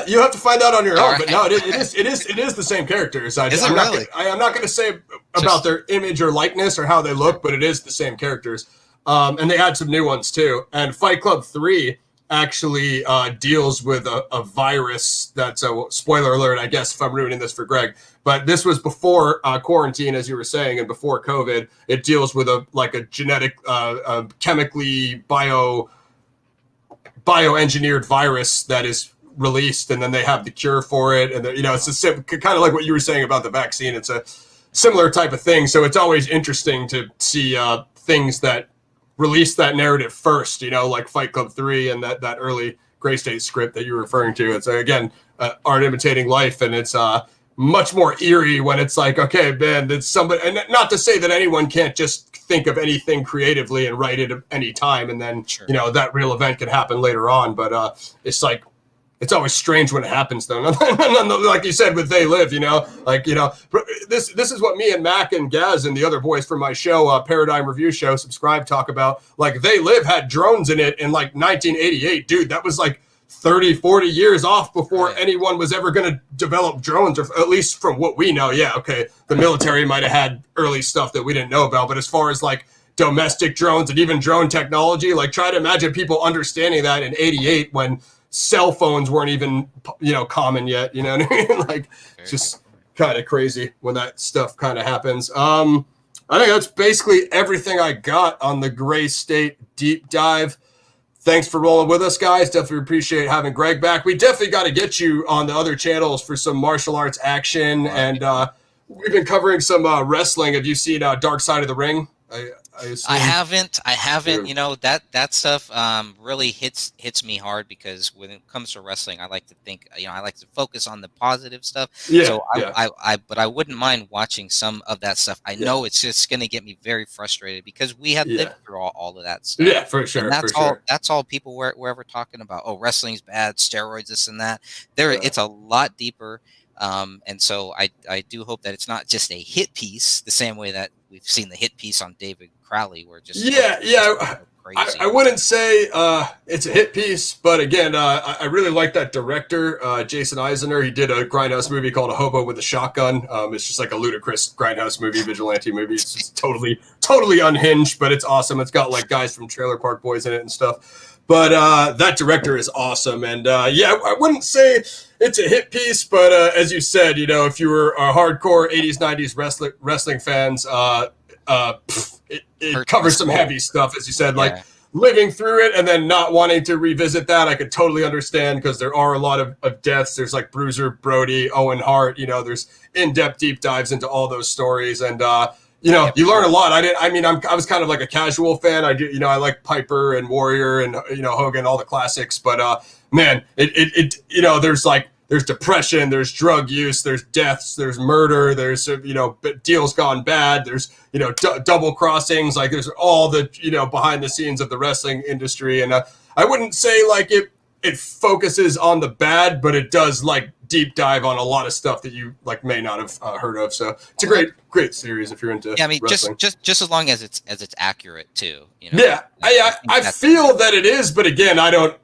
You have to find out on your own. Right. But no, it is the same characters. I'm not going to say about their image or likeness or how they look, but it is the same characters. And they add some new ones too. And Fight Club 3 actually deals with a virus that's a spoiler alert, I guess, if I'm ruining this for Greg. But this was before quarantine, as you were saying, and before COVID. It deals with a genetic, chemically bioengineered virus that is released, and then they have the cure for it, and it's kind of like what you were saying about the vaccine. It's a similar type of thing. So it's always interesting to see things that release that narrative first, like Fight Club 3 and that early Gray State script that you're referring to. It's again art imitating life, and it's much more eerie when it's like, okay, man, it's somebody. And not to say that anyone can't just think of anything creatively and write it at any time, and then that real event could happen later on. But it's like, it's always strange when it happens, though. Like you said with They Live, this is what me and Mac and Gaz and the other boys from my show, Paradigm Review Show, Subscribe, talk about. Like, They Live had drones in it in 1988. Dude, that was 30, 40 years off before anyone was ever going to develop drones, or at least from what we know. Yeah, okay, the military might have had early stuff that we didn't know about, but as far as domestic drones and even drone technology, try to imagine people understanding that in 88 when cell phones weren't even common yet, you know what I mean? It's just kind of crazy when that stuff kind of happens. I think that's basically everything I got on the Gray State deep dive. Thanks for rolling with us, guys. Definitely appreciate having Greg back. We definitely got to get you on the other channels for some martial arts action, and we've been covering some wrestling. Have you seen Dark Side of the Ring? assume? I haven't. Dude. You know, that stuff really hits me hard, because when it comes to wrestling, I like to think, I like to focus on the positive stuff. Yeah, So yeah, but I wouldn't mind watching some of that stuff. I yeah, know it's just going to get me very frustrated, because we had yeah, lived through all of that stuff. yeah, for And sure, for sure. that's all people were ever talking about. Oh, wrestling's bad, steroids, this and that. It's a lot deeper. And so I do hope that it's not just a hit piece, the same way that we've seen the hit piece on David Crowley, where just Yeah, yeah. crazy. I wouldn't say it's a hit piece, but again, I really like that director, Jason Eisner. He did a Grindhouse movie called A Hobo with a Shotgun. It's just like a ludicrous Grindhouse movie, vigilante movie. It's just totally unhinged, but it's awesome. It's got like guys from Trailer Park Boys in it and stuff. But that director is awesome, and yeah, I wouldn't say it's a hit piece, but as you said, if you were a hardcore '80s, '90s wrestling fans, it covers some heavy stuff, as you said, like living through it and then not wanting to revisit that. I could totally understand, because there are a lot of deaths. There's like Bruiser Brody, Owen Hart. There's in-depth deep dives into all those stories, and you learn a lot. I was kind of like a casual fan. I do, I like Piper and Warrior and Hogan, all the classics. But man, there's depression, there's drug use, there's deaths, there's murder, there's deals gone bad, there's double crossings. Like there's all the behind the scenes of the wrestling industry, and I wouldn't say like it focuses on the bad, but it does like deep dive on a lot of stuff that you like may not have heard of. So it's a great series if you're into wrestling. just as long as it's accurate too. Yeah, I feel that it is, but again, I don't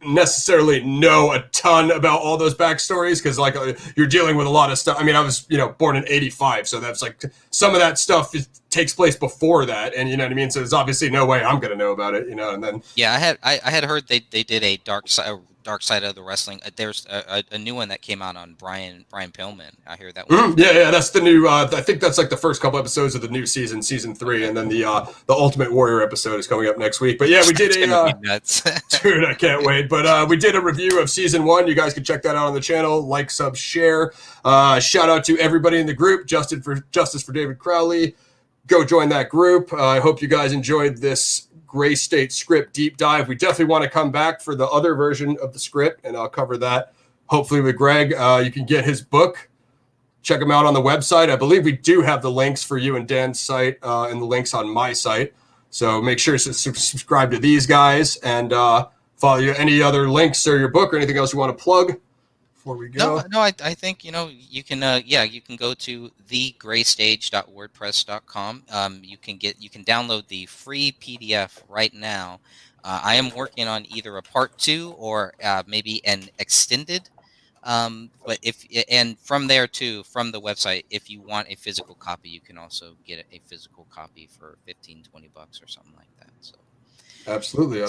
necessarily know a ton about all those backstories, because like you're dealing with a lot of stuff. I mean, I was born in '85, so that's like some of that stuff takes place before that, and you know what I mean. So there's obviously no way I'm gonna know about it, and then I had heard they did a dark side of the wrestling. There's a new one that came out on Brian Pillman. I hear that one. Yeah, that's the new. I think that's like the first couple episodes of the new season 3, and then the Ultimate Warrior episode is coming up next week. But yeah, we did nuts. Dude, I can't wait. But we did a review of season 1. You guys can check that out on the channel. Like, sub, share. Shout out to everybody in the group. Justice for David Crowley. Go join that group. I hope you guys enjoyed this Gray State script deep dive. We definitely want to come back for the other version of the script, and I'll cover that hopefully with Greg. You can get his book. Check him out on the website. I believe we do have the links for you and Dan's site and the links on my site. So make sure to subscribe to these guys and follow you. Any other links or your book or anything else you want to plug before we go? No, I think you can you can go to thegraystage.wordpress.com. You can download the free PDF right now. I am working on either a part 2 or maybe an extended. But from there too, from the website, if you want a physical copy, you can also get a physical copy for $15-20 or something like that. So absolutely.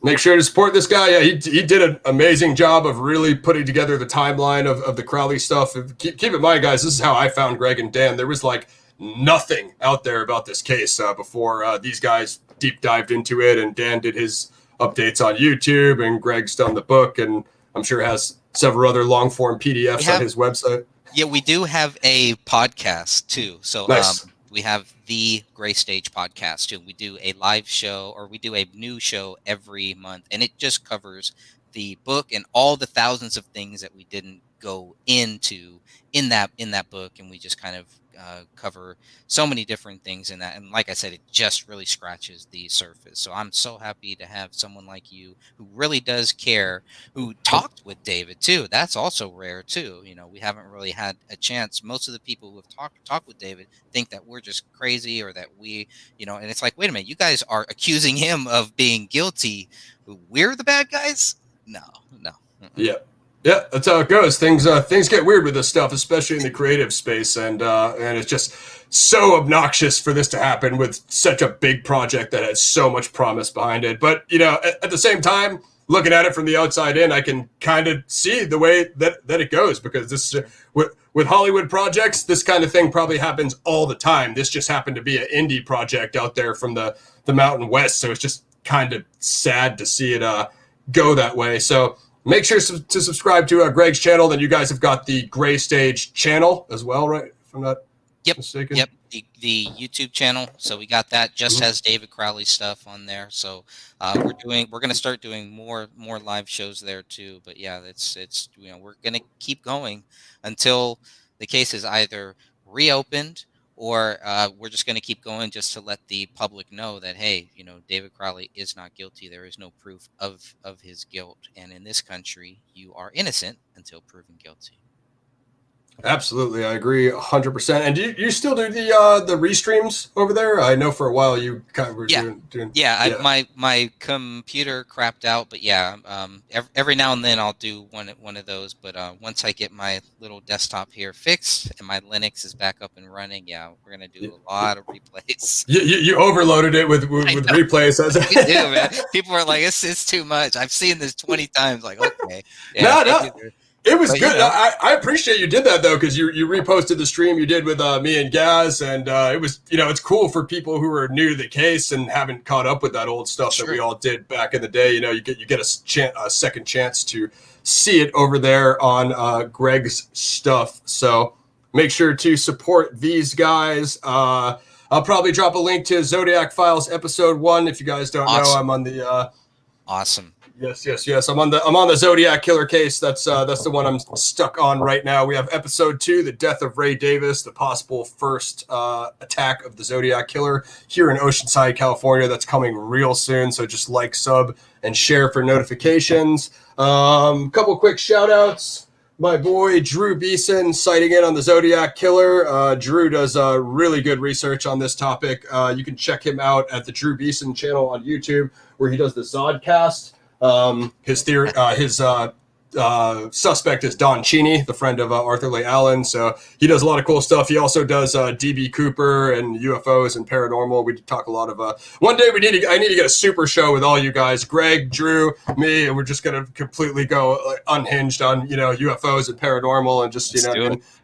Make sure to support this guy. Yeah, he did an amazing job of really putting together the timeline of the Crowley stuff. Keep in mind, guys, this is how I found Greg and Dan. There was like nothing out there about this case before these guys deep dived into it, and Dan did his updates on YouTube, and Greg's done the book, and I'm sure has several other long form PDFs on his website. Yeah, we do have a podcast too. So nice. We have the Gray Stage podcast too. We do a live show, or we do a new show every month, and it just covers the book and all the thousands of things that we didn't go into in that book, and we just kind of cover so many different things in that. And like I said, it just really scratches the surface. So I'm so happy to have someone like you who really does care, who talked with David too. That's also rare too. We haven't really had a chance. Most of the people who have talked with David think that we're just crazy, or that we, and it's like, wait a minute, you guys are accusing him of being guilty. We're the bad guys? No. Yeah, that's how it goes. Things get weird with this stuff, especially in the creative space, and it's just so obnoxious for this to happen with such a big project that has so much promise behind it. But at the same time, looking at it from the outside in, I can kind of see the way that it goes, because this with Hollywood projects, this kind of thing probably happens all the time. This just happened to be an indie project out there from the Mountain West, so it's just kind of sad to see it go that way. So make sure to subscribe to Greg's channel. Then you guys have got the Gray Stage channel as well, right? If I'm not mistaken. Yep. the YouTube channel. So we got that. Just Mhm. has David Crowley stuff on there. So we're gonna start doing more live shows there too. But yeah, it's we're gonna keep going until the case is either reopened or we're just going to keep going just to let the public know that, hey, David Crowley is not guilty. There is no proof of his guilt, and in this country, you are innocent until proven guilty. Absolutely, I agree 100%. And do you still do the restreams over there? I know for a while you kind of were Yeah. doing Yeah, yeah. my computer crapped out, but yeah, every now and then I'll do one of those. But once I get my little desktop here fixed and my Linux is back up and running, yeah, we're gonna do a lot of replays. You overloaded it with replays. We do, man. People are like, it's too much. I've seen this 20 times. Like, okay, yeah, No. It was but, good. I appreciate you did that though, because you reposted the stream you did with me and Gaz, and it was it's cool for people who are new to the case and haven't caught up with that old stuff that we all did back in the day. You get a second chance to see it over there on Greg's stuff. So make sure to support these guys. I'll probably drop a link to Zodiac Files episode 1. If you guys don't know, I'm on the awesome. Yes. I'm on the Zodiac killer case. That's the one I'm stuck on right now. We have episode 2, the death of Ray Davis, the possible first attack of the Zodiac killer here in Oceanside, California. That's coming real soon. So just like, sub, and share for notifications. Couple quick shout outs. My boy Drew Beeson citing in on the Zodiac killer. Drew does really good research on this topic. You can check him out at the Drew Beeson channel on YouTube, where he does the Zodcast. His suspect is Don Cheney, the friend of Arthur Leigh Allen. So he does a lot of cool stuff. He also does DB Cooper and UFOs and paranormal. We talk a lot of one day I need to get a super show with all you guys, Greg, Drew, me, and we're just gonna completely go unhinged on UFOs and paranormal and just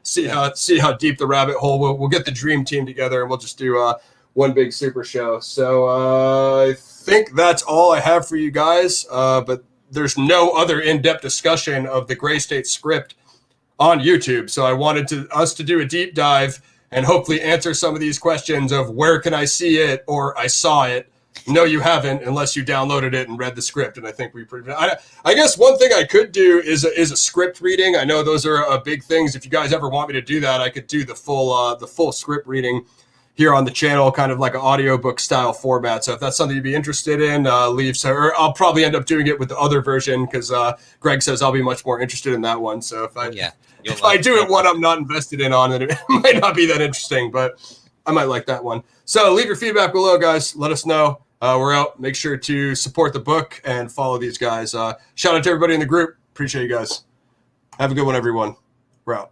see how deep the rabbit hole. We'll get the dream team together and we'll just do one big super show. So I think that's all I have for you guys. But there's no other in-depth discussion of the Gray State script on YouTube. So I wanted us to do a deep dive and hopefully answer some of these questions of where can I see it or I saw it. No, you haven't unless you downloaded it and read the script. And I think I guess one thing I could do is a script reading. I know those are big things. If you guys ever want me to do that, I could do the full script reading here on the channel, kind of like an audiobook style format. So if that's something you'd be interested in, leave. So, or I'll probably end up doing it with the other version because Greg says I'll be much more interested in that one. So if I do it one I'm not invested in on, then it might not be that interesting, but I might like that one. So leave your feedback below, guys. Let us know. We're out. Make sure to support the book and follow these guys. Shout out to everybody in the group. Appreciate you guys. Have a good one, everyone. We're out.